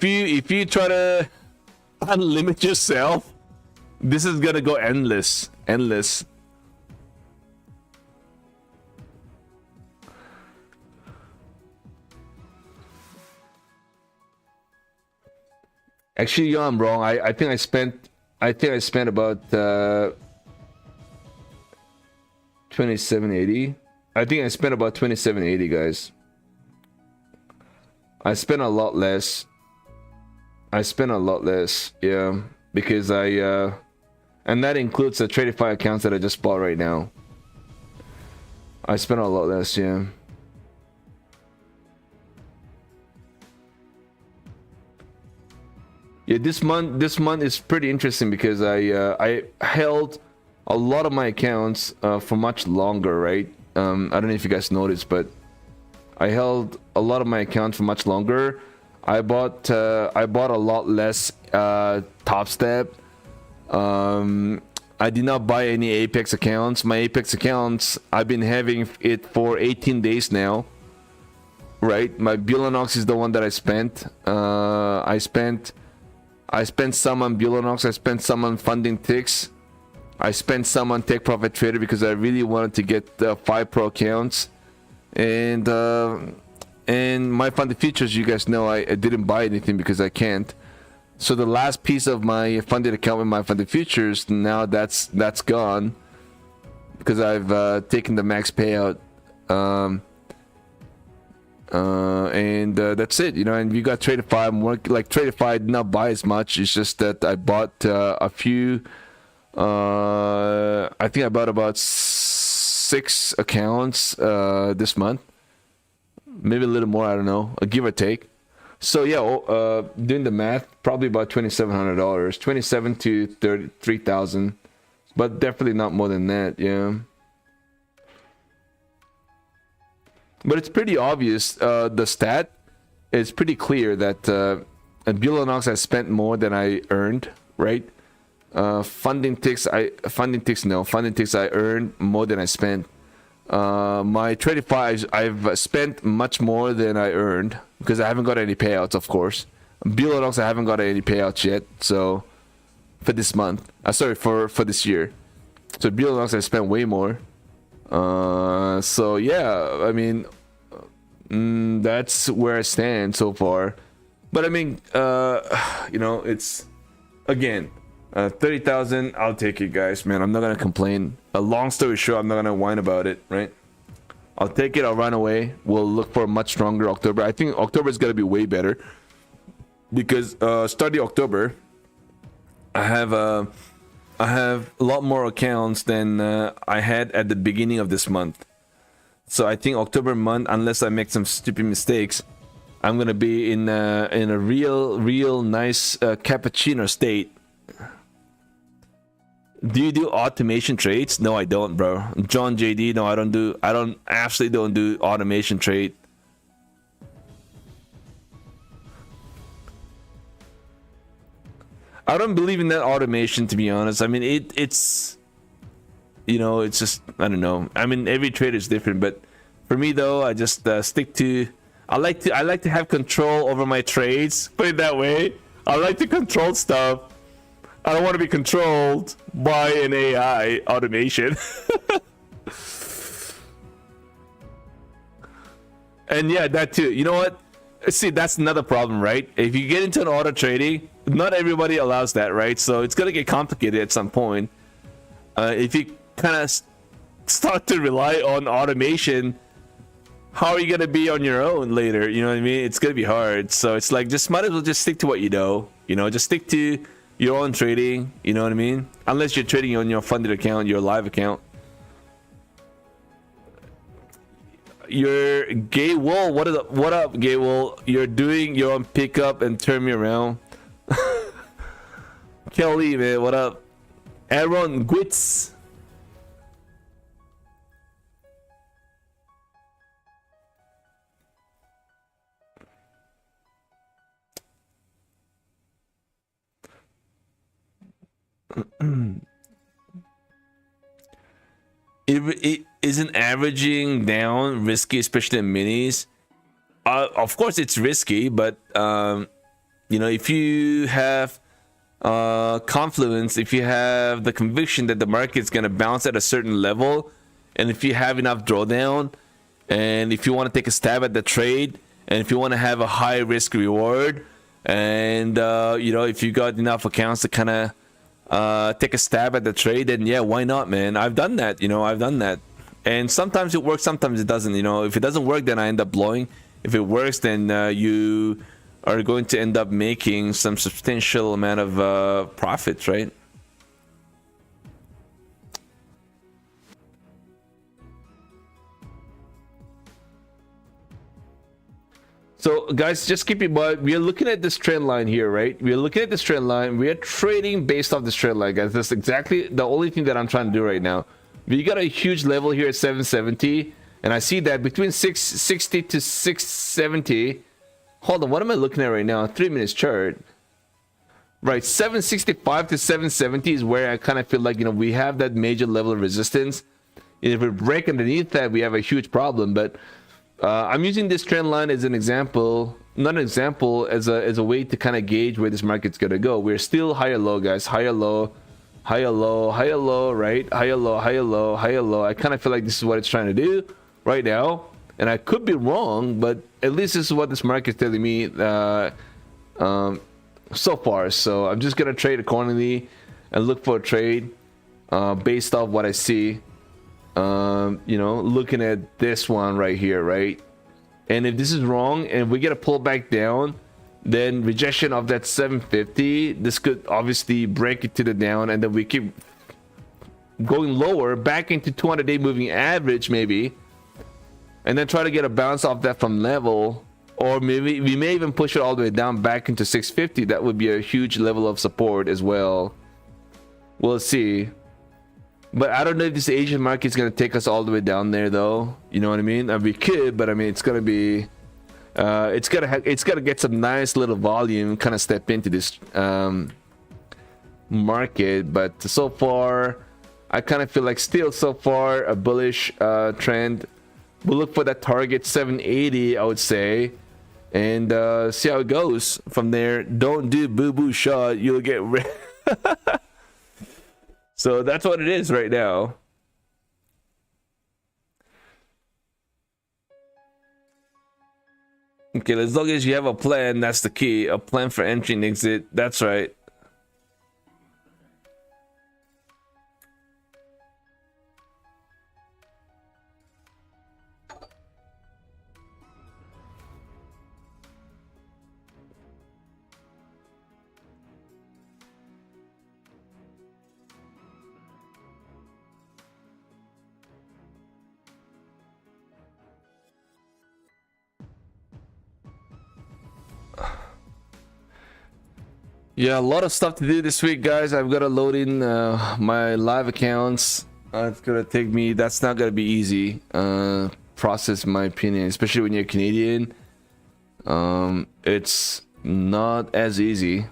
you try to unlimit yourself, this is gonna go endless. Actually, yeah, I'm wrong. I think I spent about 2780. I think I spent about 2780, guys. I spent a lot less. Yeah, because and that includes the Tradify accounts that I just bought right now. I spent a lot less, yeah. Yeah, this month is pretty interesting because I held a lot of my accounts for much longer, right? I don't know if you guys noticed, but I held a lot of my accounts for much longer. I bought a lot less Top Step. I did not buy any Apex accounts. My Apex accounts, I've been having it for 18 days now. Right? My Bullanox is the one that I spent. I spent some on Bullanox. I spent some on Funding Ticks. I spent some on Take Profit Trader because I really wanted to get 5 Pro accounts. And my funded futures, you guys know I didn't buy anything because I can't. So the last piece of my funded account with my funded futures, now that's gone because I've taken the max payout. And that's it, you know. And we got Tradify. More like Tradify did not buy as much. It's just that I bought a few. I think I bought about 6 accounts this month, maybe a little more. I don't know, a give or take. So yeah, doing the math, probably about $2,700, 27 to 33,000, but definitely not more than that. Yeah. But it's pretty obvious. The stat is pretty clear that at Bullanox I spent more than I earned, right? Funding ticks I earned more than I spent. My Tradify I've spent much more than I earned because I haven't got any payouts, of course. Bullanox I haven't got any payouts yet, so for this month. Sorry, for this year. So Bullanox I spent way more. So yeah, I mean, that's where I stand so far. But I mean, you know, it's again 30,000. I'll take it, guys. Man, I'm not gonna complain. A long story short, I'm not gonna whine about it, right? I'll take it. I'll run away. We'll look for a much stronger October. I think October is gonna be way better because starting October, I have a lot more accounts than I had at the beginning of this month. So I think October month, unless I make some stupid mistakes, I'm gonna be in a real nice cappuccino state. Do you do automation trades? No, I don't, bro. John JD, no, I don't absolutely don't do automation trade. I don't believe in that automation, to be honest. I mean, it's you know, it's just, I don't know. I mean, every trader is different, but for me though, I just stick to. I like to have control over my trades. Put it that way. I like to control stuff. I don't want to be controlled by an AI automation. And yeah, that too. You know what? See, that's another problem, right? If you get into an auto trading, not everybody allows that, right? So it's gonna get complicated at some point. If you kind of start to rely on automation, how are you gonna be on your own later? You know what I mean? It's gonna be hard. So it's like, just might as well just stick to what you know. You know, just stick to your own trading. You know what I mean? Unless you're trading on your funded account, your live account. Your Gay Wool, what up, Gay Wool? You're doing your own pickup and turn me around. Kelly, man, what up? Aaron Gwitz. It isn't averaging down risky, especially in minis. Of course, it's risky, but you know, if you have confluence, if you have the conviction that the market's going to bounce at a certain level, and if you have enough drawdown, and if you want to take a stab at the trade, and if you want to have a high risk reward, and you know, if you got enough accounts to kind of take a stab at the trade, then yeah, why not, man? I've done that, you know, I've done that. And sometimes it works, sometimes it doesn't. You know, if it doesn't work, then I end up blowing. If it works, then you are going to end up making some substantial amount of profits, right? So guys, just keep in mind, we are looking at this trend line here, right? We are looking at this trend line. We are trading based off this trend line, guys. That's exactly the only thing that I'm trying to do right now. We got a huge level here at 770, and I see that between 660 to 670. Hold on, what am I looking at right now? 3 minutes chart. Right, 765 to 770 is where I kind of feel like, you know, we have that major level of resistance. And if we break underneath that, we have a huge problem. But I'm using this trend line as an example, not an example, as a way to kind of gauge where this market's gonna go. We're still higher low, guys. Higher low, higher low, higher low, right? Higher low, higher low, higher low. I kind of feel like this is what it's trying to do right now, and I could be wrong, but at least this is what this market's telling me so far. So I'm just gonna trade accordingly and look for a trade based off what I see. You know, looking at this one right here, right? And if this is wrong and we get a pullback down, then rejection of that 750, this could obviously break it to the down, and then we keep going lower back into 200-day moving average maybe, and then try to get a bounce off that from level, or maybe we may even push it all the way down back into 650. That would be a huge level of support as well. We'll see. But I don't know if this Asian market is going to take us all the way down there, though. You know what I mean? We could, but I mean, it's going to be it's gotta get some nice little volume, kind of step into this market. But so far, I kind of feel like still so far a bullish trend. We'll look for that target 780, I would say, and see how it goes from there. Don't do boo-boo shot, you'll get so that's what it is right now. Okay, as long as you have a plan, that's the key. A plan for entry and exit. That's right. Yeah, a lot of stuff to do this week, guys. I've got to load in my live accounts. It's gonna take me. That's not gonna be easy. Process, in my opinion, especially when you're Canadian. It's not as easy.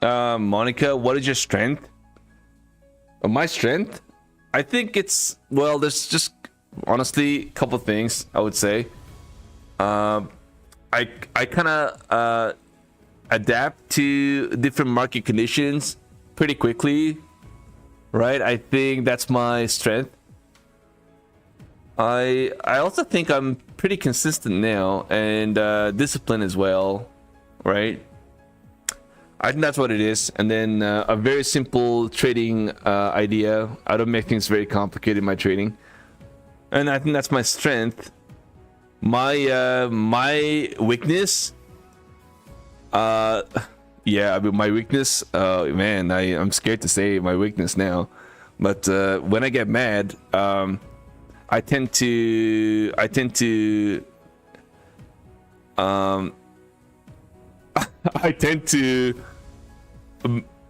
Monica, what is your strength? My strength? I think it's, well, there's just honestly a couple things I would say. I kind of adapt to different market conditions pretty quickly, right? I think that's my strength. I also think I'm pretty consistent now and disciplined as well, right? I think that's what it is. And then a very simple trading idea. I don't make things very complicated in my trading, and I think that's my strength. My weakness, yeah, I mean my weakness, man, I'm scared to say my weakness now, but when I get mad, I tend to I tend to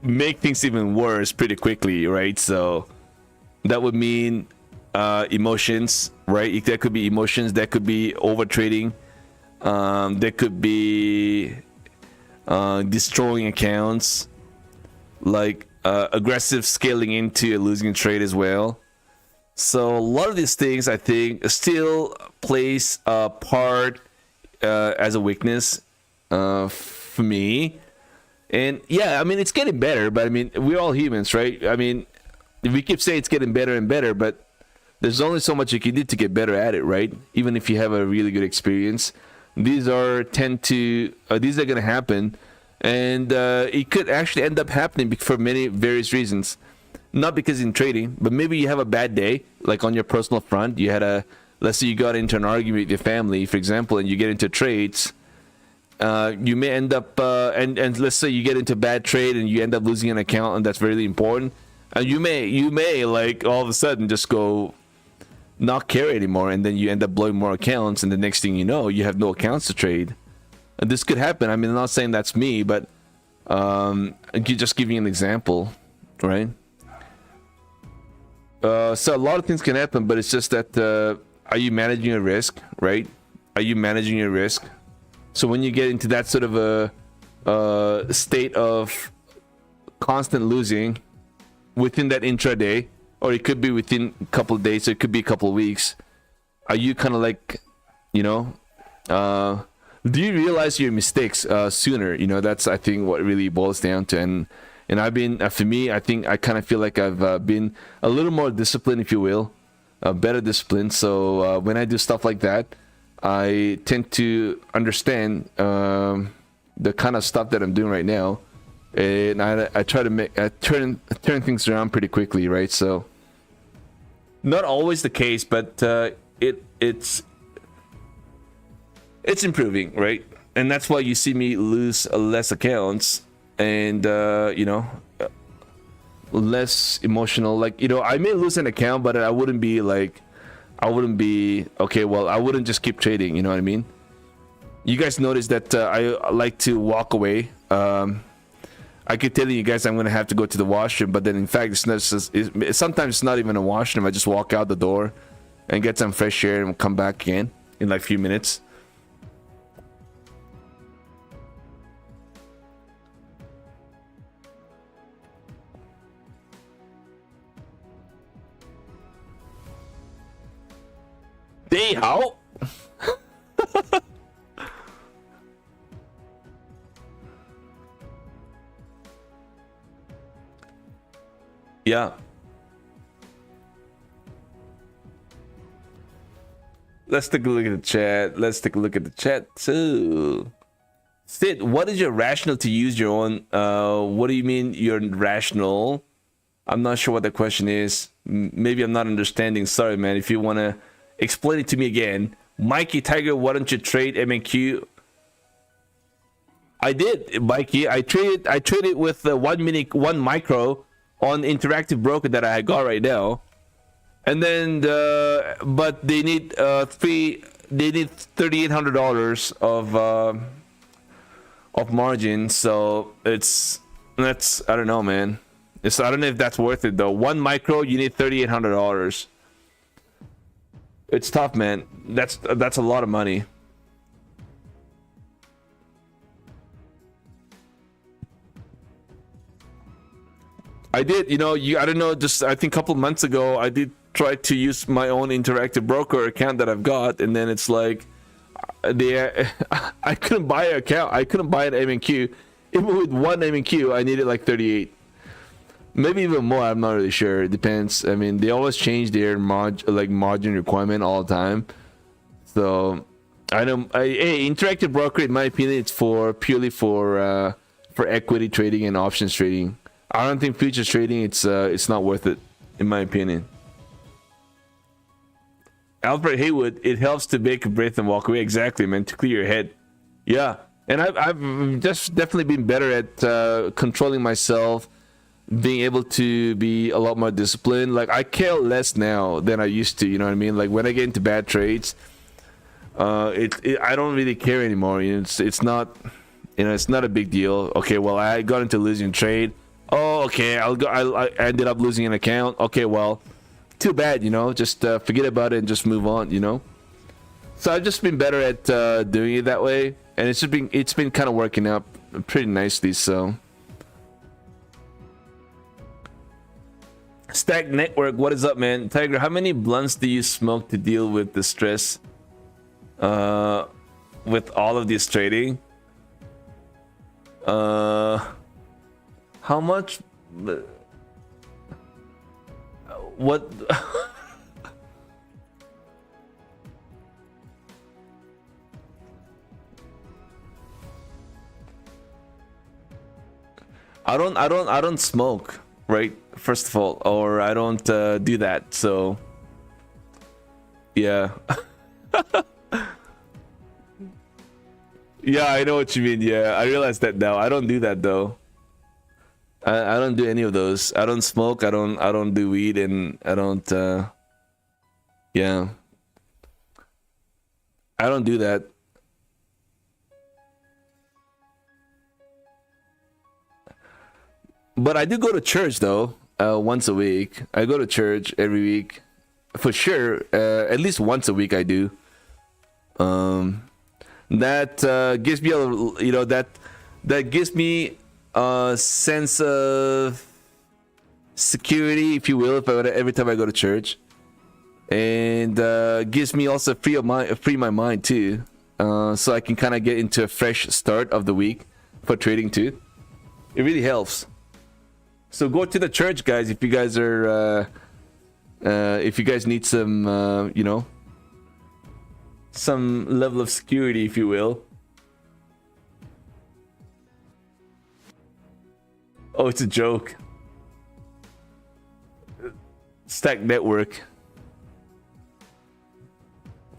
make things even worse pretty quickly, right? So that would mean emotions, right? That could be emotions, that could be over trading, that could be destroying accounts, like aggressive scaling into a losing trade as well. So a lot of these things I think still plays a part as a weakness for me. And yeah, I mean it's getting better, but I mean we're all humans, right? I mean we keep saying it's getting better and better, but there's only so much you can do to get better at it, right? Even if you have a really good experience, these are going to happen, and it could actually end up happening for many various reasons. Not because in trading, but maybe you have a bad day, like on your personal front. You had let's say you got into an argument with your family, for example, and you get into trades. You may end up, and let's say you get into a bad trade and you end up losing an account, and that's really important. And you may like all of a sudden just go not care anymore, and then you end up blowing more accounts, and the next thing you know, you have no accounts to trade. And this could happen. I mean, I'm not saying that's me, but just giving you an example, right? So a lot of things can happen, but it's just that are you managing your risk, right? Are you managing your risk? So when you get into that sort of a state of constant losing within that intraday, or it could be within a couple of days, or it could be a couple of weeks, are you kind of like, do you realize your mistakes sooner? That's I think what really boils down to. And I've been, for me, I think I kind of feel like I've been a little more disciplined, if you will, better disciplined. So when I do stuff like that, I tend to understand the kind of stuff that I'm doing right now, and I try to turn things around pretty quickly, right? So not always the case, but it's improving, right? And that's why you see me lose less accounts. And less emotional, like I may lose an account, but I wouldn't be okay, well, I wouldn't just keep trading, you know what I mean? You guys notice that I like to walk away. I could tell you guys I'm gonna have to go to the washroom, but then in fact sometimes it's not even a washroom. I just walk out the door and get some fresh air and come back again in like a few minutes. They how? Yeah. Let's take a look at the chat. Let's take a look at the chat too. Sid, what is your rationale to use your own? What do you mean you're rational? I'm not sure what the question is. Maybe I'm not understanding. Sorry, man. If you want to explain it to me again. Mikey Tiger, why don't you trade MNQ? I did, Mikey. I traded with one micro on interactive broker that I got right now, and then but they need $3,800 of margin. So that's I don't know, man. I don't know if that's worth it though. One micro, you need $3,800. It's tough, man. That's a lot of money. I did, you know, I don't know, just I think a couple months ago, I did try to use my own interactive broker account that I've got, and then it's like, I couldn't buy an account. I couldn't buy an MNQ. Even with one MNQ, I needed like 38. Maybe even more, I'm not really sure. It depends. I mean, they always change their margin requirement all the time. So, I don't, interactive broker, in my opinion, it's purely for equity trading and options trading. I don't think futures trading, it's not worth it, in my opinion. Alfred Haywood, it helps to take a breath and walk away. Exactly, man, to clear your head. Yeah, and I've just definitely been better at controlling myself, being able to be a lot more disciplined. Like, I care less now than I used to, you know what I mean? Like, when I get into bad trades, I don't really care anymore. You know, it's not, you know, it's not a big deal. Okay, well, I got into losing trade. Oh, okay, I ended up losing an account. Okay, well, too bad, you know, just forget about it and just move on, you know. So I've just been better at doing it that way, and it's been kind of working out pretty nicely. So Stack Network, what is up, man? Tiger, how many blunts do you smoke to deal with the stress with all of this trading? How much? What? I don't smoke, right? First of all, or I don't do that. So, yeah. Yeah, I know what you mean. Yeah, I realize that now. I don't do that though. I don't do any of those. I don't smoke. I don't do weed, and I don't. Yeah. I don't do that. But I do go to church though. Once a week. I go to church every week, for sure. At least once a week I do. That gives me that gives me a sense of security, if you will, every time I go to church, and gives me also free my mind too, so I can kind of get into a fresh start of the week for trading too. It really helps. So go to the church, guys, if you guys are if you guys need some you know, some level of security, if you will. Oh, it's a joke. Stack Network.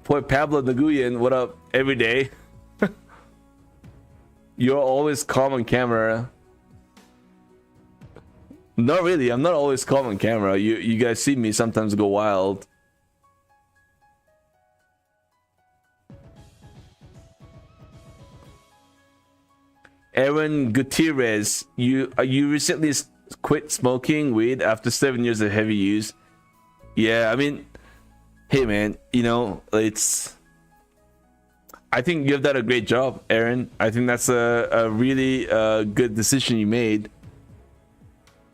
Boy, Pablo Naguyan, what up? Every day. You're always calm on camera. Not really. I'm not always calm on camera. You guys see me sometimes go wild. Aaron Gutierrez, you recently quit smoking weed after 7 years of heavy use. Yeah, I mean, hey man, you know, I think you've done a great job, Aaron. I think that's a really good decision you made.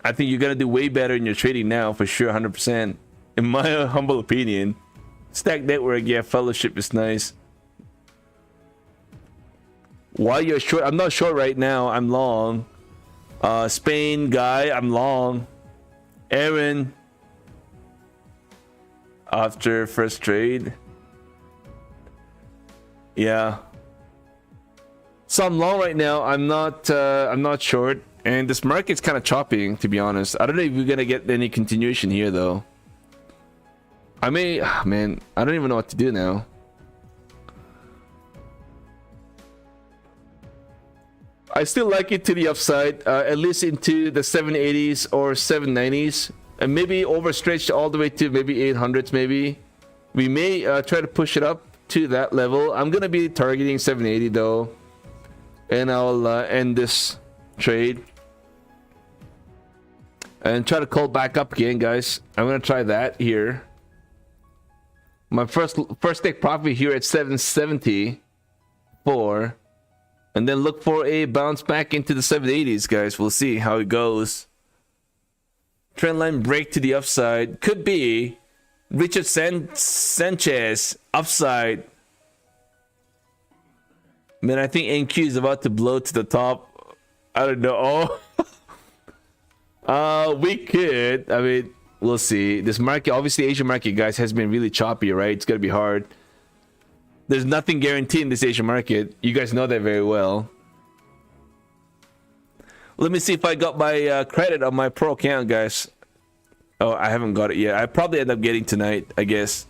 I think you're gonna do way better in your trading now, for sure, 100%. In my humble opinion. Stack Network, yeah, fellowship is nice. Why you're short? I'm not short right now. I'm long. Spain guy, I'm long. Aaron, after first trade, yeah. So I'm long right now. I'm not short, and this market's kind of choppy, to be honest. I don't know if we're gonna get any continuation here though. I may, man, I don't even know what to do now. I still like it to the upside, at least into the 780s or 790s, and maybe overstretched all the way to maybe 800s. Maybe we may try to push it up to that level. I'm gonna be targeting 780 though, and I'll end this trade and try to call back up again, guys. I'm gonna try that here. My first take profit here at 774. And then look for a bounce back into the 780s, guys. We'll see how it goes. Trend line break to the upside. Could be Richard Sanchez upside. Man, I think NQ is about to blow to the top. I don't know. We could. I mean, we'll see. This market, obviously, Asian market, guys, has been really choppy, right? It's gonna be hard. There's nothing guaranteed in this Asian market. You guys know that very well. Let me see if I got my credit on my pro account, guys. Oh, I haven't got it yet. I probably end up getting tonight, I guess.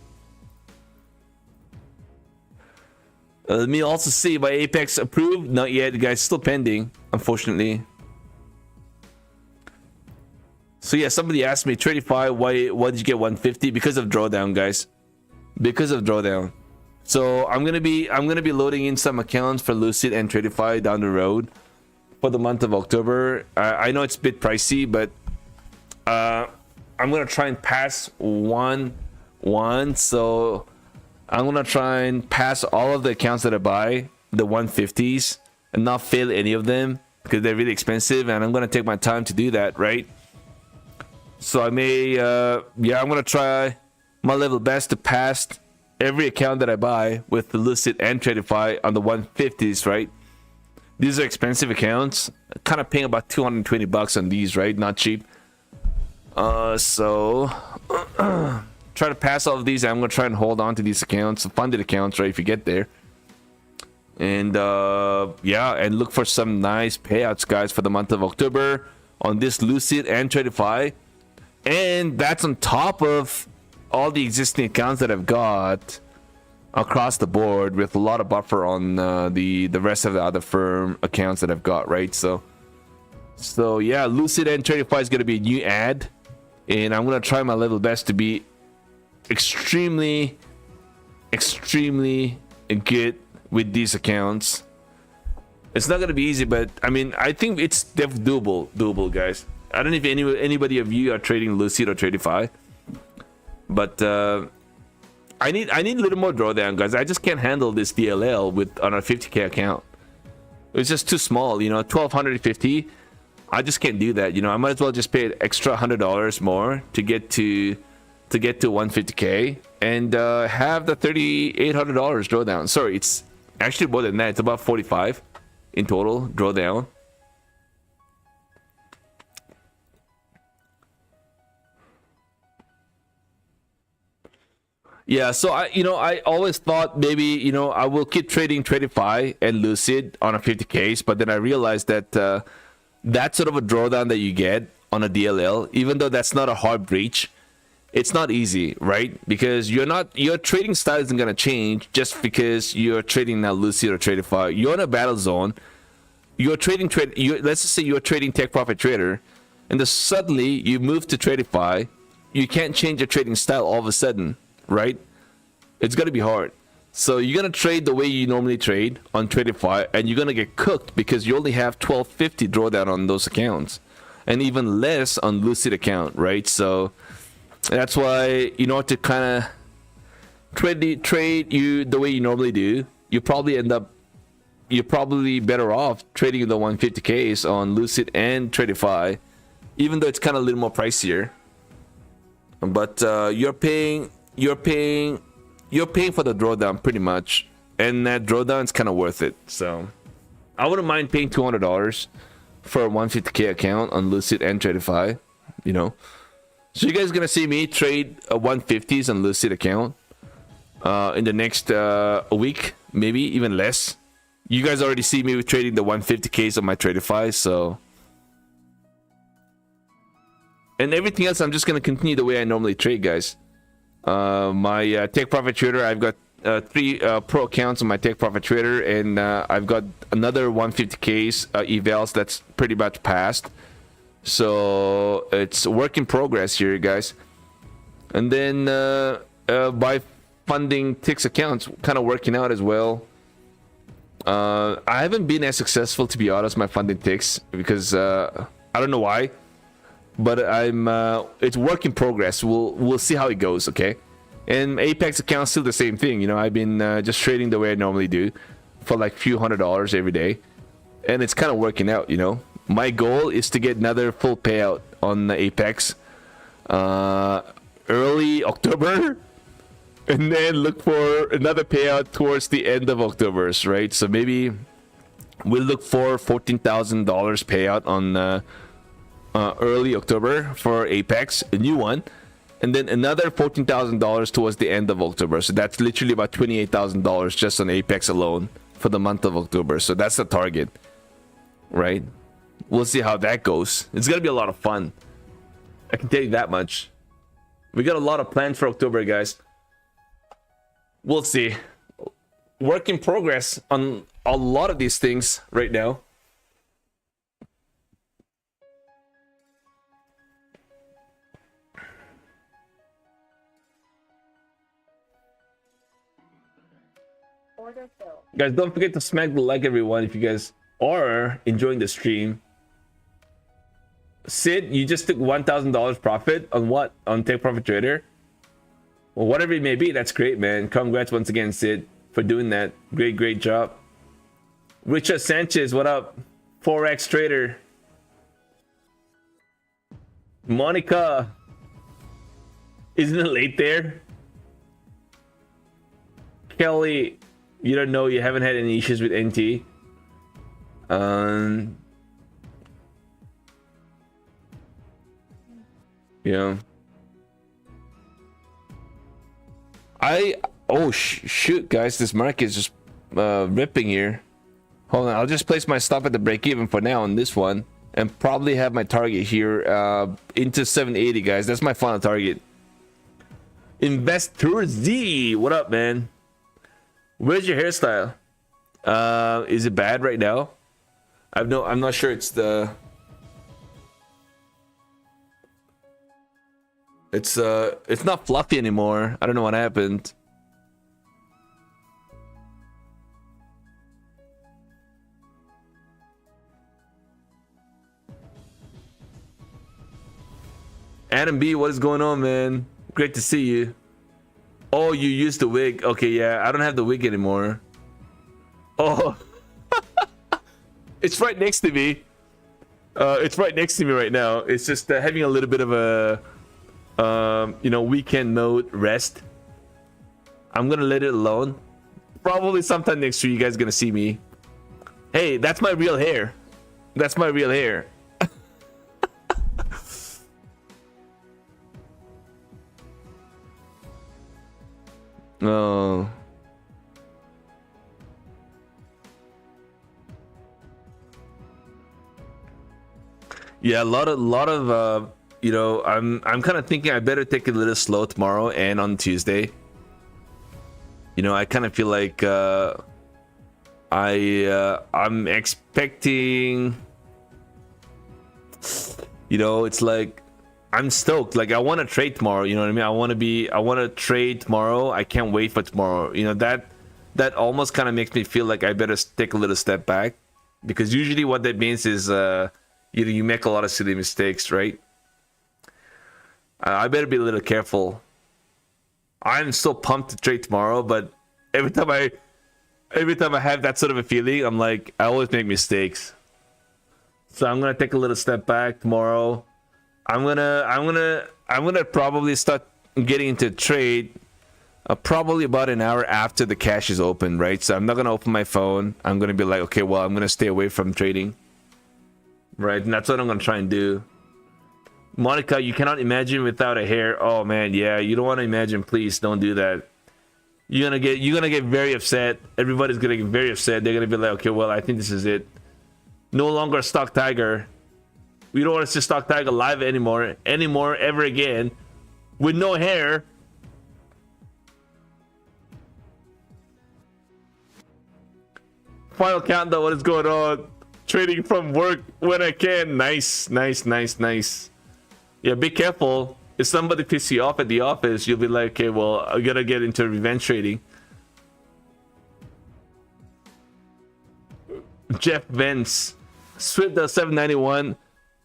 Let me also see my Apex approved. Not yet, guys. Still pending, unfortunately. So yeah, somebody asked me, 35, why did you get 150? Because of drawdown, guys. Because of drawdown. So I'm gonna be loading in some accounts for Lucid and Tradify down the road for the month of October. I know it's a bit pricey, but I'm gonna try and pass one. So I'm gonna try and pass all of the accounts that I buy, the 150s, and not fail any of them because they're really expensive, and I'm gonna take my time to do that, right? So I may, I'm gonna try my level best to pass every account that I buy with the Lucid and Tradify on the 150s, right? These are expensive accounts. Kind of paying about 220 bucks on these, right? Not cheap. So try to pass all of these. I'm gonna try and hold on to these accounts, funded accounts, right? If you get there, and and look for some nice payouts, guys, for the month of October on this Lucid and Tradify, and that's on top of all the existing accounts that I've got across the board with a lot of buffer on the rest of the other firm accounts that I've got, right? So yeah, Lucid and Tradify is gonna be a new ad, and I'm gonna try my level best to be extremely good with these accounts. It's not gonna be easy, but I mean, I think it's definitely doable, guys. I don't know if anybody of you are trading Lucid or Tradify, but I need a little more drawdown, guys. I just can't handle this DLL on a 50k account. It's just too small, you know. 1250. I just can't do that, you know. I might as well just pay an extra $100 more to get to 150k and have the $3,800 drawdown. Sorry, it's actually more than that. It's about 45 in total drawdown. Yeah, so I always thought maybe, you know, I will keep trading Tradify and Lucid on a 50Ks, but then I realized that that sort of a drawdown that you get on a DLL, even though that's not a hard breach, it's not easy, right? Because your trading style isn't gonna change just because you're trading now Lucid or Tradify. You're in a battle zone. You're trading let's just say you're trading Take Profit Trader, and then suddenly you move to Tradify. You can't change your trading style all of a sudden, right? It's gonna be hard. So you're gonna trade the way you normally trade on Tradify, and you're gonna get cooked because you only have 1250 drawdown on those accounts, and even less on Lucid account, right? So that's why, in order to kind of trade you the way you normally do, you're probably better off trading the 150Ks on Lucid and Tradify, even though it's kind of a little more pricier. But you're paying for the drawdown pretty much, and that drawdown is kind of worth it. So I wouldn't mind paying $200 for a 150k account on Lucid and Tradify, you know. So you guys gonna see me trade a 150s on Lucid account in the next week, maybe even less. You guys already see me trading the 150Ks on my Tradify, so. And everything else, I'm just gonna continue the way I normally trade, guys. My Take Profit Trader, I've got 3 pro accounts on my Take Profit Trader, and I've got another 150Ks evals that's pretty much passed. So it's work in progress here, guys. And then by funding Tix accounts, kind of working out as well. I haven't been as successful, to be honest, my funding Tix, because I don't know why. But it's work in progress. We'll see how it goes, okay? And Apex account still the same thing, you know. I've been just trading the way I normally do for like few $100 every day, and it's kind of working out, you know. My goal is to get another full payout on the Apex early October, and then look for another payout towards the end of October, right? So maybe we'll look for $14,000 payout on early October for Apex, a new one, and then another $14,000 towards the end of October. So that's literally about $28,000 just on Apex alone for the month of October. So that's the target, right? We'll see how that goes. It's gonna be a lot of fun, I can tell you that much. We got a lot of plans for October, guys. We'll see. Work in progress on a lot of these things right now. Order filled. Guys, don't forget to smack the like, everyone, if you guys are enjoying the stream. Sid, you just took $1,000 profit on what? On Take Profit Trader? Well, whatever it may be, that's great, man. Congrats once again, Sid, for doing that. Great job. Richard Sanchez, what up? Forex trader. Monica, isn't it late there? Kelly, you don't know, you haven't had any issues with NT. Yeah. Shoot, guys, this market is just ripping here. Hold on, I'll just place my stop at the break even for now on this one, and probably have my target here into 780, guys. That's my final target. Investor Z, what up, man? Where's your hairstyle? Is it bad right now? I'm not sure. It's not fluffy anymore. I don't know what happened. Adam B, what is going on, man? Great to see you. Oh, you used the wig. Okay, yeah, I don't have the wig anymore. Oh, it's right next to me. It's right next to me right now. It's just having a little bit of a weekend mode rest. I'm gonna let it alone. Probably sometime next year you guys are gonna see me. Hey, that's my real hair. That's my real hair. Oh. Yeah, a lot of I'm kind of thinking I better take it a little slow tomorrow and on Tuesday. I kind of feel like I'm expecting, it's like I'm stoked. Like I want to trade tomorrow. You know what I mean? I want to trade tomorrow. I can't wait for tomorrow. That almost kind of makes me feel like I better take a little step back, because usually what that means is you make a lot of silly mistakes, right? I better be a little careful. I'm so pumped to trade tomorrow, but every time I have that sort of a feeling, I'm like, I always make mistakes. So I'm gonna take a little step back tomorrow. I'm gonna probably start getting into trade probably about an hour after the cash is open, right? So I'm not gonna open my phone. I'm gonna be like, okay, well, I'm gonna stay away from trading, right? And that's what I'm gonna try and do. Monica, you cannot imagine without a hair. Oh man, yeah, you don't want to imagine. Please don't do that. You're gonna get very upset. Everybody's gonna get very upset. They're gonna be like, okay, well, I think this is it. No longer Stock Tiger. We don't want to see Stock Tiger live anymore, ever again, with no hair. Final countdown. What is going on? Trading from work when I can. Nice. Yeah, be careful. If somebody pisses you off at the office, you'll be like, okay, well, I gotta get into revenge trading. Jeff Vance, Swift 791.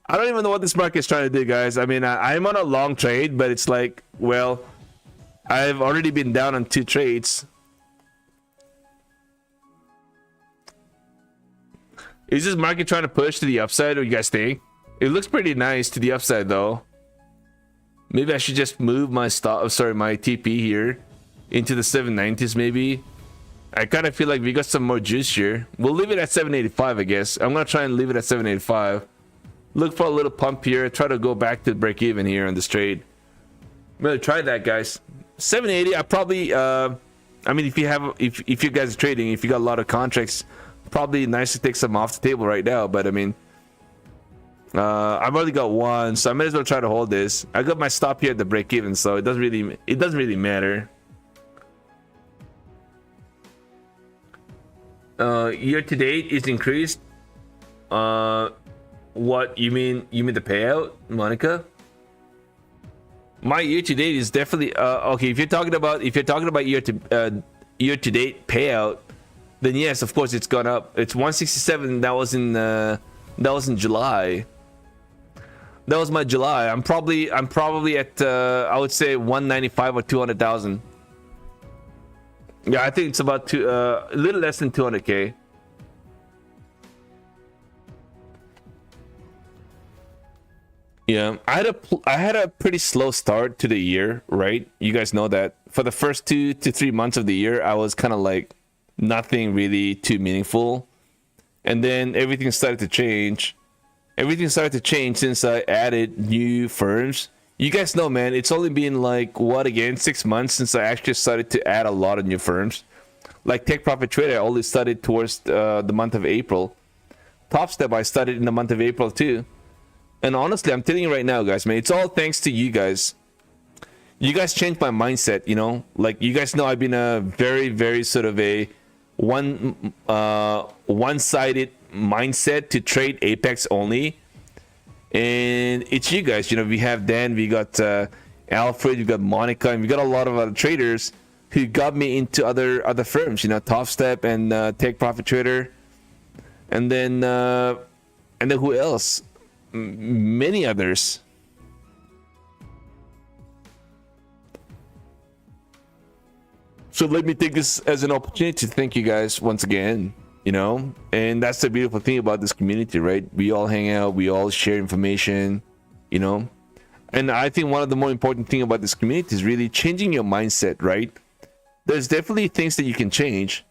I don't even know what this market is trying to do, guys. I mean, I'm on a long trade, but it's like, well, I've already been down on 2 trades. Is this market trying to push to the upside? What do you guys think? It looks pretty nice to the upside, though. Maybe I should just move my stop, sorry, my TP here into the 790s maybe. I kind of feel like we got some more juice here. We'll leave it at 785, I guess. I'm gonna try and leave it at 785. Look for a little pump here. Try to go back to break even here on this trade. I'm gonna try that, guys. 780. I probably I mean, if you guys are trading, if you got a lot of contracts, probably nice to take some off the table right now. But I mean, I've already got one, so I might as well try to hold this. I got my stop here at the break even, so it doesn't really matter. Year to date is increased. What you mean? You mean the payout, Monica? My year to date is definitely okay. If you're talking about year to date payout, then yes, of course it's gone up. It's 167. That was in July. That was my July. I'm probably at I would say 195 or 200,000. Yeah, I think it's about a little less than 200K. Yeah, I had a pretty slow start to the year, right? You guys know that for the first 2 to 3 months of the year, I was kind of like nothing really too meaningful, and then everything started to change. Everything started to change since I added new firms. You guys know, man, it's only been like what again 6 months since I actually started to add a lot of new firms. Like Take Profit Trader, I only started towards the month of April. Top Step, I started in the month of April too. And honestly, I'm telling you right now, guys, man, it's all thanks to you guys. You guys changed my mindset, you know? Like, you guys know I've been a very, very sort of a one-sided mindset to trade Apex only. And it's you guys, you know, we have Dan, we got Alfred, we got Monica, and we got a lot of other traders who got me into other firms, you know, Top Step and Take Profit Trader. And then who else? Many others. So let me take this as an opportunity to thank you guys once again, you know. And that's the beautiful thing about this community, right? We all hang out, we all share information, you know. And I think one of the more important thing about this community is really changing your mindset, right? There's definitely things that you can change,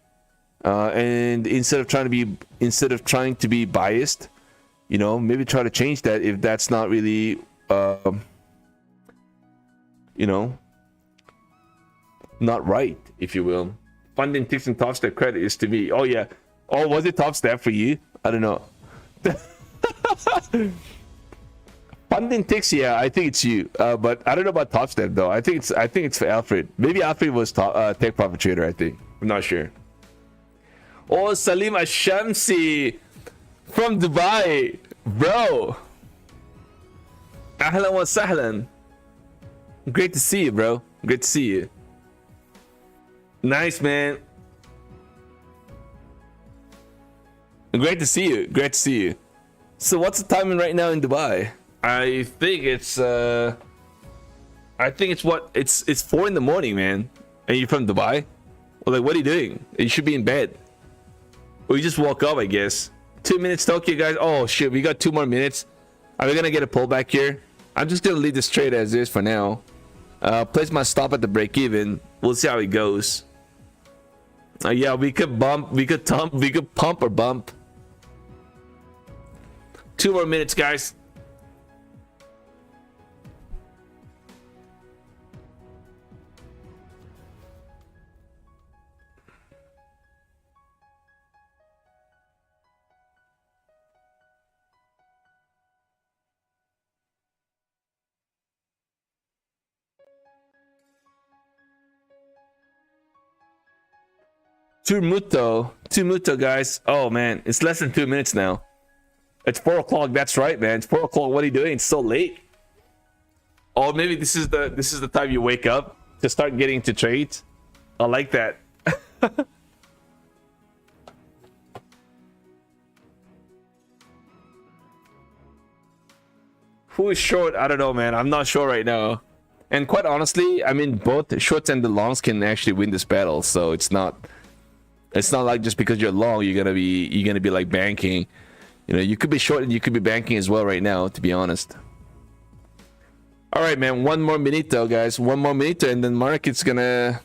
and instead of trying to be biased, you know, maybe try to change that if that's not really, you know, not right, if you will. Funding ticks and Top Step credit is to me. Oh yeah. Oh, was it Top Step for you? I don't know. Funding ticks, yeah, I think it's you. But I don't know about Top Step though. I think it's for Alfred. Maybe Alfred was Tech Profit Trader. I think. I'm not sure. Oh, Salim Ashamsi from Dubai, bro. Ahlan wa sahlan. Great to see you, bro. Great to see you. Nice, man. Great to see you. Great to see you. So what's the timing right now in Dubai? I think it's it's 4 in the morning, man. And you're from Dubai? Well, like, what are you doing? You should be in bed. Or you just woke up, I guess. 2 minutes Tokyo, guys. Oh shit, we got 2 more minutes. Are we gonna get a pullback here? I'm just gonna leave this trade as is for now. Place my stop at the break even. We'll see how it goes. Yeah, we could pump or bump. 2 more minutes, guys. Tumuto, guys. Oh man, it's less than 2 minutes now. It's 4 o'clock. That's right, man. It's 4 o'clock. What are you doing? It's so late. Oh, maybe this is the time you wake up to start getting to trades. I like that. Who is short? I don't know, man. I'm not sure right now. And quite honestly, I mean, both the shorts and the longs can actually win this battle. So it's not like just because you're long, you're gonna be like banking. You know, you could be short and you could be banking as well right now, to be honest. All right, man. One more minute, guys. One more minute, and then market's gonna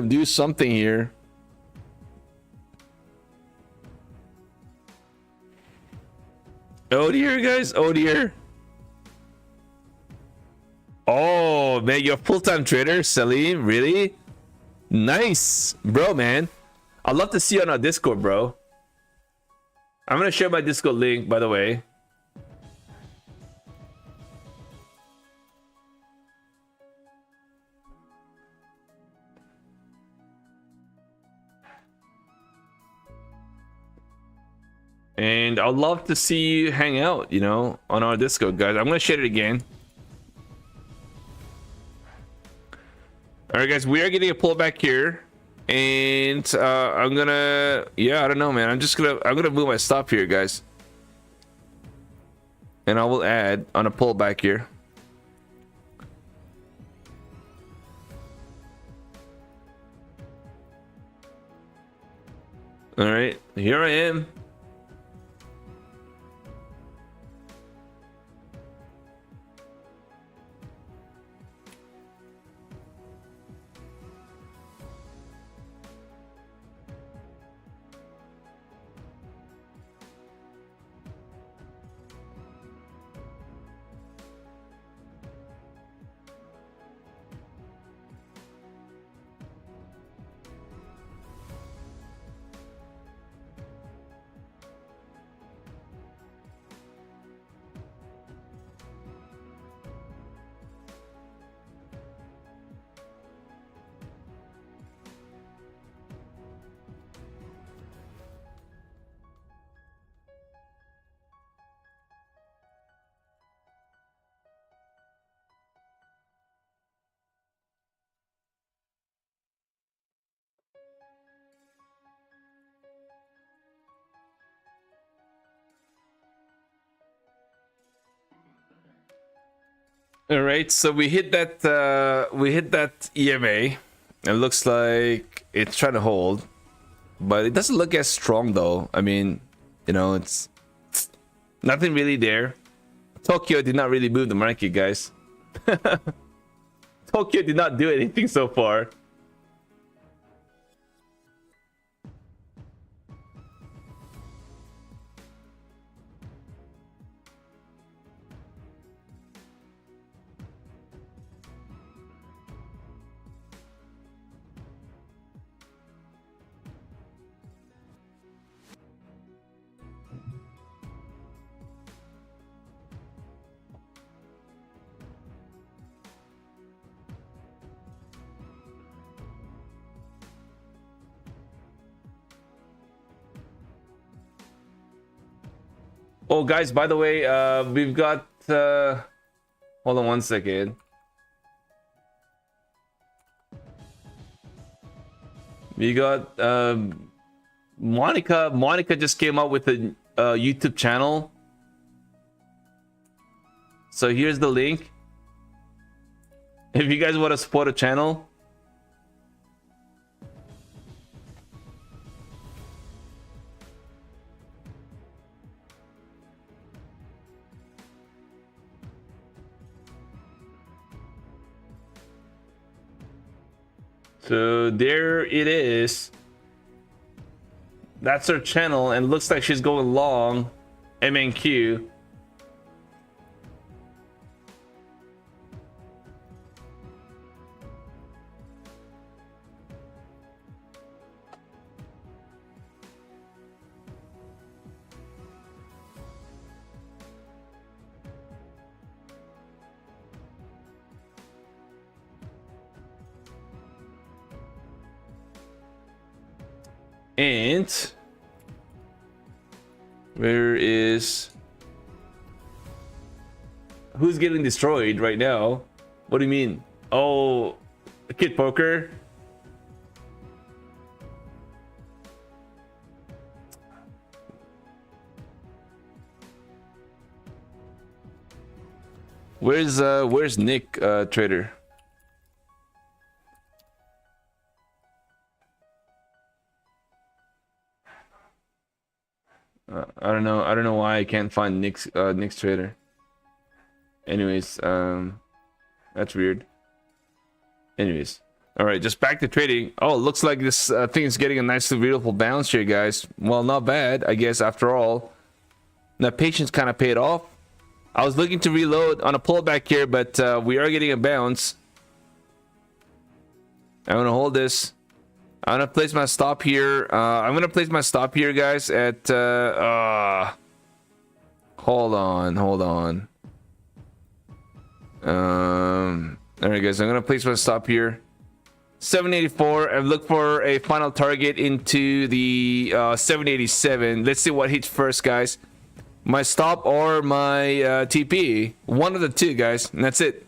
do something here. Oh dear, guys. Oh dear. Oh man, you're a full-time trader, Salim. Really? Nice, bro, man. I'd love to see you on our Discord, bro. I'm gonna share my Discord link, by the way. And I'd love to see you hang out, you know, on our Discord, guys. I'm gonna share it again. All right, guys, we are getting a pullback here, and I'm gonna, yeah, I don't know, man. I'm gonna move my stop here, guys, and I will add on a pullback here. All right, here I am. All right, so we hit that EMA. It looks like it's trying to hold, but it doesn't look as strong though. I mean, you know, it's nothing really there. Tokyo did not really move the market, guys. Tokyo did not do anything so far. Oh, guys, by the way, we've got... hold on one second. We got... Monica. Monica just came up with a YouTube channel. So here's the link. If you guys want to support a channel. So there it is. That's her channel, and looks like she's going long MNQ. And who's getting destroyed right now? What do you mean? Oh, Kid Poker. Where's Nick Trader? I don't know why I can't find Nick's Trader. Anyways, that's weird. Anyways, all right, just back to trading. Oh, it looks like this thing is getting a nice, beautiful bounce here, guys. Well, not bad, I guess, after all. That patience kind of paid off. I was looking to reload on a pullback here, but we are getting a bounce. I'm gonna hold this. I'm gonna place my stop here. I'm gonna place my stop here, guys, at hold on. All right, guys, I'm gonna place my stop here. 784. I've looked for a final target into the 787. Let's see what hits first, guys. My stop or my TP. One of the two, guys, and that's it.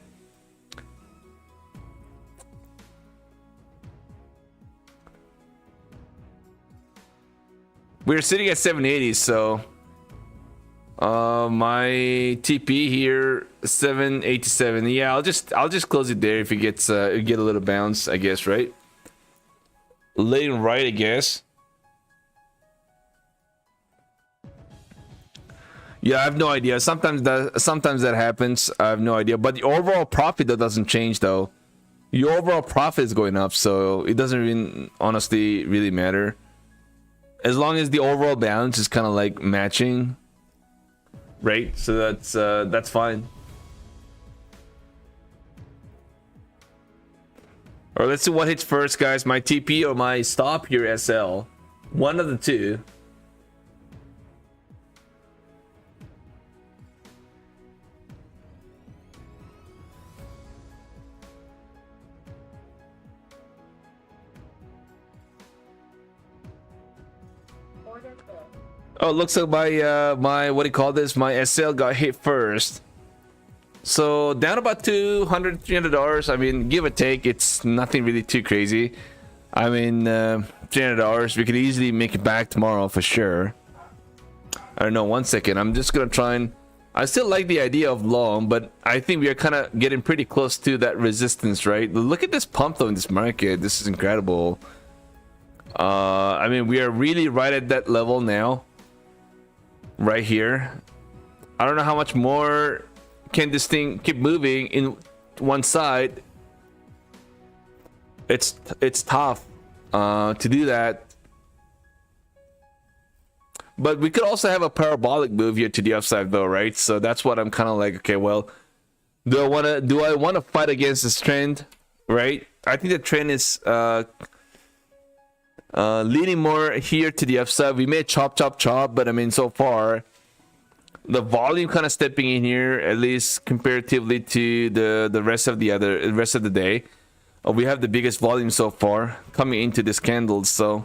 We're sitting at 780, so my TP here 787. Yeah, I'll just close it there if it gets get a little bounce, I guess, right? Late and right, I guess. Yeah, I have no idea. Sometimes that happens. I have no idea. But the overall profit that doesn't change though. Your overall profit is going up, so it doesn't even honestly really matter. As long as the overall balance is kind of like matching, right? So that's fine. Or let's see what hits first, guys. My TP or my stop here, SL. One of the two. Order filled. Oh, it looks like my what do you call this? My SL got hit first. So down about $200-$300. I mean, give or take, it's nothing really too crazy. I mean, $300. We could easily make it back tomorrow for sure. I don't know. 1 second. I'm just gonna try and. I still like the idea of long, but I think we are kind of getting pretty close to that resistance, right? Look at this pump though in this market. This is incredible. I mean, we are really right at that level now. Right here. I don't know how much more can this thing keep moving in one side. It's tough to do that. But we could also have a parabolic move here to the upside though, right? So that's what I'm kind of like, okay, well, do I want to fight against this trend, right? I think the trend is leaning more here to the upside. We may chop, but I mean, so far the volume kind of stepping in here, at least comparatively to the rest of the day. We have the biggest volume so far coming into this candle, so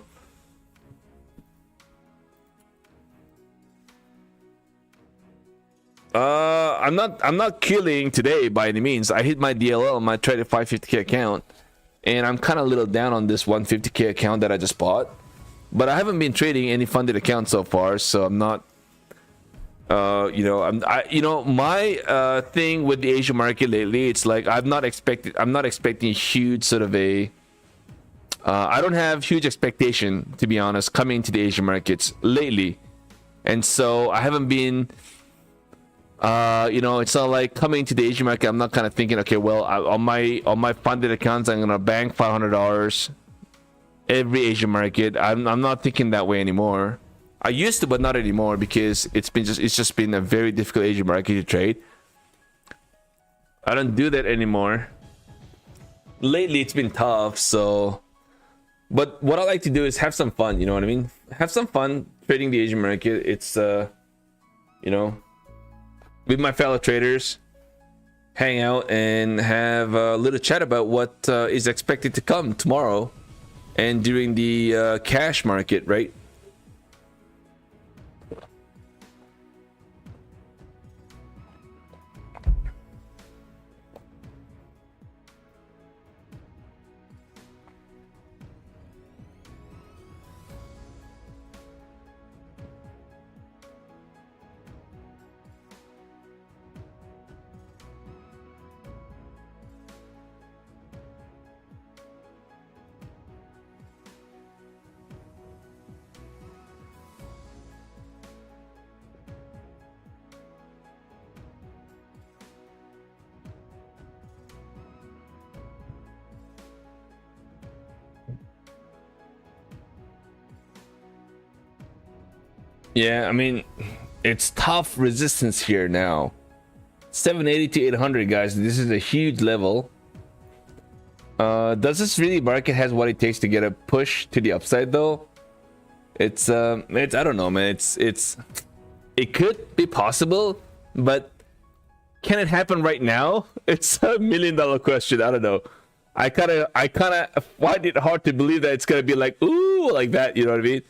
I'm not killing today by any means. I hit my DLL on my traded 550k account, and I'm kind of a little down on this 150k account that I just bought. But I haven't been trading any funded account so far, so I'm not. My thing with the Asian market lately, it's like I'm not expecting huge sort of a. I don't have huge expectation, to be honest, coming into the Asian markets lately, and so I haven't been. It's not like coming to the Asian market. I'm not kind of thinking, okay, well, on my funded accounts, I'm gonna bank $500 every Asian market. I'm not thinking that way anymore. I used to, but not anymore, because it's just been a very difficult Asian market to trade. I don't do that anymore. Lately, it's been tough. So, but what I like to do is have some fun. You know what I mean? Have some fun trading the Asian market. It's with my fellow traders, hang out and have a little chat about what is expected to come tomorrow and during the cash market, right? Yeah, I mean, it's tough resistance here now. 780 to 800, guys. This is a huge level. Does this really market has what it takes to get a push to the upside though? It's I don't know, man. It could be possible, but can it happen right now? It's a $1 million question. I don't know. I kind of find it hard to believe that it's gonna be like ooh like that. You know what I mean?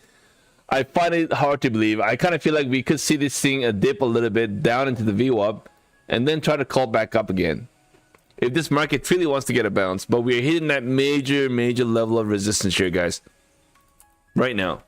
I find it hard to believe. I kind of feel like we could see this thing dip a little bit down into the VWAP and then try to call back up again. If this market really wants to get a bounce, but we're hitting that major level of resistance here, guys. Right now.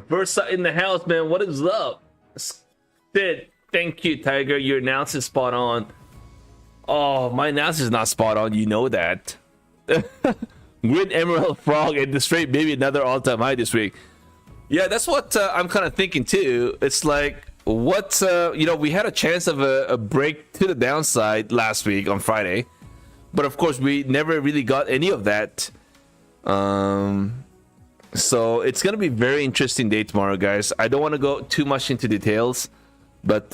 Versa in the house, man. What is up? Sid, thank you, Tiger. Your analysis is spot on. Oh, my analysis is not spot on. You know that. Green Emerald Frog and the straight maybe another all-time high this week. Yeah, that's what I'm kind of thinking too. It's like, what, you know, we had a chance of a break to the downside last week on Friday. But of course, we never really got any of that. So it's going to be a very interesting day tomorrow, guys. I don't want to go too much into details, but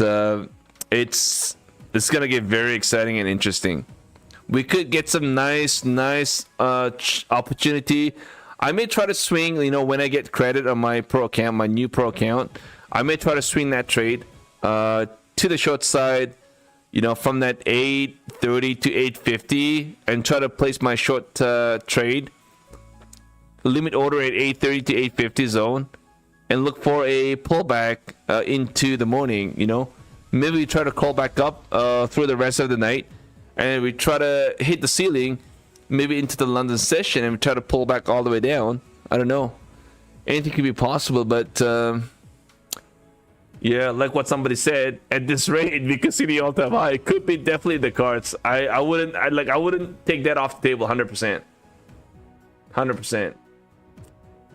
it's going to get very exciting and interesting. We could get some nice opportunity. I may try to swing, you know, when I get credit on my pro account, my new pro account. I may try to swing that trade to the short side, you know, from that 830 to 850 and try to place my short trade. Limit order at 830 to 850 zone and look for a pullback into the morning. You know, maybe we try to crawl back up through the rest of the night and we try to hit the ceiling maybe into the London session and we try to pull back all the way down. I don't know, anything could be possible, but yeah, like what somebody said, at this rate we could see the all-time high. It could be definitely the cards. I wouldn't take that off the table. 100%.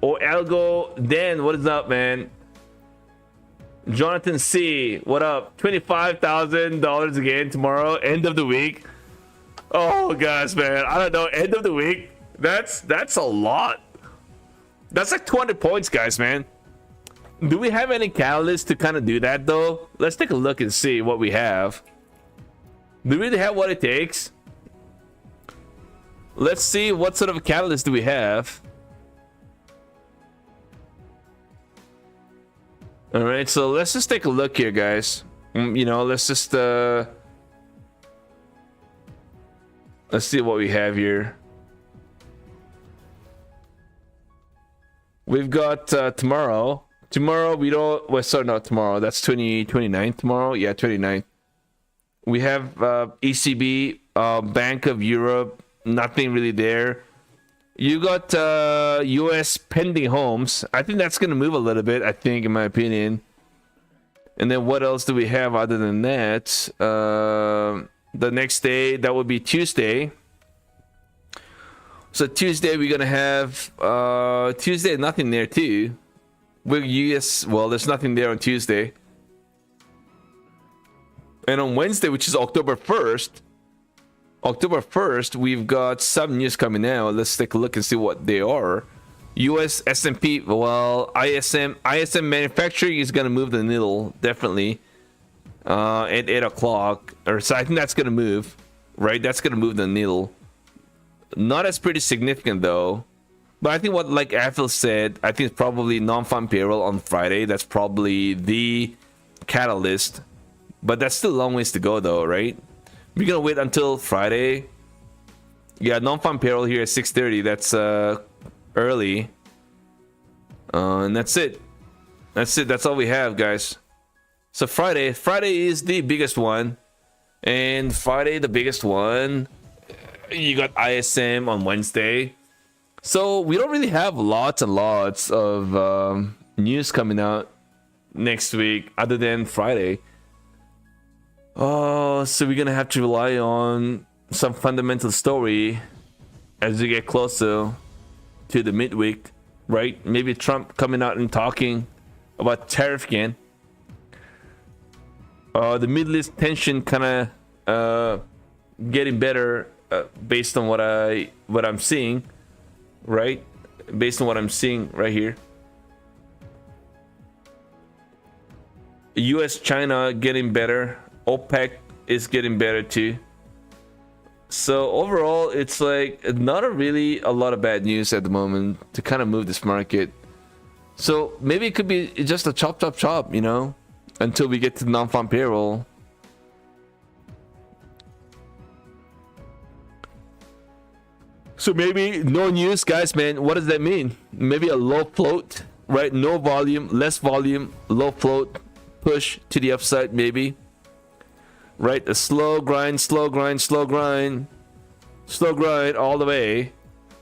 Or Algo Dan, what is up, man? Jonathan C, what up? $25,000 again tomorrow, end of the week. Oh gosh, man, I don't know. End of the week. That's a lot. That's like 200 points, guys, man. Do we have any catalyst to kind of do that though? Let's take a look and see what we have. Do we really have what it takes? Let's see what sort of a catalyst do we have. All right, so let's just take a look here, guys. You know, let's just let's see what we have here. We've got tomorrow. Tomorrow we don't. Well, sorry, not tomorrow. That's 29th tomorrow. Yeah, 29th. We have ECB, Bank of Europe. Nothing really there. You got US pending homes. I think that's going to move a little bit, I think, in my opinion. And then what else do we have other than that? The next day, that would be Tuesday. So Tuesday, we're going to have... Tuesday, nothing there too. We're US... Well, there's nothing there on Tuesday. And on Wednesday, which is October 1st... October 1st, we've got some news coming out. Let's take a look and see what they are. US S&P, well, ISM manufacturing is going to move the needle, definitely, at 8 o'clock. So I think that's going to move, right? That's going to move the needle. Not as pretty significant, though. But I think what, like Athel said, I think it's probably non-farm payroll on Friday. That's probably the catalyst. But that's still a long ways to go, though, right? We're gonna wait until Friday. Yeah, non-farm payroll here at 6:30. That's early. And that's it. That's all we have, guys. So Friday is the biggest one, and Friday the biggest one. You got ISM on Wednesday. So we don't really have lots and lots of news coming out next week, other than Friday. Oh, so we're gonna have to rely on some fundamental story as we get closer to the midweek, right? Maybe Trump coming out and talking about tariff again. The Middle East tension kind of getting better based on what I'm seeing, right? Based on what I'm seeing right here. US China getting better. OPEC is getting better too. So overall, it's like not really a lot of bad news at the moment to kind of move this market. So maybe it could be just a chop, you know, until we get to the non-farm payroll. So maybe no news, guys, man. What does that mean? Maybe a low float, right? No volume, less volume, low float, push to the upside, maybe. Right? A slow grind, slow grind, slow grind, slow grind all the way.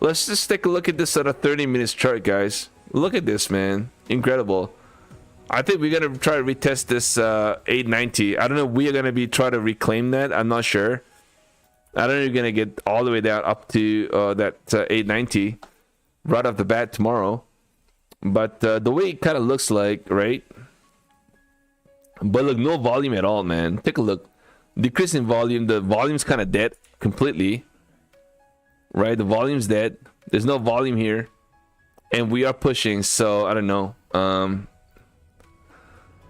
Let's just take a look at this on a 30-minute chart, guys. Look at this, man. Incredible. I think we're gonna try to retest this 890. I don't know if we are gonna be trying to reclaim that. I'm not sure. I don't know if you're gonna get all the way down up to that 890 right off the bat tomorrow. But the way it kind of looks like, right? But look, no volume at all, man. Take a look. Decrease in volume. The volume's kind of dead completely. Right? The volume's dead. There's no volume here. And we are pushing, so I don't know.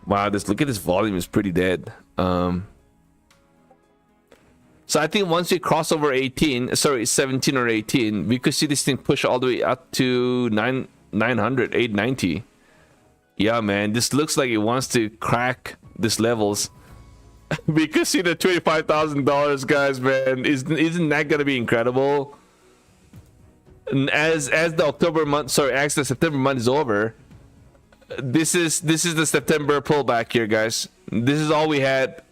Wow, look at this volume is pretty dead. So I think once we cross over 17 or 18, we could see this thing push all the way up to 900, 890. Yeah, man, this looks like it wants to crack these levels. We could see the $25,000, guys, man. Isn't that gonna be incredible? And as the October month, sorry, as the September month is over, this is the September pullback here, guys. This is all we had.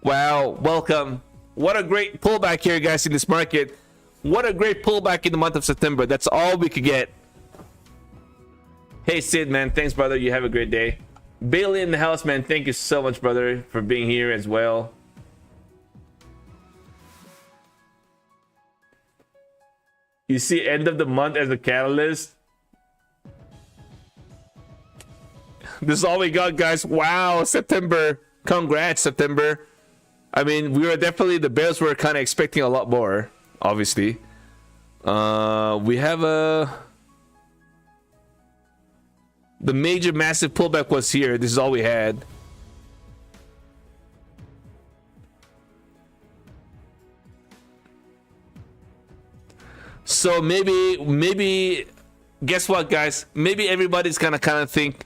Wow, welcome. What a great pullback here, guys, in this market. What a great pullback in the month of September. That's all we could get. Hey, Sid, man. Thanks, brother. You have a great day. Bailey in the house, man. Thank you so much, brother, for being here as well. You see end of the month as a catalyst. This is all we got, guys. Wow, September. Congrats, September. I mean, we were definitely, the bears were kind of expecting a lot more, obviously. We have the major massive pullback was here. This is all we had. So maybe guess what, guys? Maybe everybody's gonna kind of think,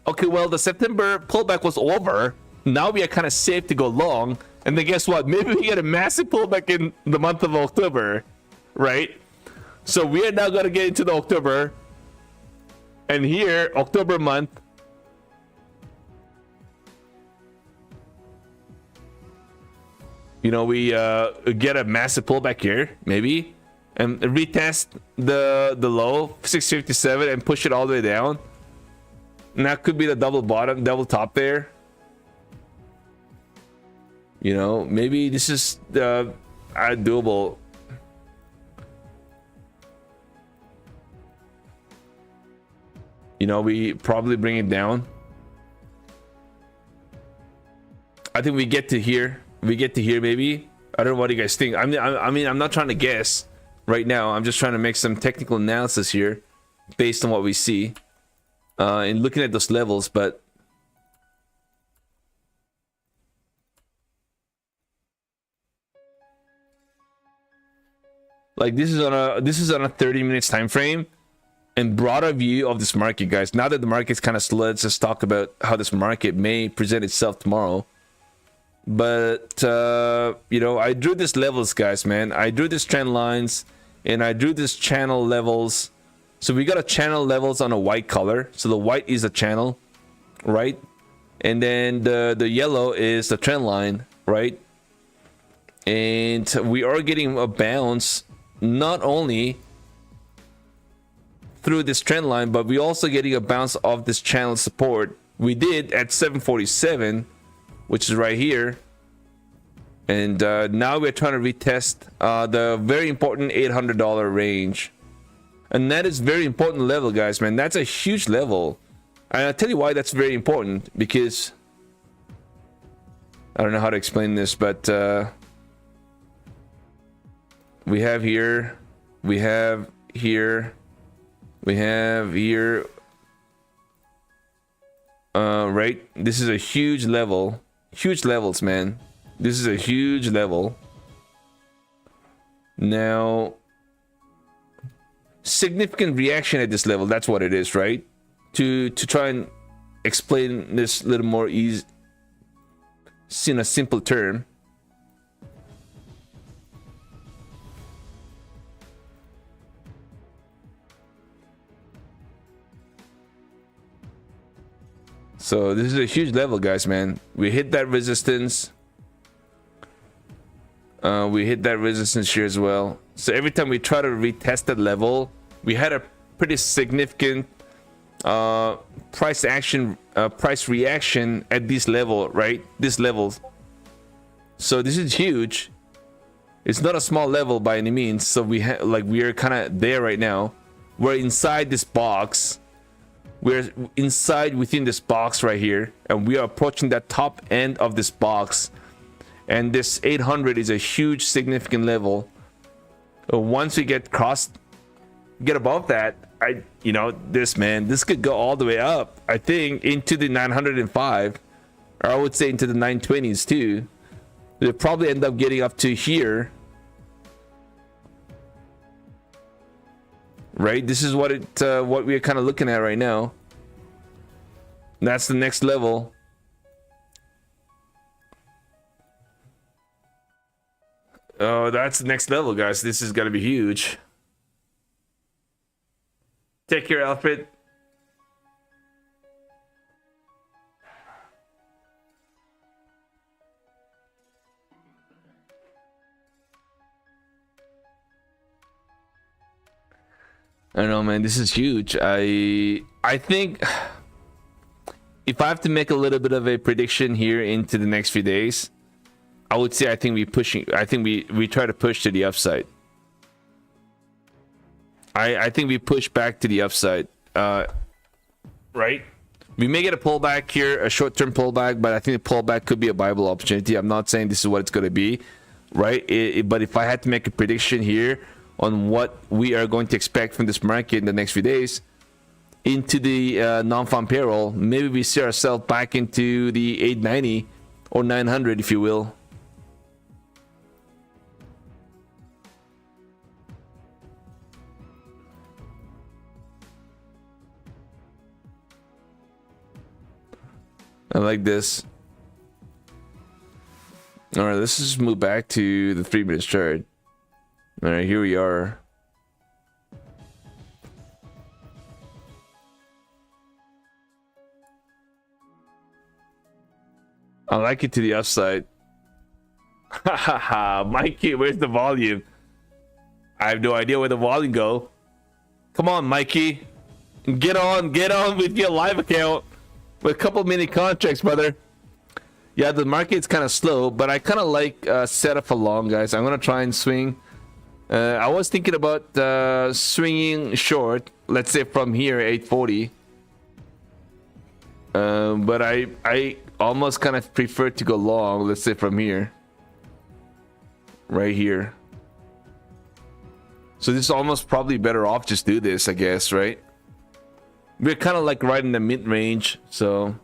okay, well, the September pullback was over. Now we are kind of safe to go long. And then guess what? Maybe we get a massive pullback in the month of October, right? So we are now gonna get into the October. And here, October month, you know, we get a massive pullback here, maybe, and retest the low 657 and push it all the way down. And that could be the double bottom, double top there. You know, maybe this is doable. You know, we probably bring it down. I think we get to here. We get to here, maybe. I don't know what you guys think. I mean, I'm not trying to guess right now. I'm just trying to make some technical analysis here based on what we see and looking at those levels. But like this is on a 30 minutes time frame. And broader view of this market, guys. Now that the market's kind of slow, let's just talk about how this market may present itself tomorrow. But you know, I drew these levels, guys, man. I drew these trend lines and I drew these channel levels. So we got a channel levels on a white color. So the white is a channel, right? And then the yellow is the trend line, right? And we are getting a bounce not only through this trend line, but we also getting a bounce off this channel support we did at 747, which is right here. And now we're trying to retest the very important $800 range, and that is very important level, guys, man. That's a huge level, and I'll tell you why that's very important. Because I don't know how to explain this, but we have here, we have here, we have here, right? This is a huge level, huge levels, man. This is a huge level. Now, significant reaction at this level, that's what it is, right? To try and explain this a little more easy in a simple term. So this is a huge level, guys, man. We hit that resistance. We hit that resistance here as well. So every time we try to retest that level, we had a pretty significant price reaction at this level, right? This level. So this is huge. It's not a small level by any means. So we are kind of there right now. We're inside this box. We're inside within this box right here, and we are approaching that top end of this box. And this 800 is a huge significant level. Once we get above that, this could go all the way up, I think, into the 905, or I would say into the 920s too. We'll probably end up getting up to here, right? This is what we're kind of looking at right now. That's the next level. Oh, that's the next level, guys. This is gonna be huge. Take care, Alfred. I don't know, man. This is huge. I think if I have to make a little bit of a prediction here into the next few days, I would say I think we try to push to the upside. I think we push back to the upside. Right? We may get a pullback here, a short-term pullback, but I think the pullback could be a viable opportunity. I'm not saying this is what it's going to be, right? But if I had to make a prediction here on what we are going to expect from this market in the next few days into the non-farm payroll, maybe we see ourselves back into the 890 or 900, if you will. I like this. All right, let's just move back to the 3-minute chart. All right, here we are. I like it to the upside. Haha, Mikey, where's the volume? I have no idea where the volume go. Come on, Mikey. Get on with your live account. With a couple mini contracts, brother. Yeah, the market's kind of slow, but I kind of like setup for long, guys. I'm gonna try and swing. I was thinking about swinging short, let's say from here 840. But I almost kind of prefer to go long, let's say from here, right here. So this is almost probably better off just do this, I guess, right? We're kind of like right in the mid-range, so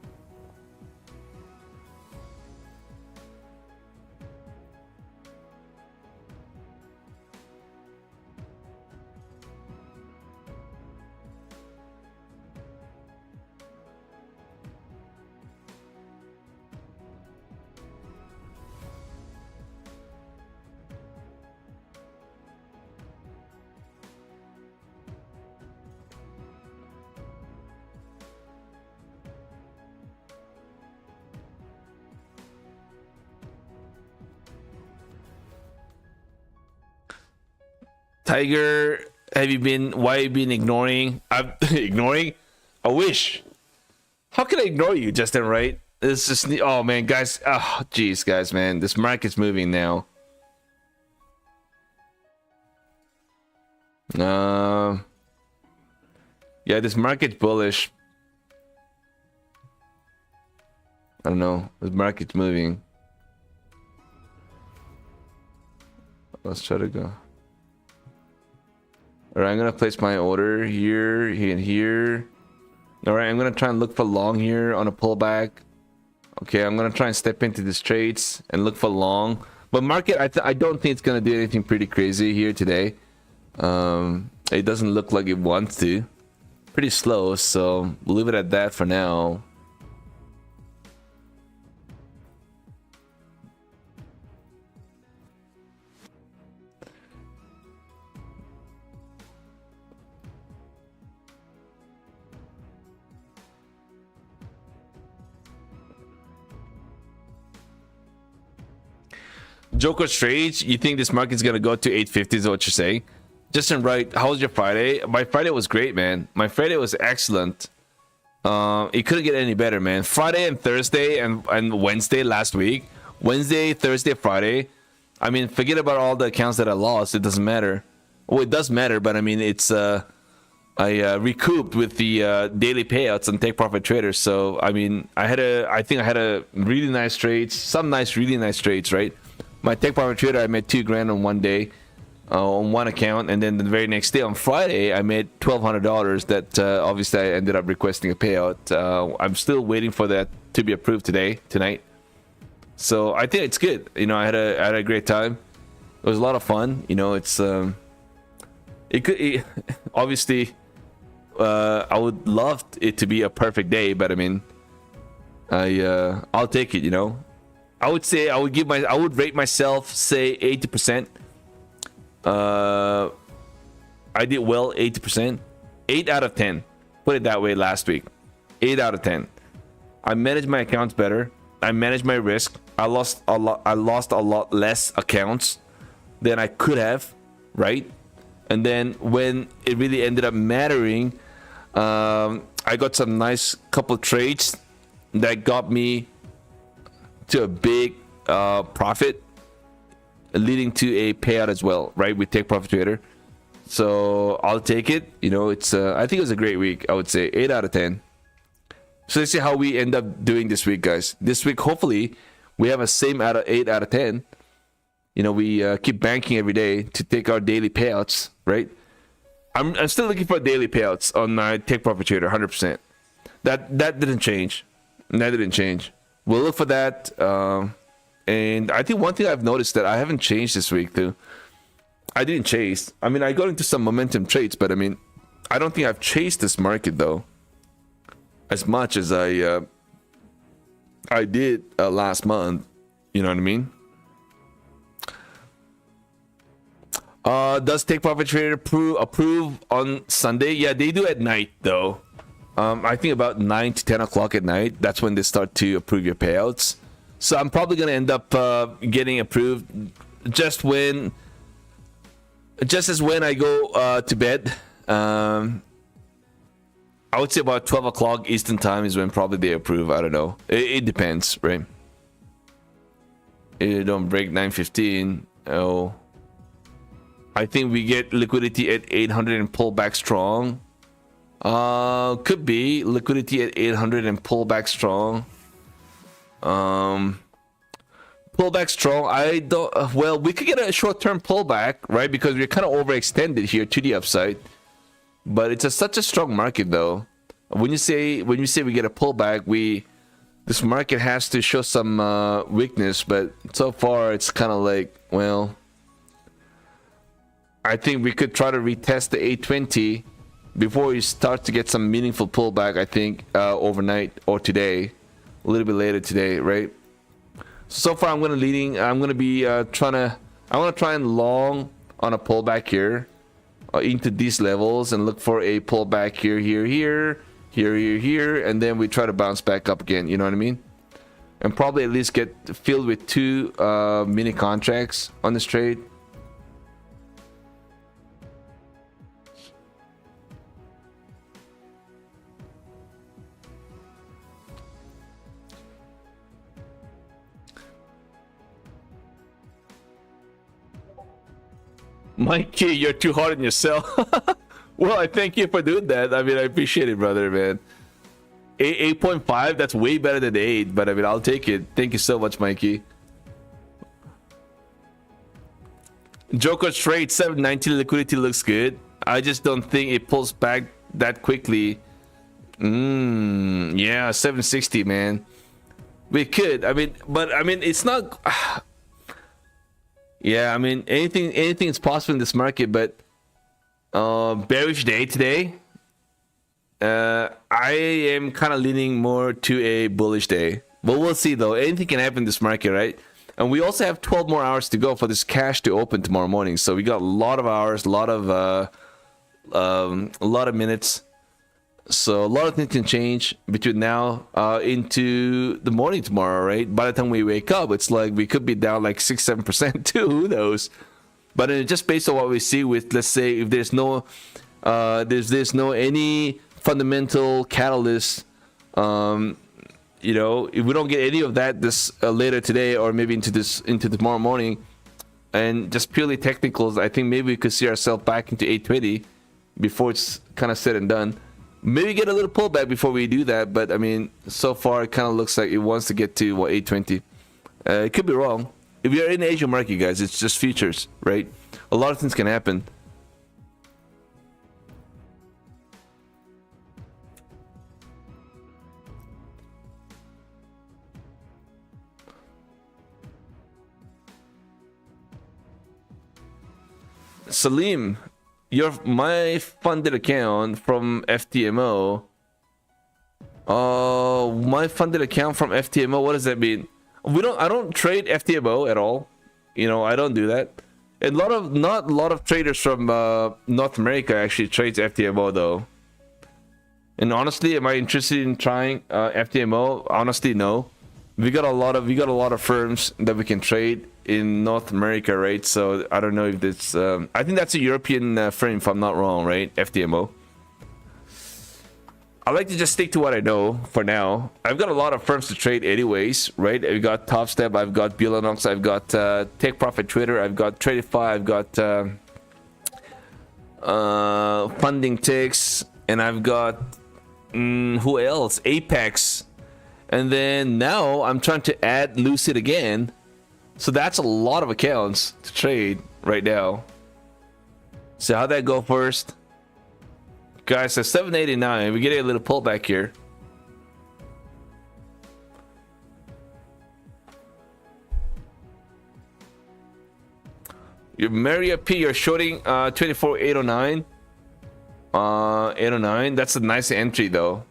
Tiger, why have you been ignoring? I'm ignoring? I wish. How can I ignore you, Justin, right? It's just, oh man, guys. Oh, jeez, guys, man. This market's moving now. Yeah, this market's bullish. I don't know. This market's moving. Let's try to go. All right, I'm gonna place my order here, and here. All right, I'm gonna try and look for long here on a pullback. Okay, I'm gonna try and step into these trades and look for long. But market, I don't think it's gonna do anything pretty crazy here today. It doesn't look like it wants to. Pretty slow, so we'll leave it at that for now. Joker trades, you think this market's gonna go to 850 is what you're saying? Justin Wright, how was your Friday? My Friday was great, man. My Friday was excellent. It couldn't get any better, man. Friday and Thursday and Wednesday last week. Wednesday, Thursday, Friday. I mean, forget about all the accounts that I lost. It doesn't matter. Well, it does matter, but I mean, it's I recouped with the daily payouts on Take Profit Traders. So I mean, I think I had a really nice trades, some really nice trades, right? My Take Profit Trader, I made $2,000 on one day, on one account, and then the very next day on Friday, I made $1,200. That obviously I ended up requesting a payout. I'm still waiting for that to be approved tonight. So I think it's good. You know, I had a great time. It was a lot of fun. You know, it's obviously I would love it to be a perfect day, but I mean, I'll take it. You know. I would say I would rate myself, say 80%. I did well, 80%. 8 out of 10. Put it that way last week. 8 out of 10. I managed my accounts better. I managed my risk. I lost a lot less accounts than I could have, right? And then when it really ended up mattering, I got some nice couple trades that got me to a big profit, leading to a payout as well, right? We Take Profit Trader, so I'll take it. You know, it's I think it was a great week. I would say 8 out of 10. So let's see how we end up doing this week, guys. This week, hopefully, we have a same 8 out of 10. You know, we keep banking every day to take our daily payouts, right? I'm still looking for daily payouts on my Take Profit Trader, 100%. That didn't change. That didn't change. We'll look for that. And I think one thing I've noticed that I haven't changed this week, too. I didn't chase. I mean, I got into some momentum trades, but I mean, I don't think I've chased this market, though, as much as I did last month. You know what I mean? Does Take Profit Trader approve on Sunday? Yeah, they do at night, though. I think about 9 to 10 o'clock at night. That's when they start to approve your payouts. So I'm probably going to end up getting approved just as when I go to bed. I would say about 12 o'clock Eastern time is when probably they approve. I don't know. It depends, right? It don't break 9:15. Oh, I think we get liquidity at 800 and pull back strong. Could be liquidity at 800 and pull back strong. Pullback strong. I don't. Well, we could get a short-term pullback, right? Because we're kind of overextended here to the upside. But it's such a strong market, though. When you say we get a pullback, this market has to show some weakness. But so far, it's kind of like, well, I think we could try to retest the 820 before we start to get some meaningful pullback. I think overnight or today, a little bit later today, right? So far, I'm gonna be I want to try and long on a pullback here into these levels and look for a pullback here, and then we try to bounce back up again. You know what I mean? And probably at least get filled with 2 mini contracts on this trade. Mikey, you're too hard on yourself. Well, I thank you for doing that. I mean, I appreciate it, brother, man. 8.5, that's way better than 8, but I mean, I'll take it. Thank you so much, Mikey. Joker's trade 790 liquidity looks good. I just don't think it pulls back that quickly. Yeah, 760, man. We could. I mean, but I mean, it's not. Yeah, I mean, anything is possible in this market, but bearish day today. I am kind of leaning more to a bullish day, but we'll see though. Anything can happen in this market, right? And we also have 12 more hours to go for this cash to open tomorrow morning. So we got a lot of hours, a lot of minutes. So a lot of things can change between now into the morning tomorrow, right? By the time we wake up, it's like we could be down like 6-7% too. Who knows? But just based on what we see with, let's say, if there's no any fundamental catalyst, you know, if we don't get any of that this later today or maybe into tomorrow morning, and just purely technicals, I think maybe we could see ourselves back into 820 before it's kind of said and done. Maybe get a little pullback before we do that, but I mean, so far it kind of looks like it wants to get to 820. It could be wrong. If you're in the Asian market, guys, it's just futures, right? A lot of things can happen. Salim, my funded account from FTMO. My funded account from FTMO. What does that mean? I don't trade FTMO at all. You know, I don't do that. Not a lot of traders from North America actually trades FTMO though. And honestly, am I interested in trying FTMO? Honestly, no. We got a lot of firms that we can trade in North America, right? So I don't know if this. I think that's a European firm, if I'm not wrong, right? FTMO. I like to just stick to what I know for now. I've got a lot of firms to trade, anyways, right? I've got Top Step, I've got Billanox, I've got Take Profit Twitter, I've got Tradify, I've got Funding Ticks, and I've got who else? Apex. And then now I'm trying to add Lucid again. So that's a lot of accounts to trade right now. So how'd that go first? Guys, so 789. We're getting a little pullback here. Your Maria P, you're shorting 24809. 809. That's a nice entry though.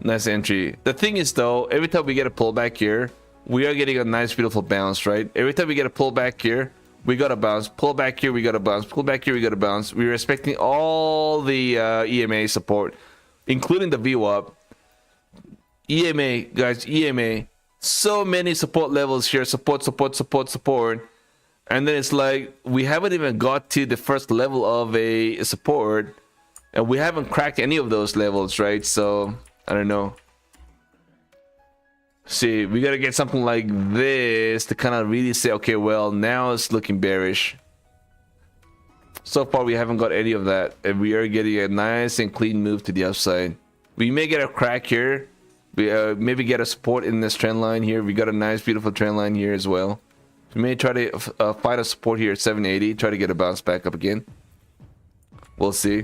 Nice entry. The thing is though, every time we get a pullback here, we are getting a nice beautiful bounce, right? Every time we get a pullback here, we got a bounce. Pull back here, we got a bounce. Pull back here, we got a bounce. We're expecting all the EMA support, including the VWAP. EMA, guys, EMA. So many support levels here. Support. And then it's like we haven't even got to the first level of a support, and we haven't cracked any of those levels, right? So I don't know. See, we gotta get something like this to kind of really say, okay, well, now it's looking bearish. So far, we haven't got any of that, and we are getting a nice and clean move to the upside. We may get a crack here. We maybe get a support in this trend line here. We got a nice, beautiful trend line here as well. We may try to find a support here at 780. Try to get a bounce back up again. We'll see.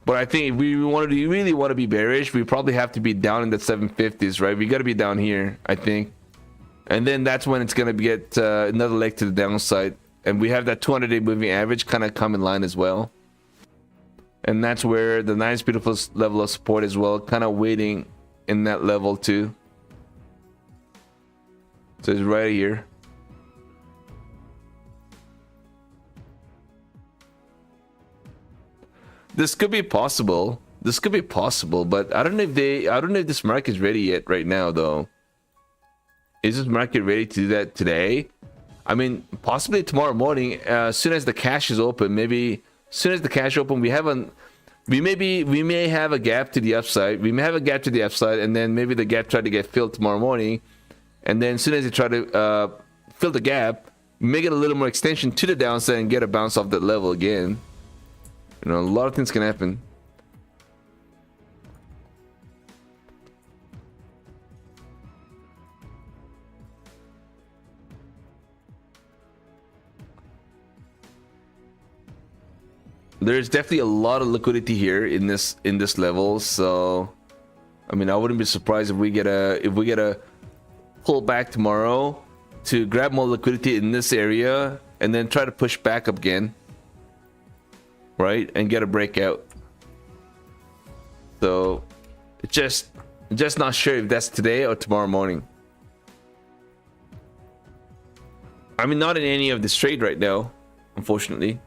But I think if we really want to be bearish, we probably have to be down in the 750s, right? We got to be down here, I think. And then that's when it's going to get another leg to the downside. And we have that 200-day moving average kind of come in line as well. And that's where the nice, beautiful level of support as well, kind of waiting in that level too. So it's right here. This could be possible. This could be possible, but I don't know if this market is ready yet right now though. Is this market ready to do that today? I mean, possibly tomorrow morning, as soon as the cash is open, maybe as soon as the cash open, we may have a gap to the upside. We may have a gap to the upside, and then maybe the gap try to get filled tomorrow morning. And then as soon as you try to fill the gap, make it a little more extension to the downside and get a bounce off that level again. You know, a lot of things can happen. there's definitely a lot of liquidity here in this level. So I mean, I wouldn't be surprised if we get a pull back tomorrow to grab more liquidity in this area and then try to push back up again, right, and get a breakout. So just not sure if that's today or tomorrow morning. I mean, not in any of this trade right now, unfortunately.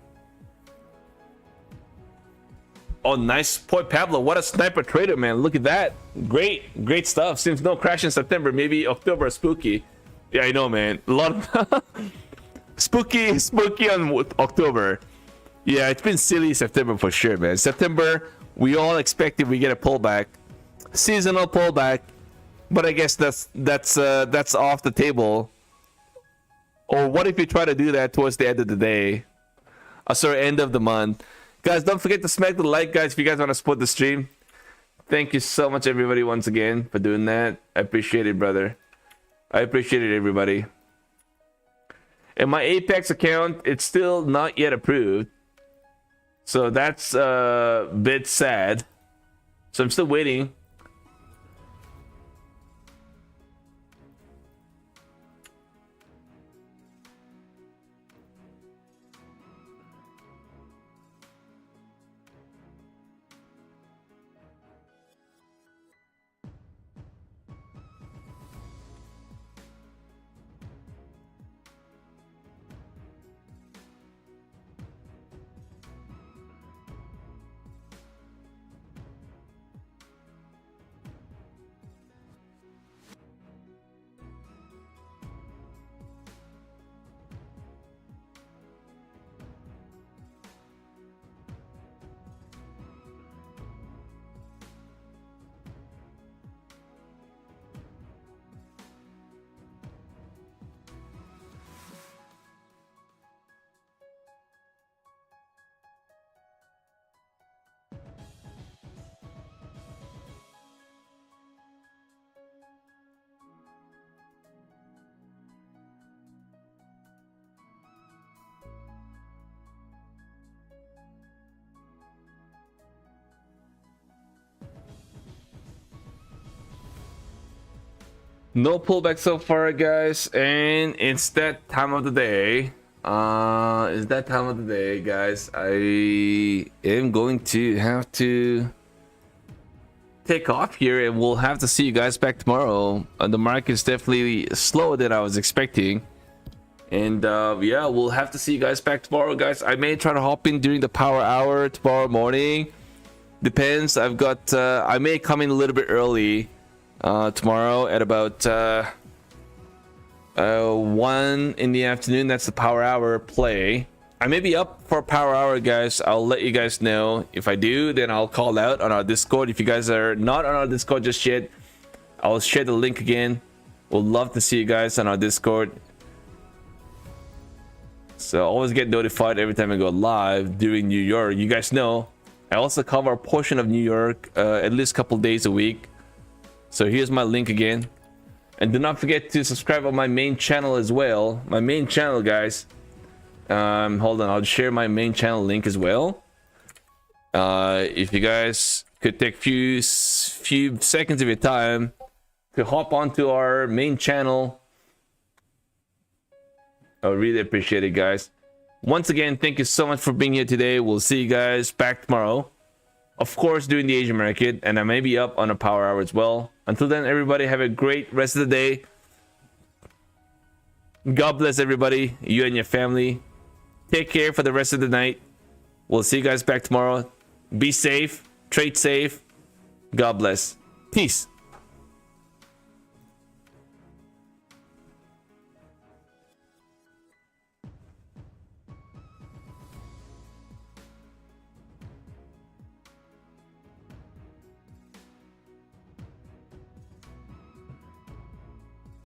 Oh, nice point, Pablo. What a sniper trader, man. Look at that. Great stuff. Seems no crash in September. Maybe October is spooky. Yeah, I know, man. A lot of spooky on October. Yeah, it's been silly September for sure, man. September, we all expected we get a pullback, seasonal pullback, but I guess that's off the table. Or what if you try to do that towards the end of the day? Sorry, end of the month. Guys, don't forget to smack the like, guys, if you guys want to support the stream. Thank you so much, everybody, once again, for doing that. I appreciate it, brother. I appreciate it, everybody. And my Apex account, it's still not yet approved. So that's a bit sad. So I'm still waiting. No pullback so far, guys, and it's that time of the day. It's that time of the day, guys. I am going to have to take off here, and we'll have to see you guys back tomorrow. The market is definitely slower than I was expecting, and yeah, we'll have to see you guys back tomorrow, guys. I may try to hop in during the power hour tomorrow morning. Depends. I've got. I may come in a little bit early. Tomorrow at about 1 in the afternoon. That's the power hour play. I may be up for power hour, guys. I'll let you guys know. If I do, then I'll call out on our Discord. If you guys are not on our Discord just yet, I'll share the link again. We'll love to see you guys on our Discord. So always get notified every time I go live during New York. You guys know I also cover a portion of New York at least a couple days a week. So here's my link again, and do not forget to subscribe on my main channel as well. My main channel, guys. Hold on, I'll share my main channel link as well. If you guys could take few seconds of your time to hop onto our main channel, I really appreciate it, guys. Once again, thank you so much for being here today. We'll see you guys back tomorrow, of course, during the Asian market, and I may be up on a power hour as well. Until then, everybody, have a great rest of the day. God bless everybody, you and your family. Take care for the rest of the night. We'll see you guys back tomorrow. Be safe, trade safe. God bless. Peace.